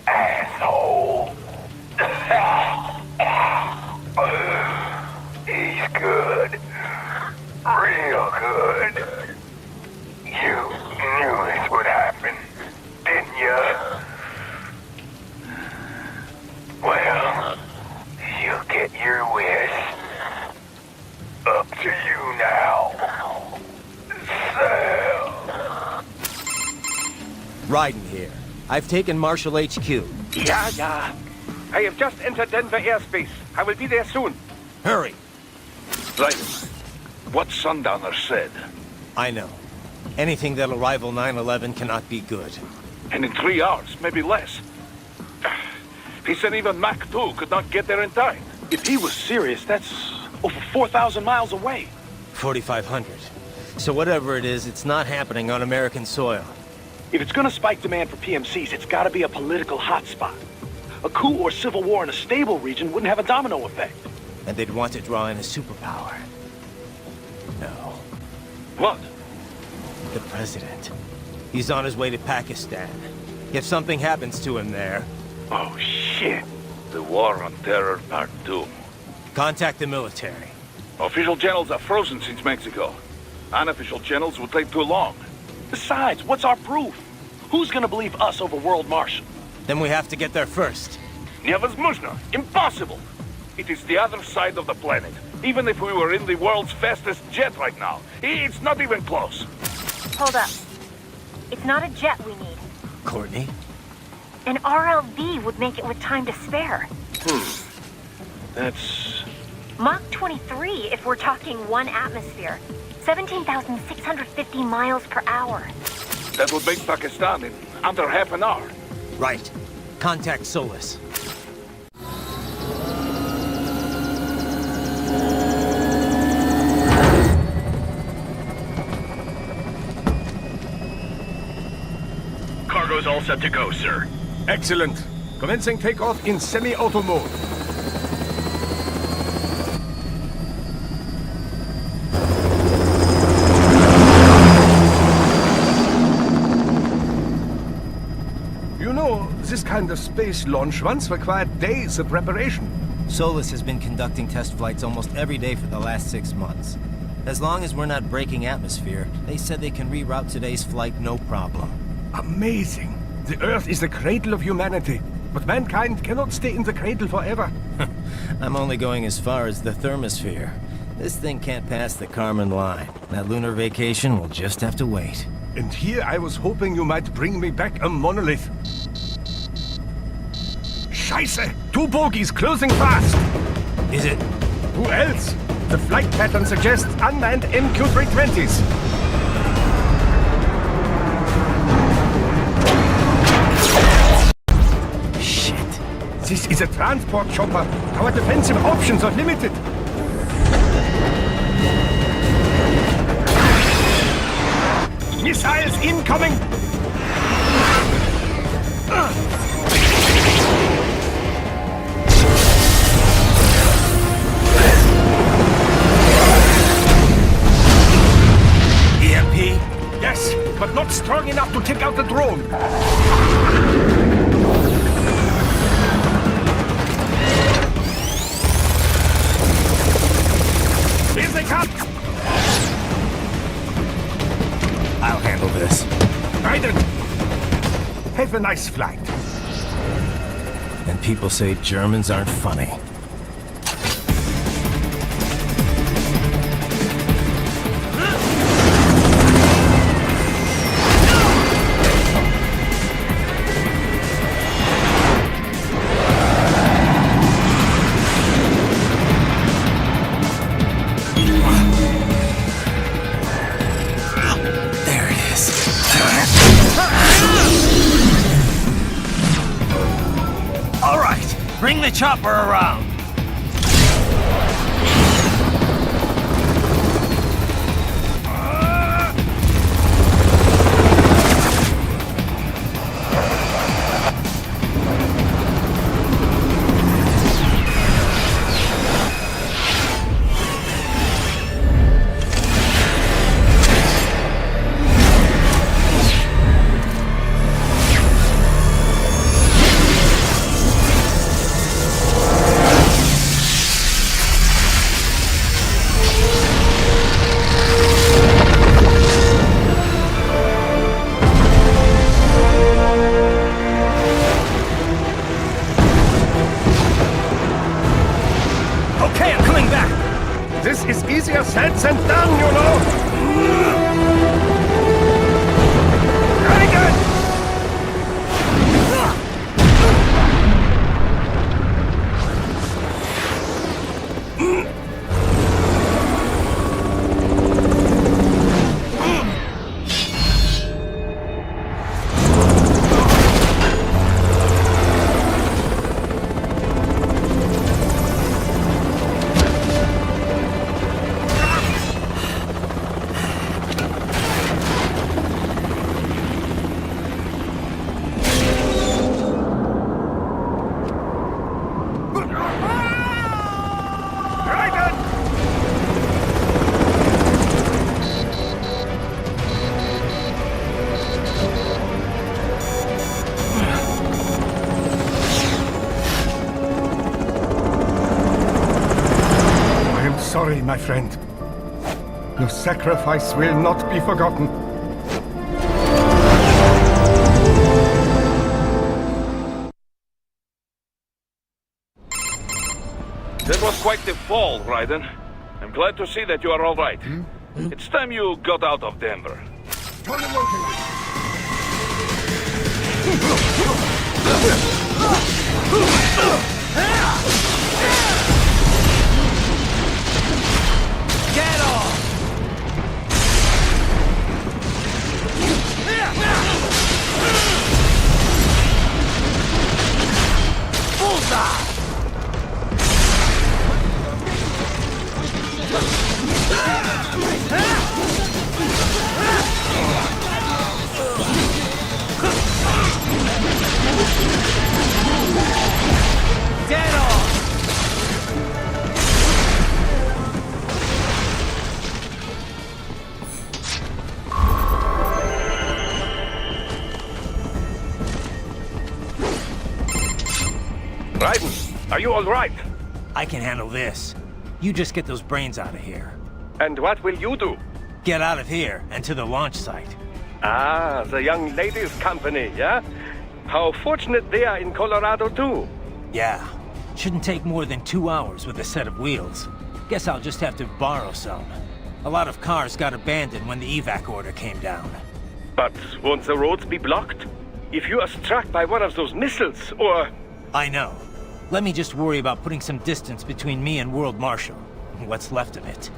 Asshole. He's good. Real good. You knew this would happen, didn't you? Well, you get your wish. Up to you now. Sam. Raiden here. I've taken Marshall HQ. Yeah. I have just entered Denver airspace. I will be there soon. Hurry. Right. What Sundowner said. I know. Anything that'll rival 9/11 cannot be good. And in 3 hours, maybe less. He said even Mach 2 could not get there in time. If he was serious, that's over 4,000 miles away. 4,500. So whatever it is, it's not happening on American soil. If it's gonna spike demand for PMCs, it's gotta be a political hotspot. A coup or civil war in a stable region wouldn't have a domino effect. And they'd want to draw in a superpower. No. What? The president. He's on his way to Pakistan. If something happens to him there... Oh, shit. The War on Terror Part 2. Contact the military. Official channels are frozen since Mexico. Unofficial channels will take too long. Besides, what's our proof? Who's gonna believe us over World Marshal? Then we have to get there first. Невозможно. Impossible. It is the other side of the planet. Even if we were in the world's fastest jet right now, it's not even close. Hold up. It's not a jet we need. Courtney? An RLV would make it with time to spare. That's... Mach 23 if we're talking 1 atmosphere. 17,650 miles per hour. That would make Pakistan in under half an hour. Right. Contact Solus. Cargo's all set to go, sir. Excellent. Commencing takeoff in semi-auto mode. You know, this kind of space launch once required days of preparation. Solus has been conducting test flights almost every day for the last 6 months. As long as we're not breaking atmosphere, they said they can reroute today's flight no problem. Amazing. The Earth is the cradle of humanity, but mankind cannot stay in the cradle forever. I'm only going as far as the thermosphere. This thing can't pass the Kármán line. That lunar vacation will just have to wait. And here I was hoping you might bring me back a monolith. Scheiße! 2 bogies closing fast! Is it? Who else? The flight pattern suggests unmanned MQ-320s. This is a transport chopper. Our defensive options are limited. Missiles incoming! EMP? Yes, but not strong enough to take out the drone. Here they come! I'll handle this. Raiden! Have a nice flight. And people say Germans aren't funny. Bring the chopper around. is easier said than done, you know. Very good. Sorry, my friend. Your sacrifice will not be forgotten. That was quite the fall, Raiden. I'm glad to see that you are all right. It's time you got out of Denver. Target located. Get off! Bullseye! Dead on! Raiden, are you all right? I can handle this. You just get those brains out of here. And what will you do? Get out of here and to the launch site. Ah, the young ladies' company, yeah? How fortunate they are in Colorado, too. Yeah. Shouldn't take more than 2 hours with a set of wheels. Guess I'll just have to borrow some. A lot of cars got abandoned when the evac order came down. But won't the roads be blocked? If you are struck by one of those missiles, or... I know. Let me just worry about putting some distance between me and World Marshal. What's left of it.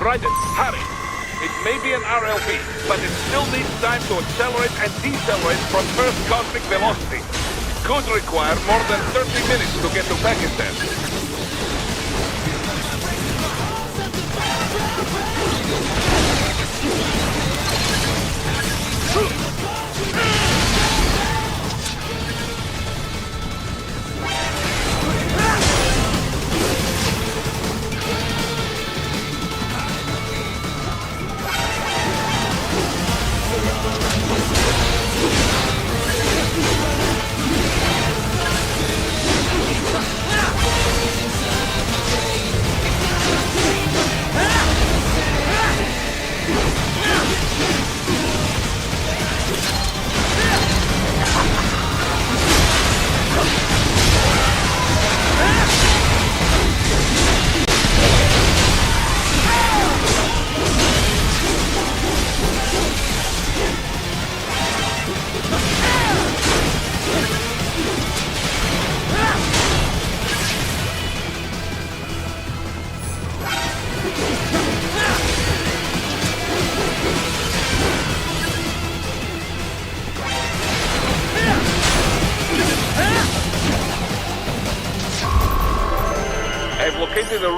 Raiden, hurry! It may be an RLB, but it still needs time to accelerate and decelerate from first cosmic velocity. Could require more than 30 minutes to get to Pakistan.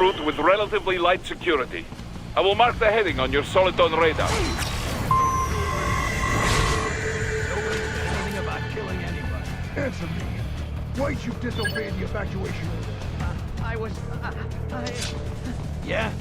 route with relatively light security. I will mark the heading on your Soliton radar. Anything about killing anybody. Answer me. Why'd you disobey the evacuation order? Yeah?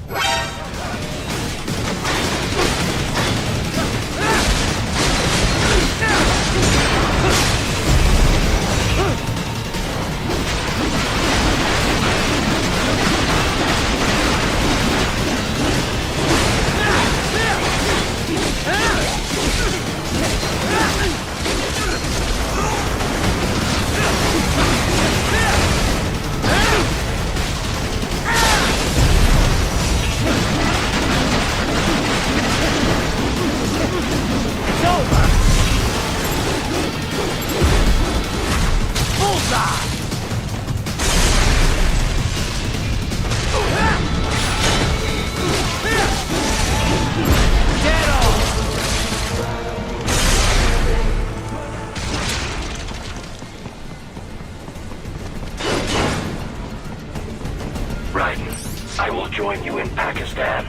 I will join you in Pakistan.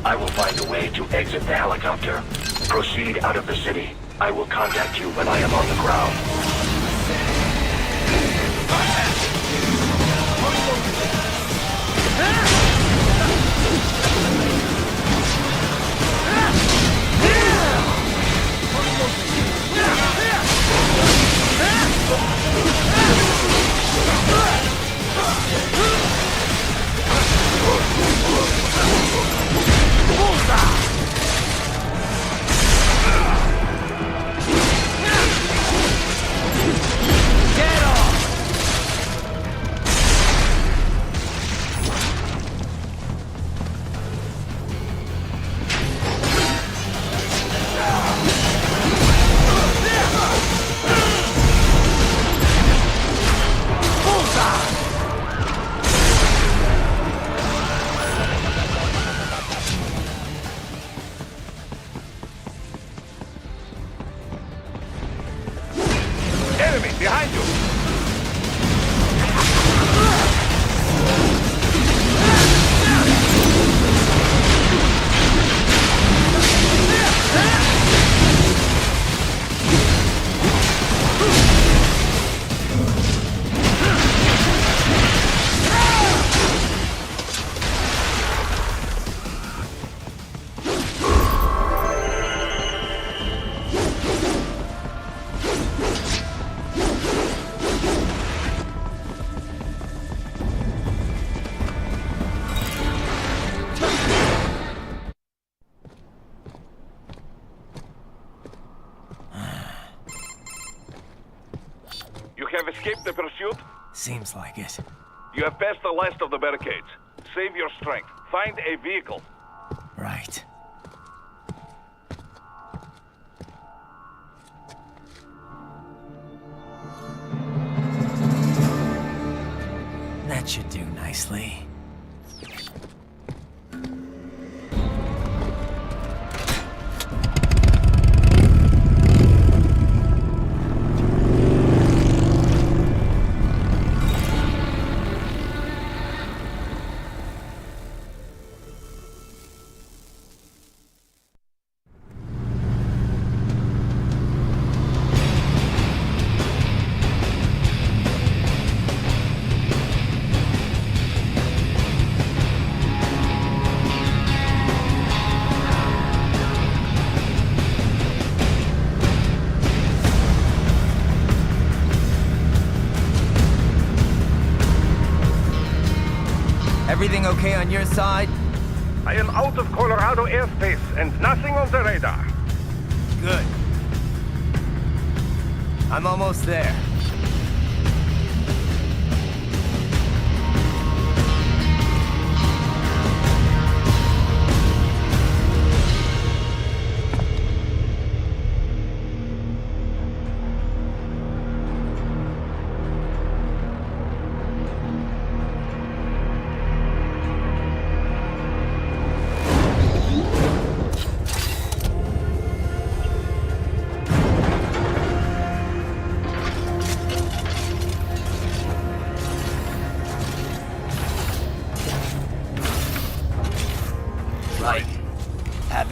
I will find a way to exit the helicopter. Proceed out of the city. I will contact you when I am on the ground. Escape the pursuit? Seems like it. You have passed the last of the barricades. Save your strength. Find a vehicle. Right. That should do nicely. Everything okay on your side? I am out of Colorado airspace and nothing on the radar. Good. I'm almost there.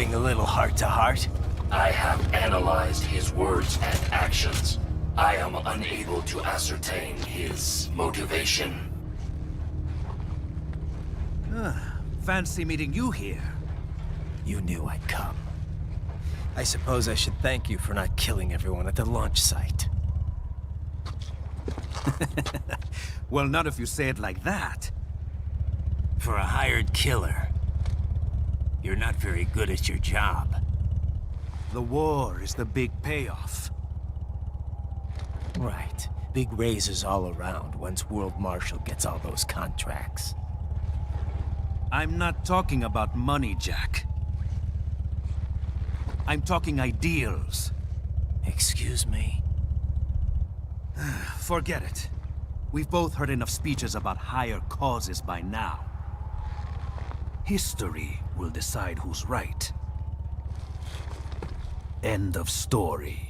having a little heart-to-heart? I have analyzed his words and actions. I am unable to ascertain his motivation. Fancy meeting you here. You knew I'd come. I suppose I should thank you for not killing everyone at the launch site. Well, not if you say it like that. For a hired killer, you're not very good at your job. The war is the big payoff. Right. Big raises all around once World Marshal gets all those contracts. I'm not talking about money, Jack. I'm talking ideals. Excuse me? Forget it. We've both heard enough speeches about higher causes by now. History will decide who's right. End of story.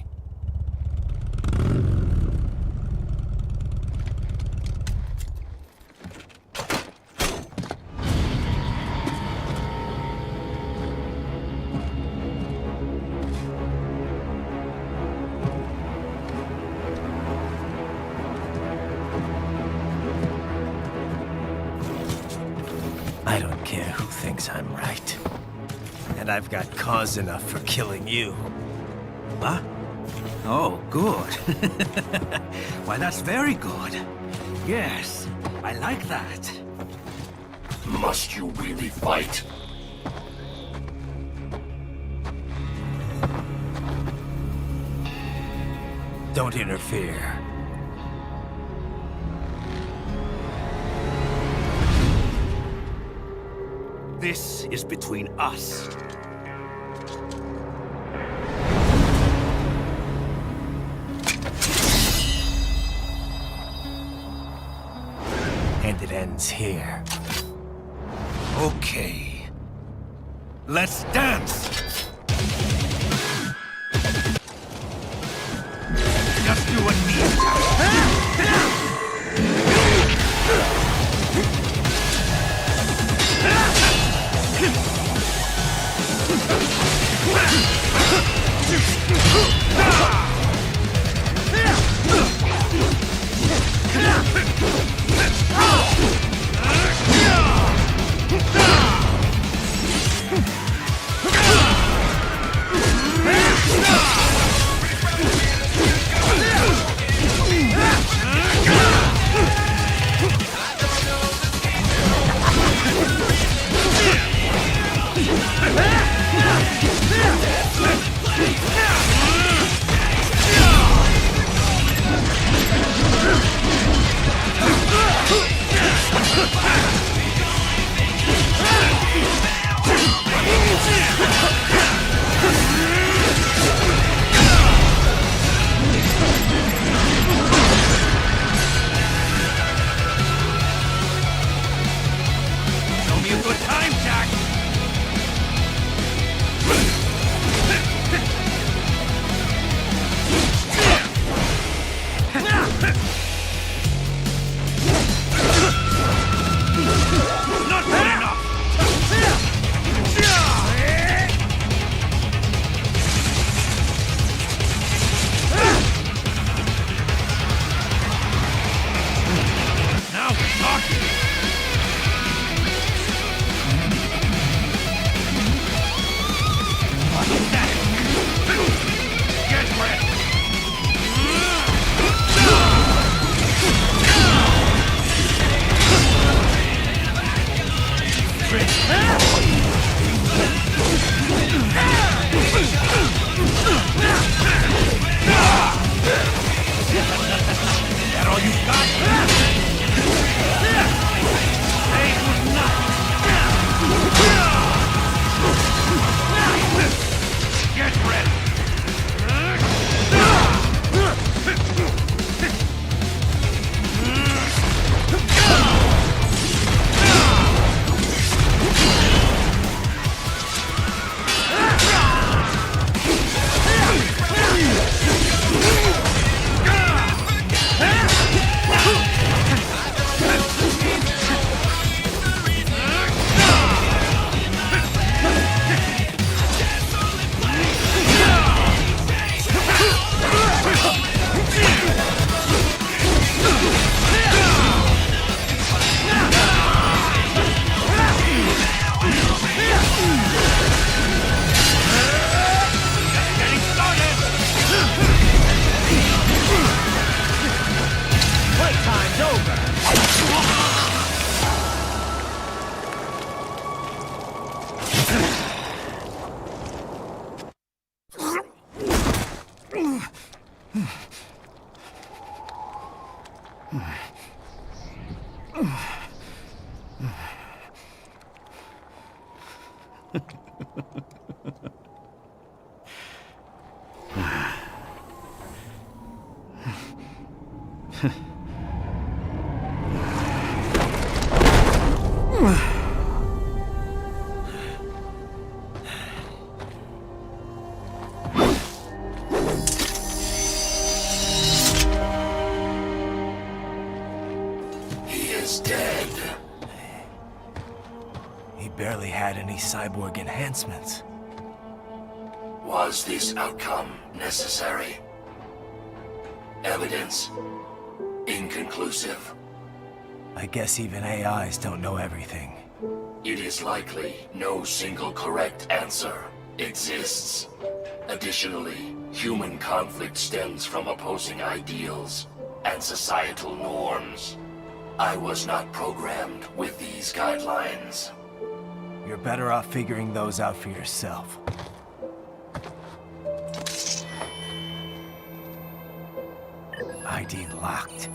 I don't care who thinks I'm right. And I've got cause enough for killing you. Huh? Oh, good. Why, that's very good. Yes, I like that. Must you really fight? Don't interfere. This is between us. And it ends here. Okay. Let's dance! Just you and me. Barely had any cyborg enhancements. Was this outcome necessary? Evidence inconclusive. I guess even AIs don't know everything. It is likely no single correct answer exists. Additionally, human conflict stems from opposing ideals and societal norms. I was not programmed with these guidelines. You're better off figuring those out for yourself. ID locked.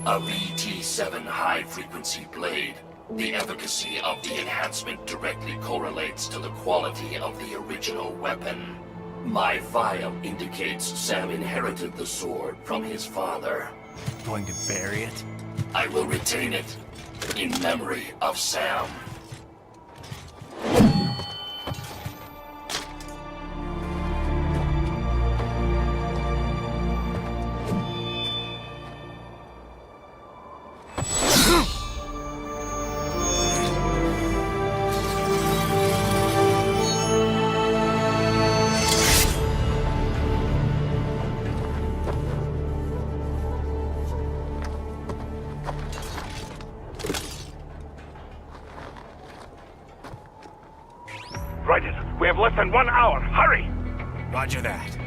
A VT7 high-frequency blade. The efficacy of the enhancement directly correlates to the quality of the original weapon. My file indicates Sam inherited the sword from his father. Going to bury it? I will retain it in memory of Sam. We have less than 1 hour. Hurry! Roger that.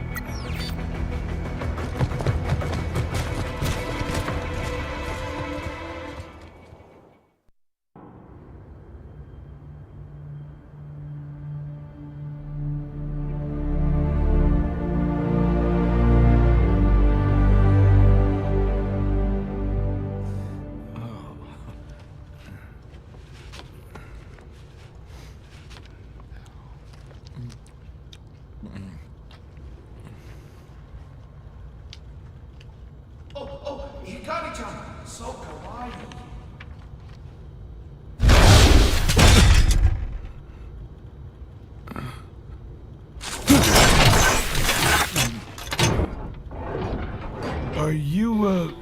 Are you,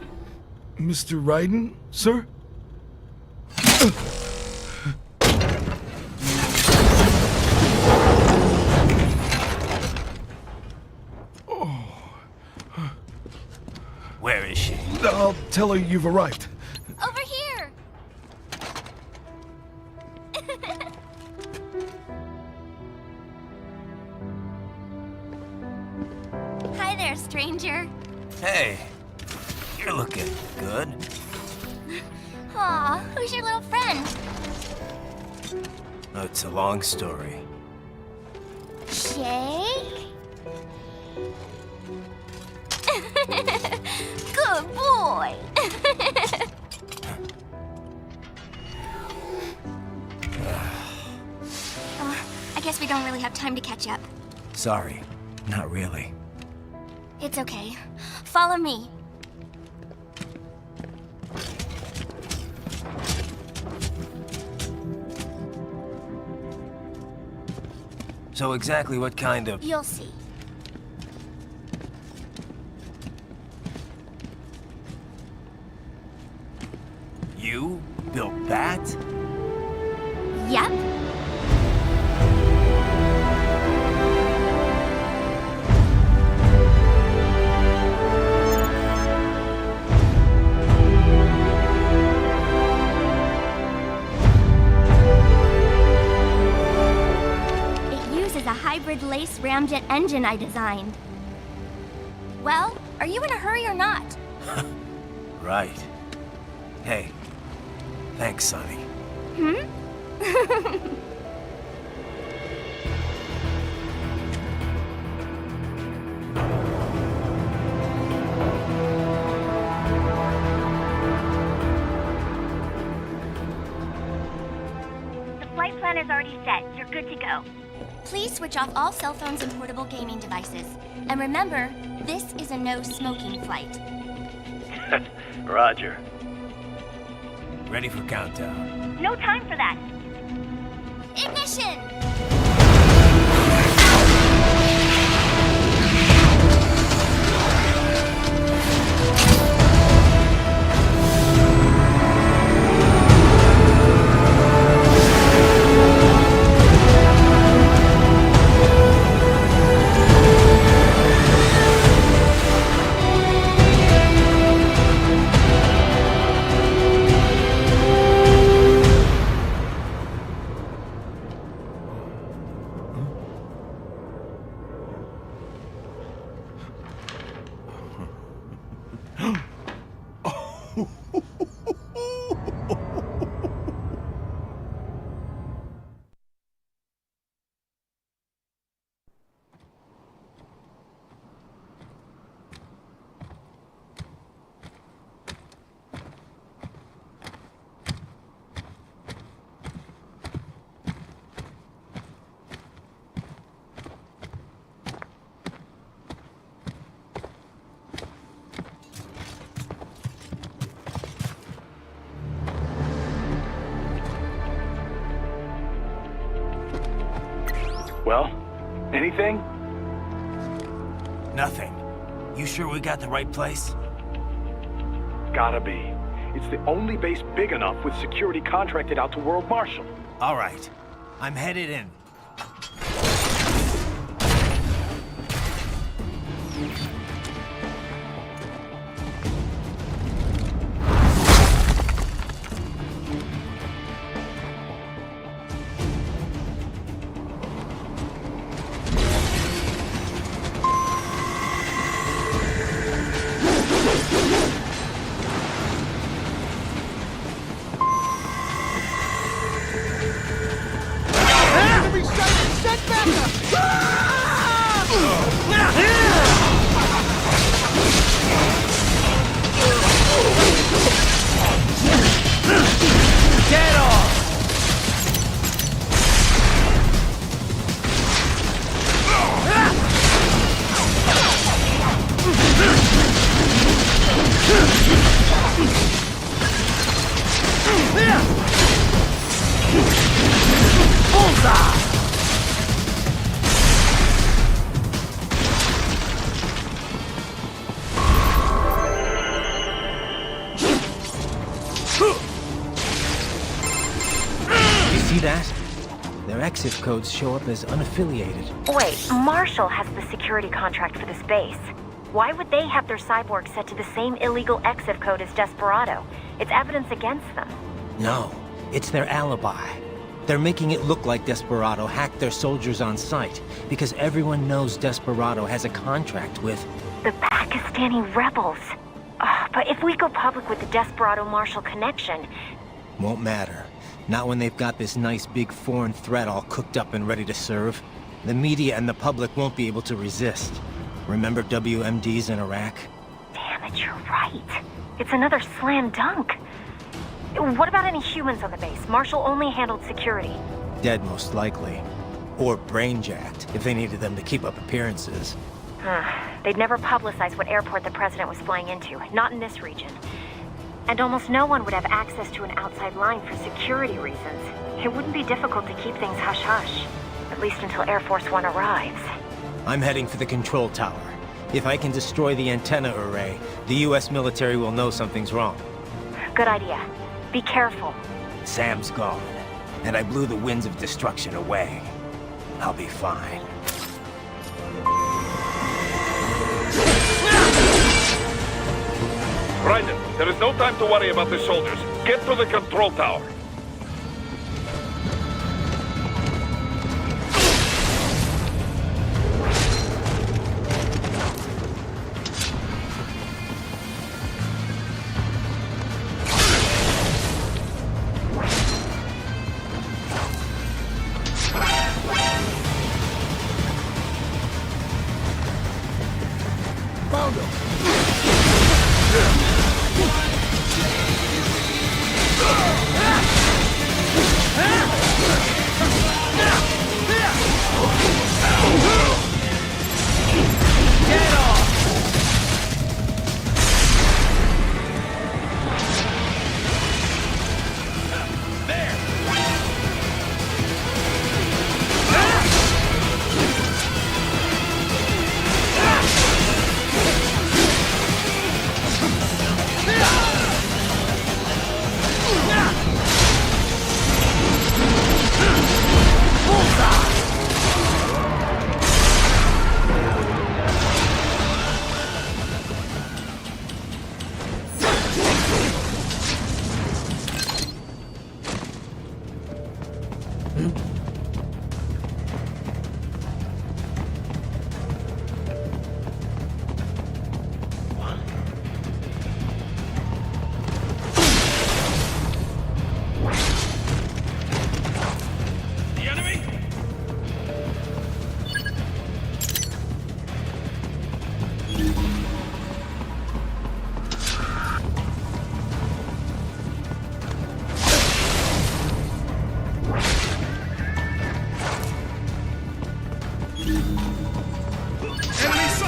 Mr. Raiden, sir? Where is she? I'll tell her you've arrived. Over here! Hi there, stranger. Hey, you're looking good. Aw, who's your little friend? Oh, it's a long story. Jake? Good boy! I guess we don't really have time to catch up. Sorry, not really. It's okay. Follow me. So exactly what kind of... You'll see. You built that? Yep. A hybrid lace ramjet engine I designed. Well, are you in a hurry or not? Right. Hey, thanks, Sonny. Hmm? The flight plan is already set. You're good to go. Please switch off all cell phones and portable gaming devices. And remember, this is a no-smoking flight. Roger. Ready for countdown. No time for that. Ignition! Well, anything? Nothing. You sure we got the right place? Gotta be. It's the only base big enough with security contracted out to World Marshal. All right. I'm headed in. Exit codes show up as unaffiliated. Wait, Marshall has the security contract for this base. Why would they have their cyborg set to the same illegal exit code as Desperado? It's evidence against them. No, it's their alibi. They're making it look like Desperado hacked their soldiers on sight, because everyone knows Desperado has a contract with... the Pakistani rebels. But if we go public with the Desperado-Marshall connection... Won't matter. Not when they've got this nice big foreign threat all cooked up and ready to serve. The media and the public won't be able to resist. Remember WMDs in Iraq? Damn it, you're right. It's another slam dunk. What about any humans on the base? Marshall only handled security. Dead, most likely. Or brain-jacked, if they needed them to keep up appearances. They'd never publicize what airport the president was flying into, not in this region. And almost no one would have access to an outside line for security reasons. It wouldn't be difficult to keep things hush-hush, at least until Air Force One arrives. I'm heading for the control tower. If I can destroy the antenna array, the US military will know something's wrong. Good idea. Be careful. Sam's gone, and I blew the winds of destruction away. I'll be fine. Raiden, there is no time to worry about the soldiers. Get to the control tower. Found him!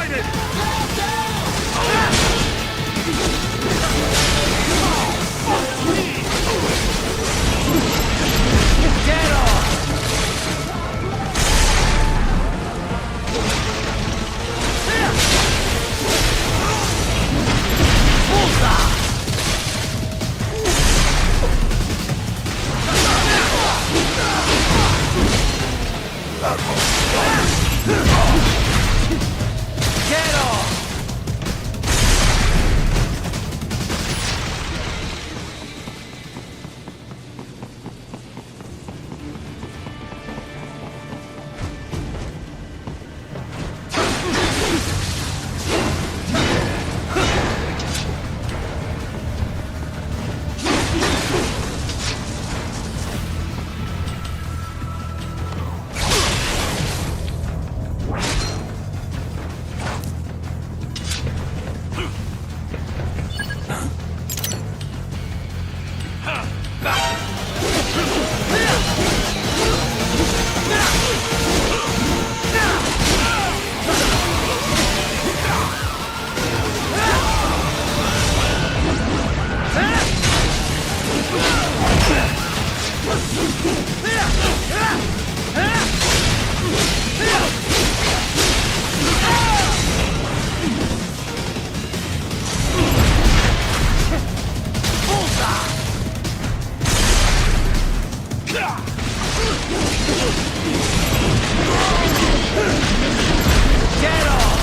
sighted! Get off! Get off!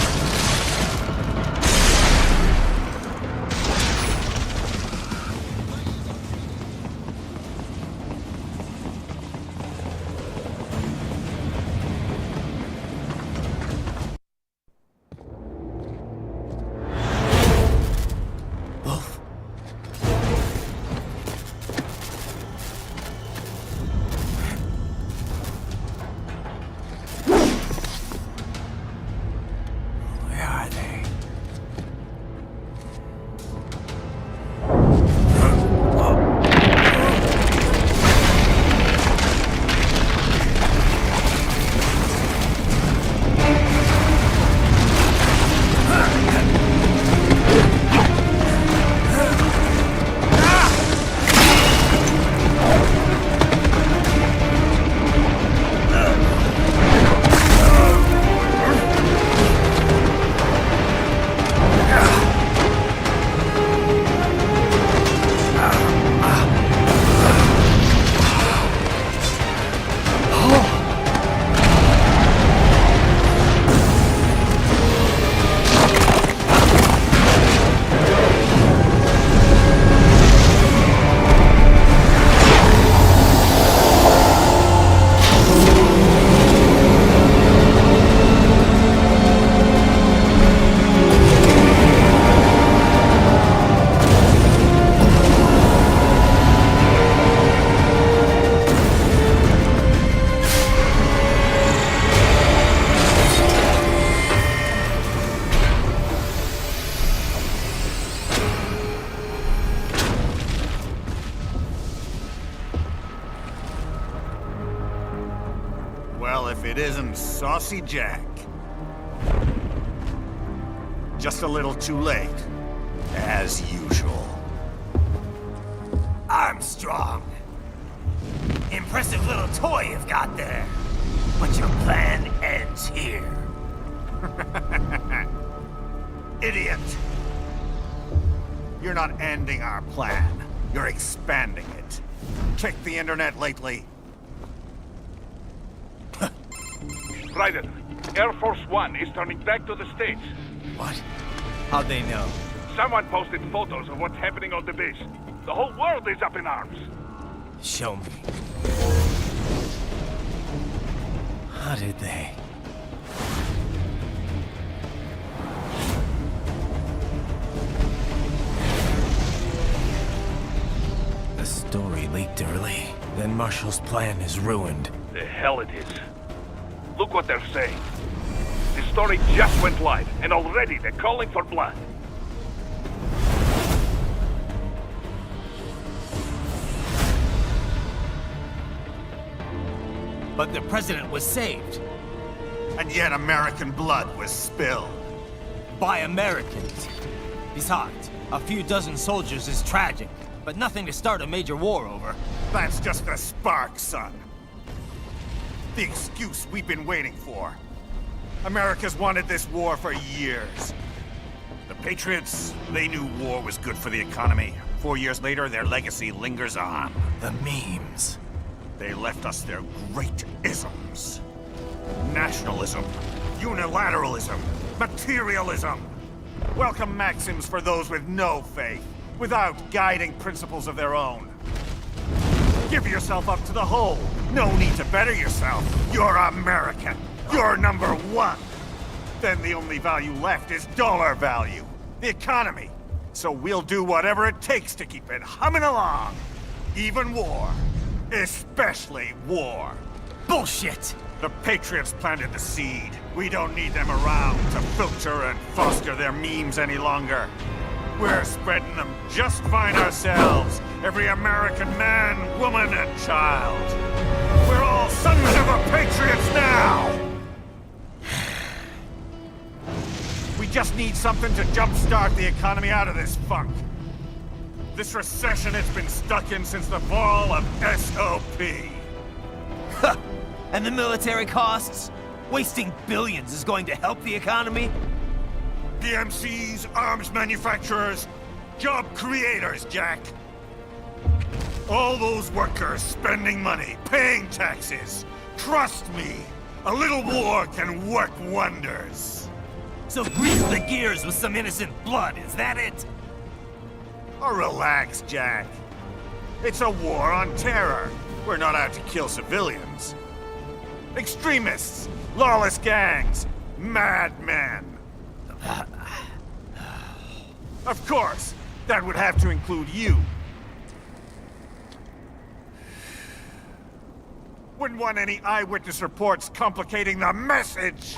It isn't Saucy Jack. Just a little too late, as usual. Armstrong! Impressive little toy you've got there. But your plan ends here. Idiot! You're not ending our plan. You're expanding it. Check the internet lately. Ryder, Air Force One is turning back to the States. What? How'd they know? Someone posted photos of what's happening on the base. The whole world is up in arms. Show me. How did they? The story leaked early. Then Marshall's plan is ruined. The hell it is. Look what they're saying. The story just went live, and already they're calling for blood. But the president was saved. And yet American blood was spilled. by Americans. Besides, a few dozen soldiers is tragic, but nothing to start a major war over. That's just the spark, son. The excuse we've been waiting for. America's wanted this war for years. The Patriots, they knew war was good for the economy. 4 years later, their legacy lingers on. The memes. They left us their great isms. Nationalism, unilateralism, materialism. Welcome maxims for those with no faith, without guiding principles of their own. Give yourself up to the whole. No need to better yourself. You're American. You're #1. Then the only value left is dollar value. The economy. So we'll do whatever it takes to keep it humming along. Even war. Especially war. Bullshit! The Patriots planted the seed. We don't need them around to filter and foster their memes any longer. We're spreading them just fine ourselves. Every American man, woman, and child. We're all sons of the Patriots now! We just need something to jumpstart the economy out of this funk. This recession it's been stuck in since the fall of SOP. And the military costs? Wasting billions is going to help the economy? PMCs, arms manufacturers, job creators, Jack. All those workers spending money, paying taxes. Trust me, a little war can work wonders. So grease the gears with some innocent blood, is that it? Oh, relax, Jack. It's a war on terror. We're not out to kill civilians. Extremists, lawless gangs, madmen. Of course, that would have to include you. Wouldn't want any eyewitness reports complicating the message.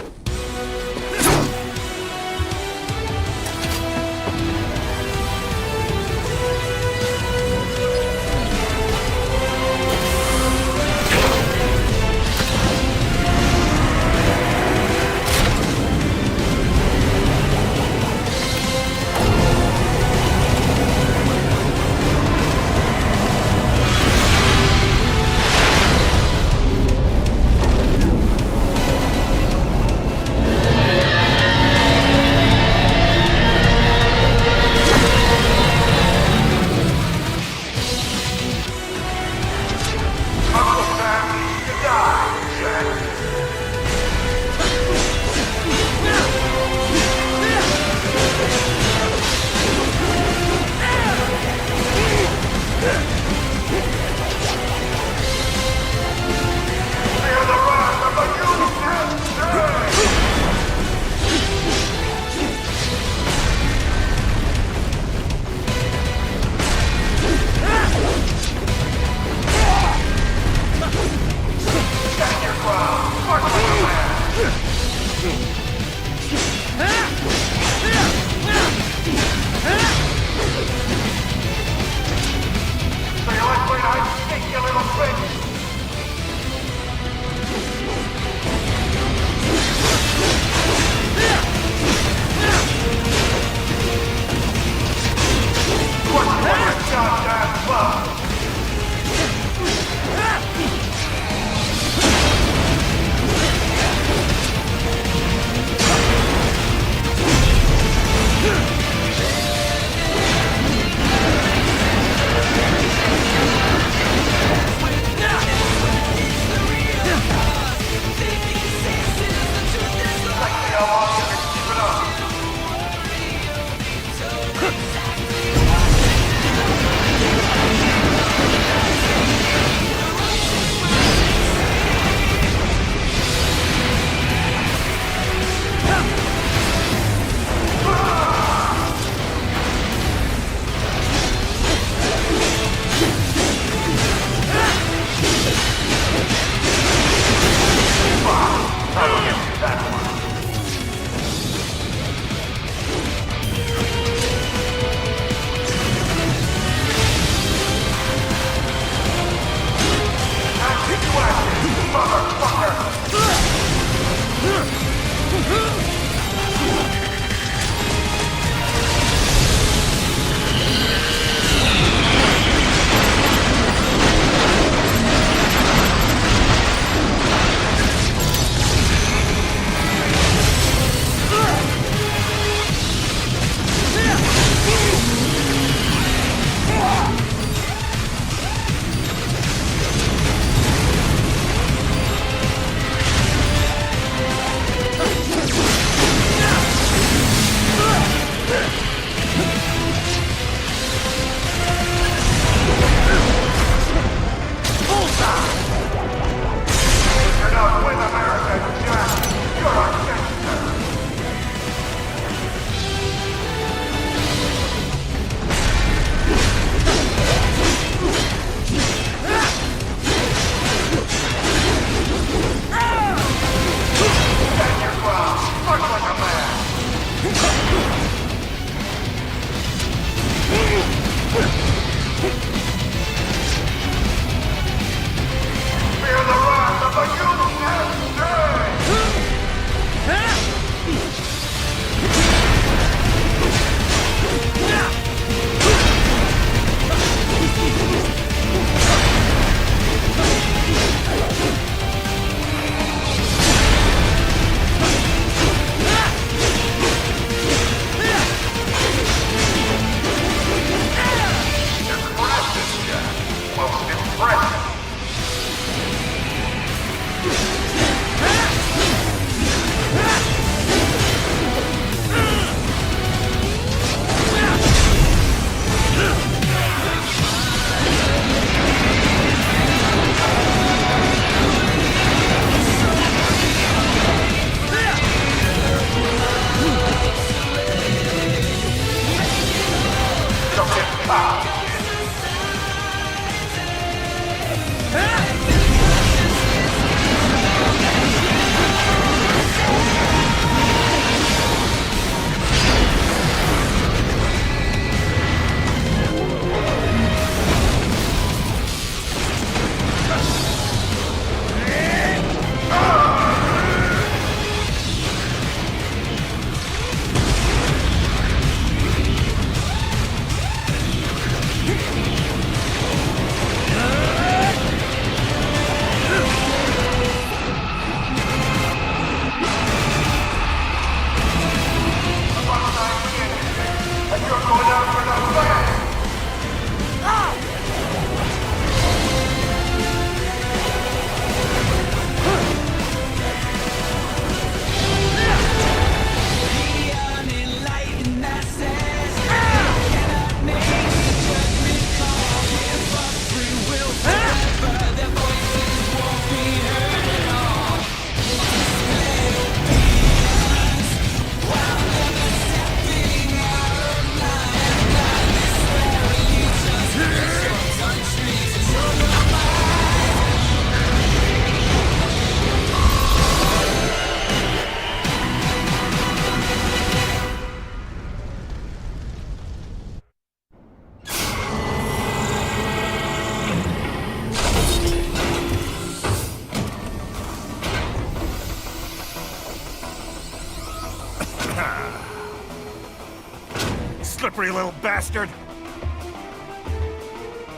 Slippery little bastard!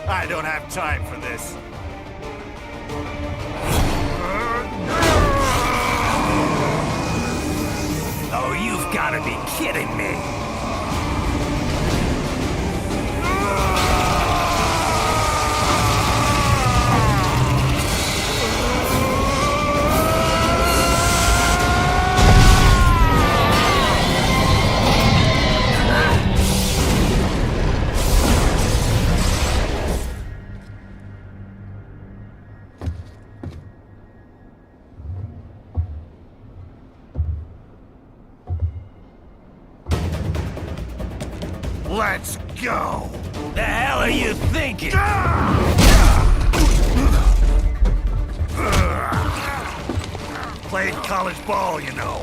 I don't have time for this. Oh, you've got to be kidding me! Let's go! The hell are you thinking? Played college ball, you know.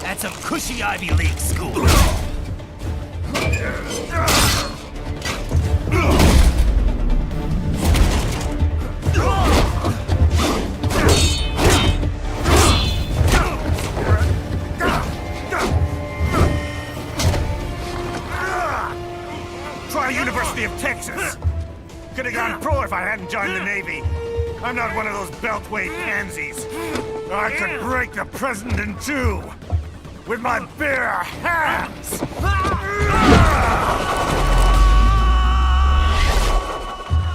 That's a cushy Ivy League school. Try University of Texas. Could have gone pro if I hadn't joined the Navy. I'm not one of those beltway pansies. I could break the president in two with my bare hands.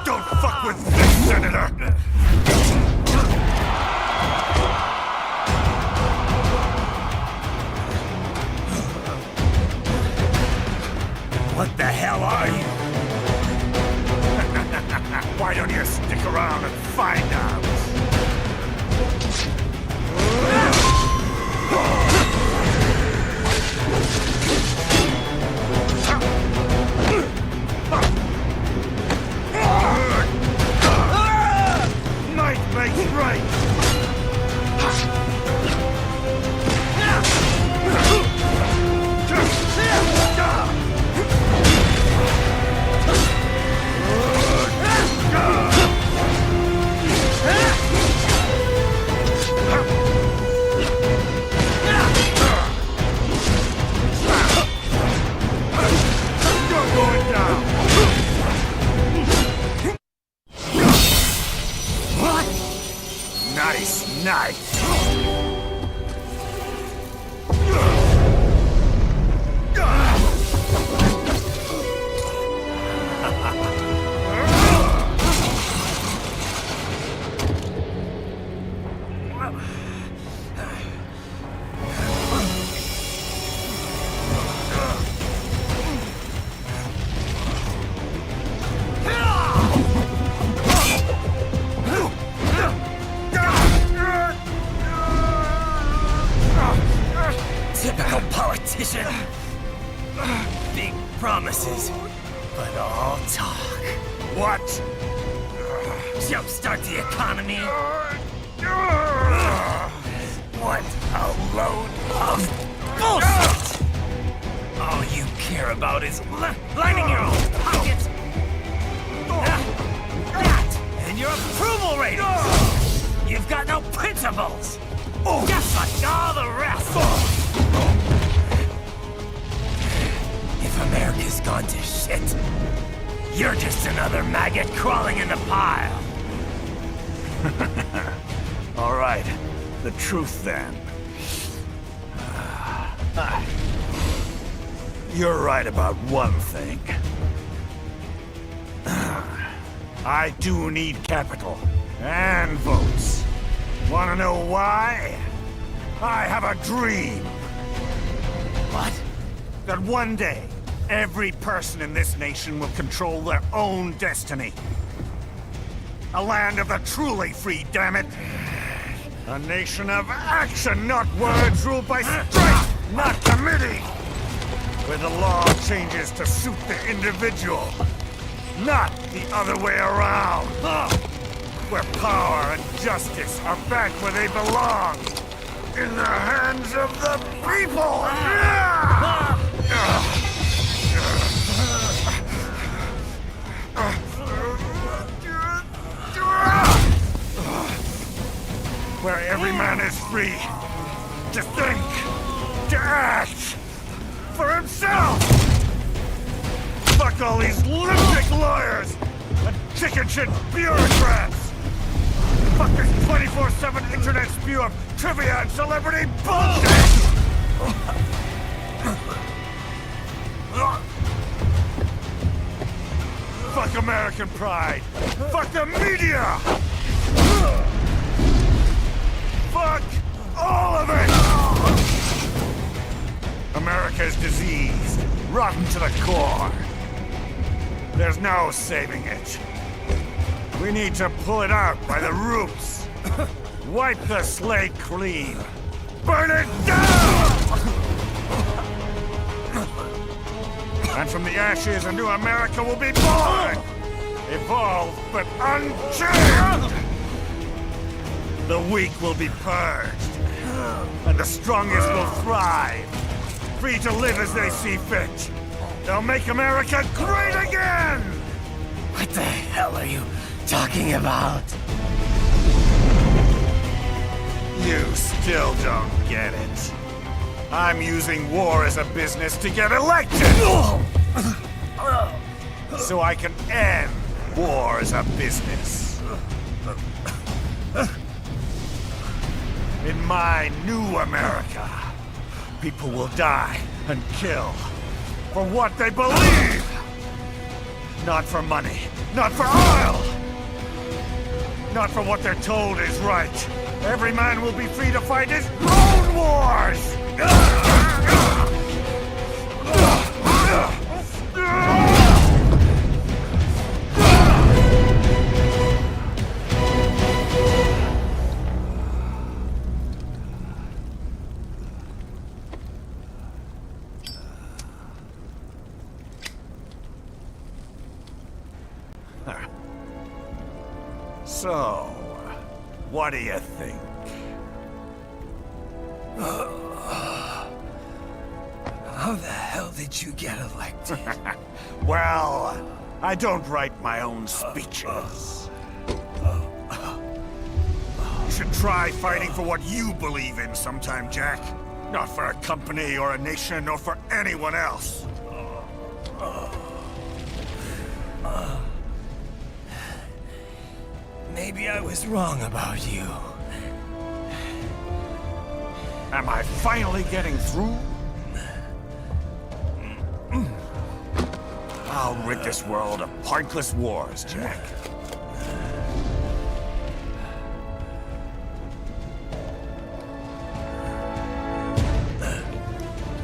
Don't fuck with this, Senator. What the hell are you? Why don't you stick around and find out? Might makes right. Nice. Typical politician. Big promises, but all talk. What? Jumpstart the economy? What a load of bullshit! All you care about is lining your own pockets. That and your approval ratings. You've got no principles. Just like all the rest. If America's gone to shit, you're just another maggot crawling in the pile. All right, the truth then. You're right about one thing. I do need capital and votes. Wanna know why? I have a dream. What? That one day, every person in this nation will control their own destiny. A land of the truly free, damn it! A nation of action, not words, ruled by strength, not committee! Where the law changes to suit the individual, not the other way around! Where power and justice are back where they belong! In the hands of the people! Where every man is free to think, to act for himself! Fuck all these lunatic lawyers and chicken shit bureaucrats! Fuck this 24/7 internet spew of trivia and celebrity bullshit! Fuck American pride! Fuck the media! Fuck all of it! America's diseased, rotten to the core. There's no saving it. We need to pull it out by the roots. Wipe the slate clean. Burn it down! And from the ashes, a new America will be born! Evolved, but unchanged! The weak will be purged, and the strongest will thrive, free to live as they see fit. They'll make America great again! What the hell are you talking about? You still don't get it. I'm using war as a business to get elected! So I can end war as a business. In my new America, people will die and kill for what they believe! Not for money, not for oil! Not for what they're told is right. Every man will be free to fight his own wars! So, what do you think? How the hell did you get elected? Well, I don't write my own speeches. You should try fighting for what you believe in sometime, Jack. Not for a company or a nation or for anyone else. Maybe I was wrong about you. Am I finally getting through? I'll rid this world of pointless wars, Jack.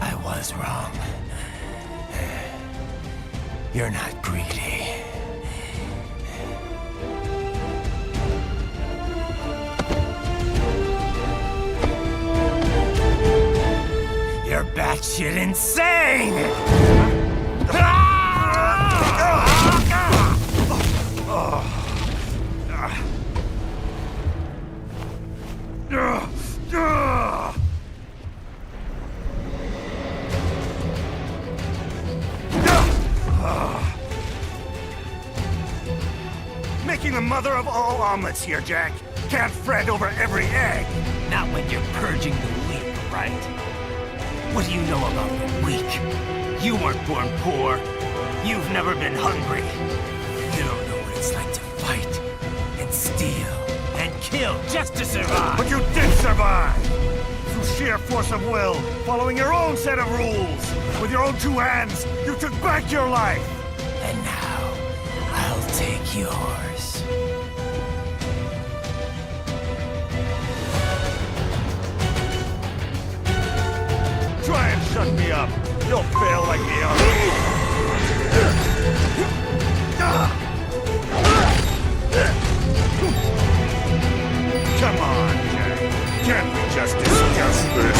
I was wrong. You're not greedy. You're batshit insane! Making the mother of all omelets here, Jack. Can't fret over every egg. Not when you're purging the weak, right? What do you know about the weak? You weren't born poor. You've never been hungry. You don't know what it's like to fight, and steal, and kill just to survive. But you did survive! Through sheer force of will, following your own set of rules. With your own two hands, you took back your life. And now, I'll take yours. Try and shut me up. You'll fail like the others. Come on, Jack. Can't we just discuss this?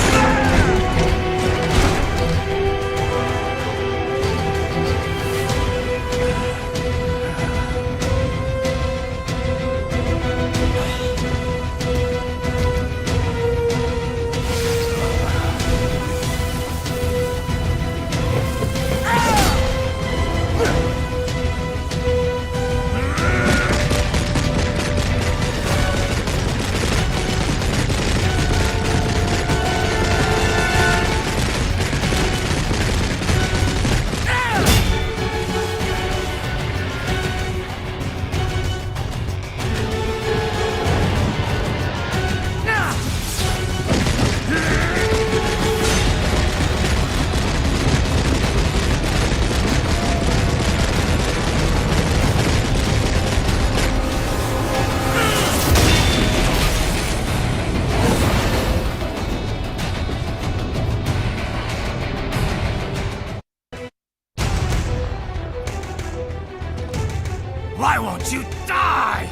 Don't you die!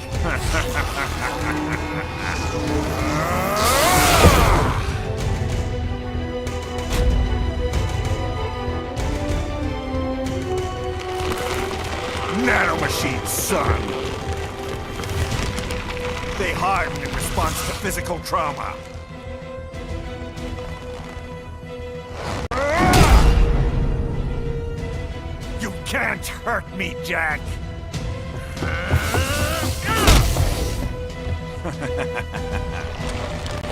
Nanomachines, son! They harden in response to physical trauma. You can't hurt me, Jack!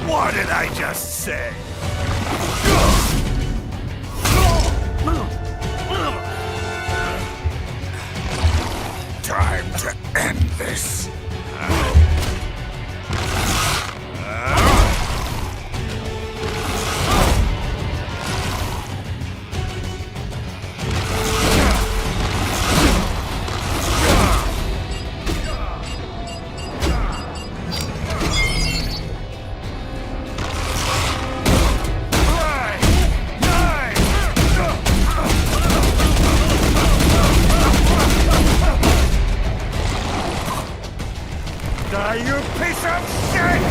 What did I just say? Time to end this. You piece of shit!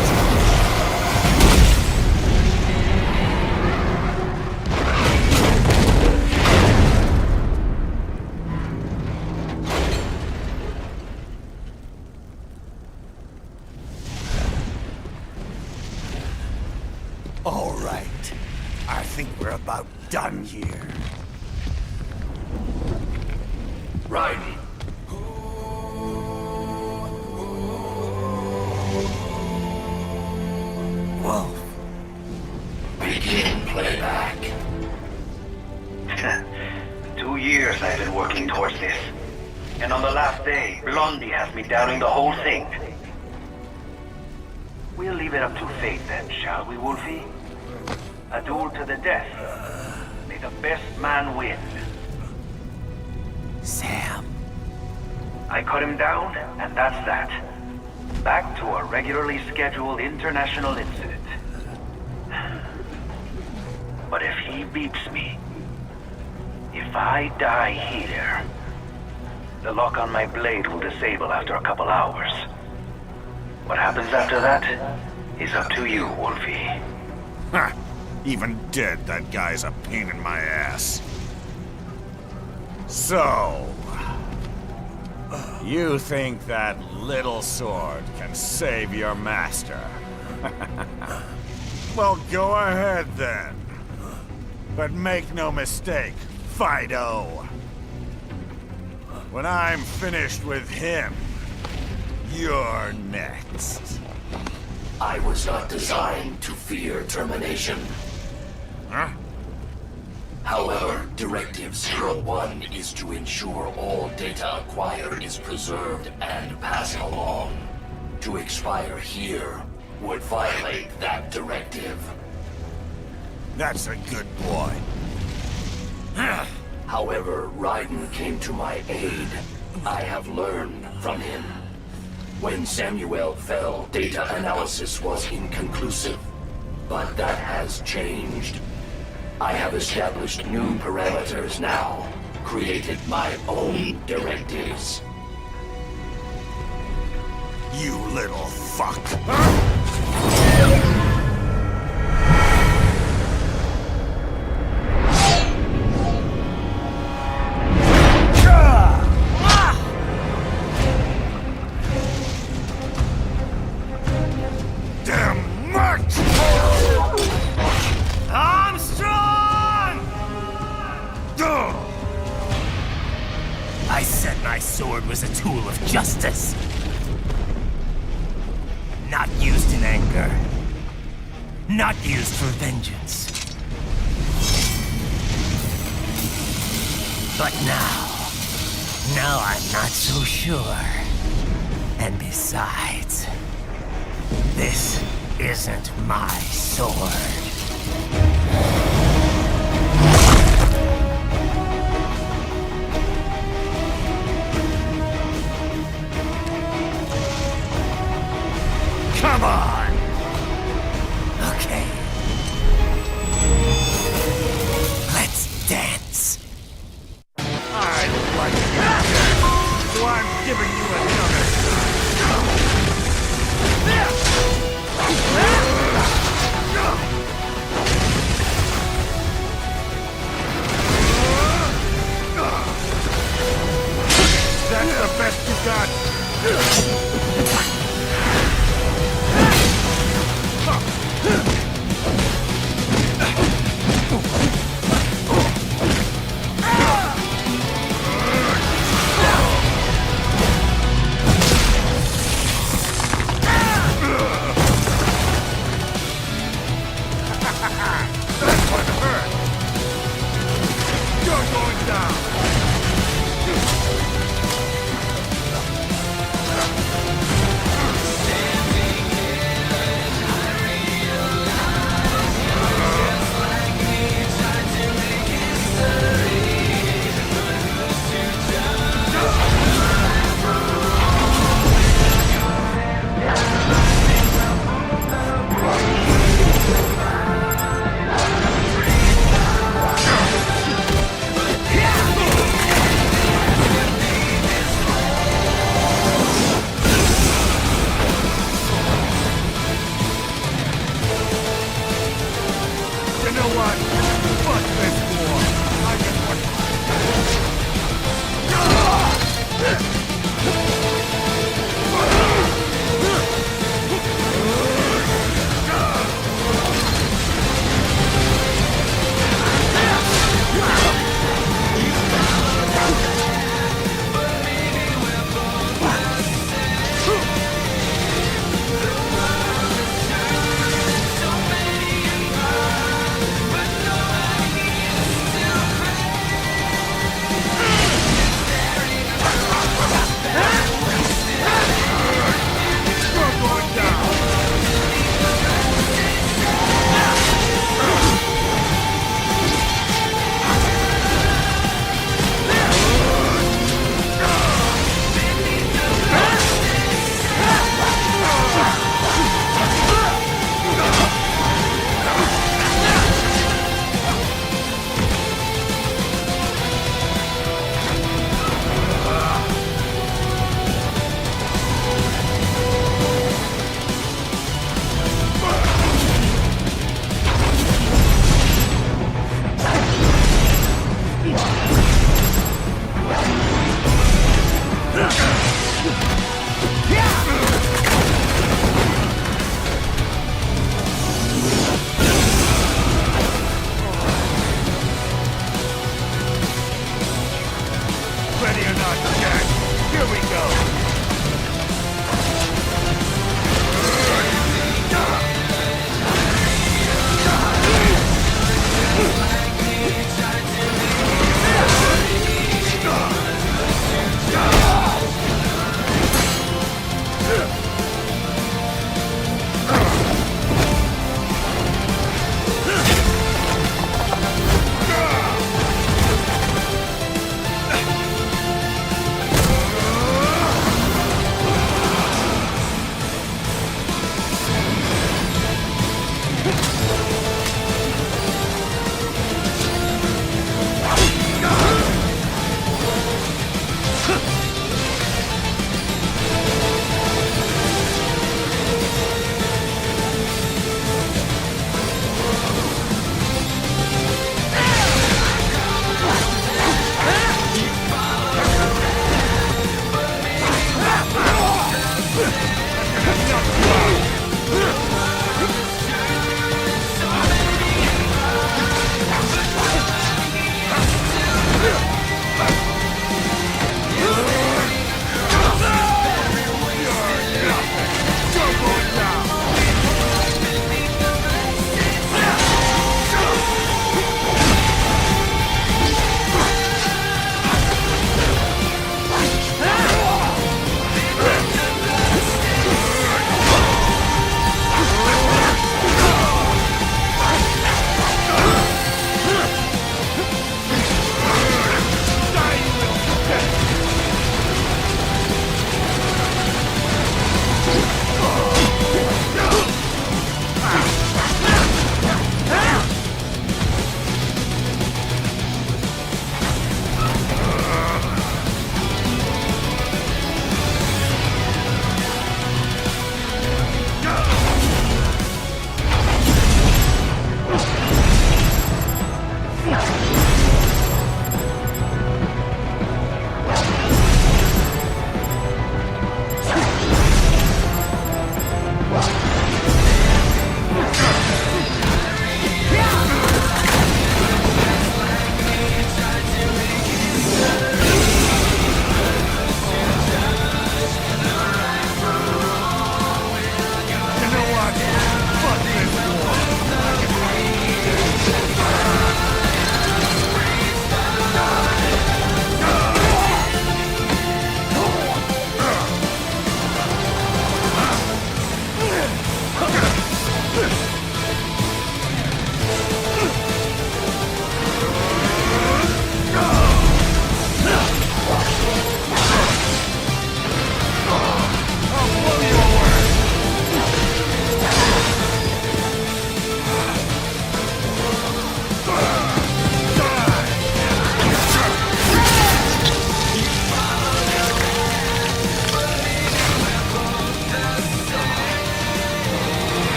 All right. I think we're about done here. Right. Wolf. Begin playback. 2 years I've been working towards this. And on the last day, Blondie has me doubting the whole thing. We'll leave it up to fate then, shall we, Wolfie? A duel to the death. May the best man win. Sam. I cut him down, and that's that. Back to a regularly scheduled international incident. But if he beeps me, if I die here, the lock on my blade will disable after a couple hours. What happens after that is up to you, Wolfie. Ha! Even dead, that guy's a pain in my ass. So... you think that little sword can save your master? Well, go ahead then. But make no mistake, Fido. When I'm finished with him, you're next. I was not designed to fear termination. Huh? However, Directive 01 is to ensure all data acquired is preserved and passed along. To expire here would violate that directive. That's a good boy. However, Raiden came to my aid. I have learned from him. When Samuel fell, data analysis was inconclusive. But that has changed. I have established new parameters now, created my own directives. You little fuck. Damn much! I said my sword was a tool of justice. Not used in anger. Not used for vengeance. But now I'm not so sure. And besides, this isn't my sword. Come on! Okay. Let's dance. I like you, so I'm giving you another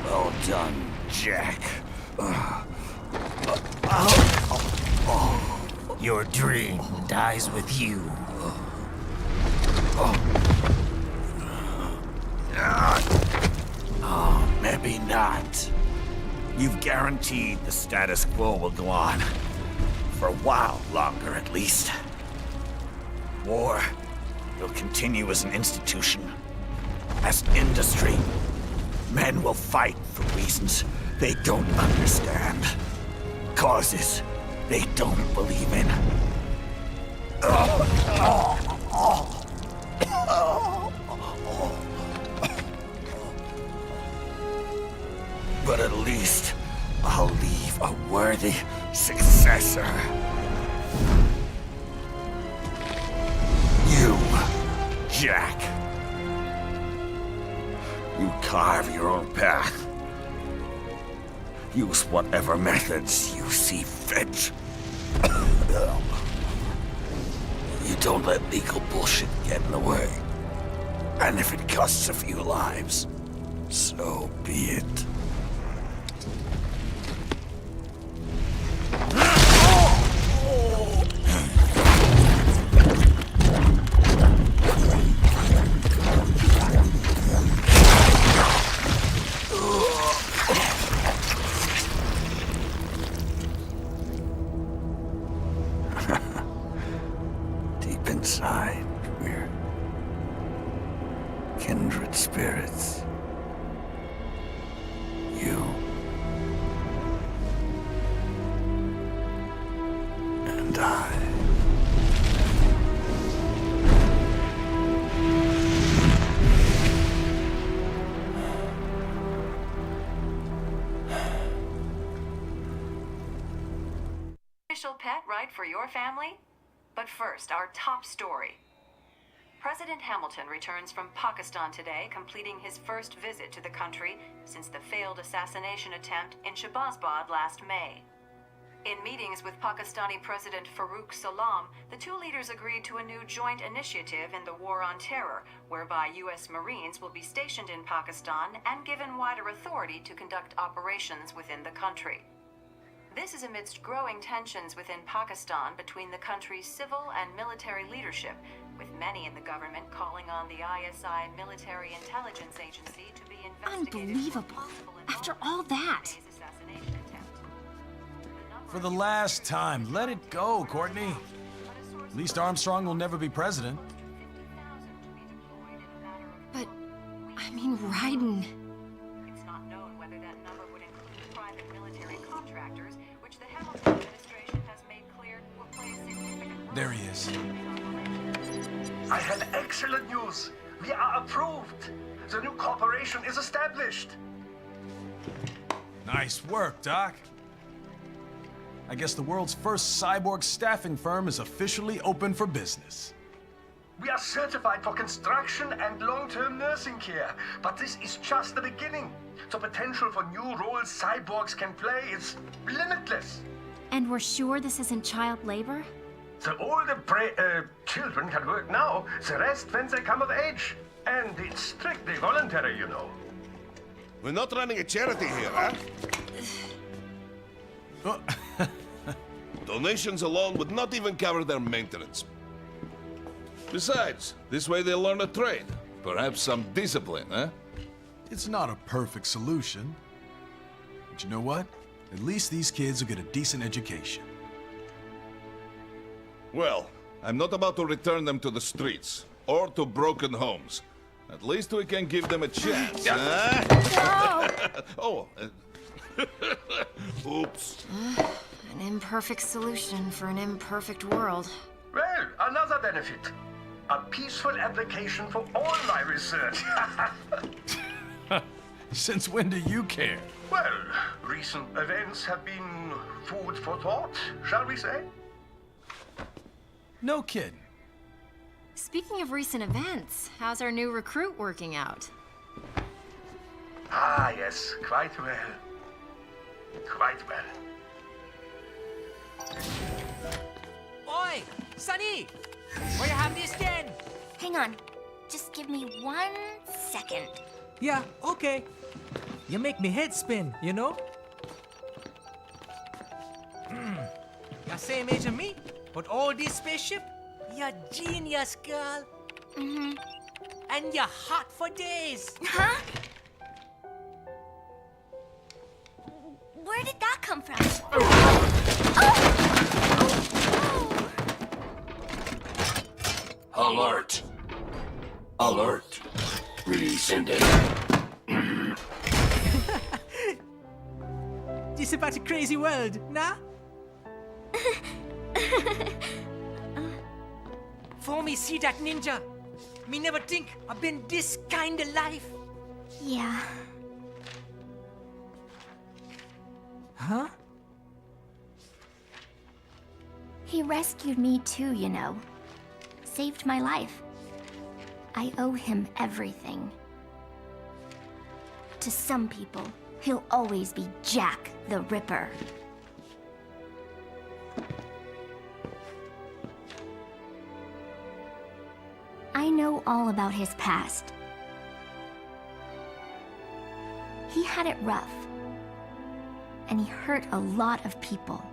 Well done, Jack. Your dream dies with you. Oh, maybe not. You've guaranteed the status quo will go on. For a while longer, at least. War will continue as an institution, as an industry. Men will fight for reasons they don't understand. Causes they don't believe in. But at least I'll leave a worthy successor. You, Jack. You carve your own path. Use whatever methods you see fit. You don't let legal bullshit get in the way. And if it costs a few lives, so be it. Deep inside, we're kindred spirits. You and I. Official pet right for your family? But first, our top story. President Hamilton returns from Pakistan today, completing his first visit to the country since the failed assassination attempt in Shahbazbad last May. In meetings with Pakistani President Farooq Salam, the two leaders agreed to a new joint initiative in the War on Terror, whereby U.S. Marines will be stationed in Pakistan and given wider authority to conduct operations within the country. This is amidst growing tensions within Pakistan between the country's civil and military leadership, with many in the government calling on the ISI Military Intelligence Agency to be investigated. Unbelievable. After all that. For the last time, let it go, Courtney. At least Armstrong will never be president. But, I mean, Raiden. It's not known whether that number would include private military contractors, which the Hamilton administration has made clear will play a significant role. There he is. I have excellent news. We are approved. The new corporation is established. Nice work, Doc. I guess the world's first cyborg staffing firm is officially open for business. We are certified for construction and long-term nursing care, but this is just the beginning. The potential for new roles cyborgs can play is limitless. And we're sure this isn't child labor? The older children can work now, the rest when they come of age. And it's strictly voluntary, you know. We're not running a charity here, huh? Donations alone would not even cover their maintenance. Besides, this way they'll learn a trade. Perhaps some discipline, huh? It's not a perfect solution. But you know what? At least these kids will get a decent education. Well, I'm not about to return them to the streets, or to broken homes. At least we can give them a chance, huh? Oh, oops. An imperfect solution for an imperfect world. Well, another benefit. A peaceful application for all my research. Since when do you care? Well, recent events have been food for thought, shall we say? No kidding. Speaking of recent events, how's our new recruit working out? Ah, yes, quite well. Quite well. Oi, Sonny! Where you have this then? Hang on. Just give me 1 second. Yeah, okay. You make me head spin, you know? You're same age as me, but all this spaceship, you're genius, girl. Mm-hmm. And you're hot for days. Huh? Where did that come from? Alert! Alert! Rescinding. This about a crazy world, nah? For me see that ninja, me never think I've been this kind of life. Yeah. Huh? He rescued me too, you know. Saved my life. I owe him everything. To some people, he'll always be Jack the Ripper. I know all about his past. He had it rough. And he hurt a lot of people.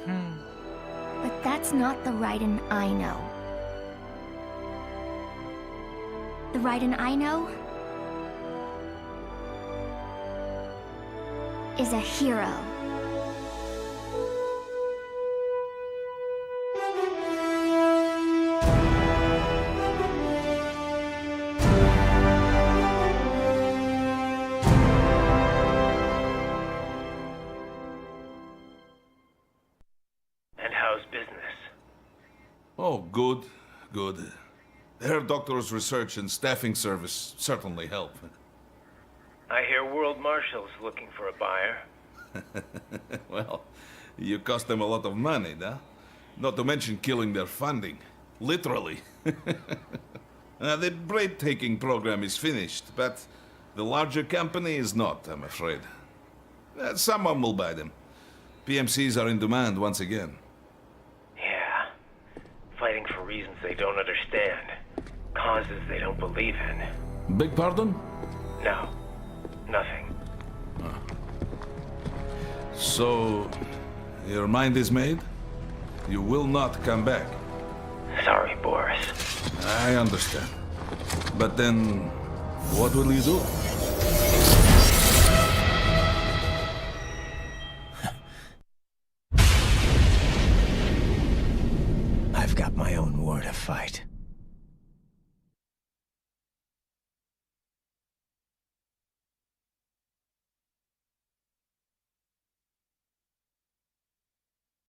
But that's not the Raiden I know. The Raiden I know is a hero. Oh, good, good. Herr Doctor's research and staffing service certainly help. I hear World Marshal's looking for a buyer. Well, you cost them a lot of money, huh? Not to mention killing their funding. Literally. The breathtaking program is finished, but the larger company is not, I'm afraid. Someone will buy them. PMCs are in demand once again. Fighting for reasons they don't understand. Causes they don't believe in. Beg pardon? No. Nothing. So, your mind is made? You will not come back? Sorry, Boris. I understand. But then, what will you do? I've got my own war to fight.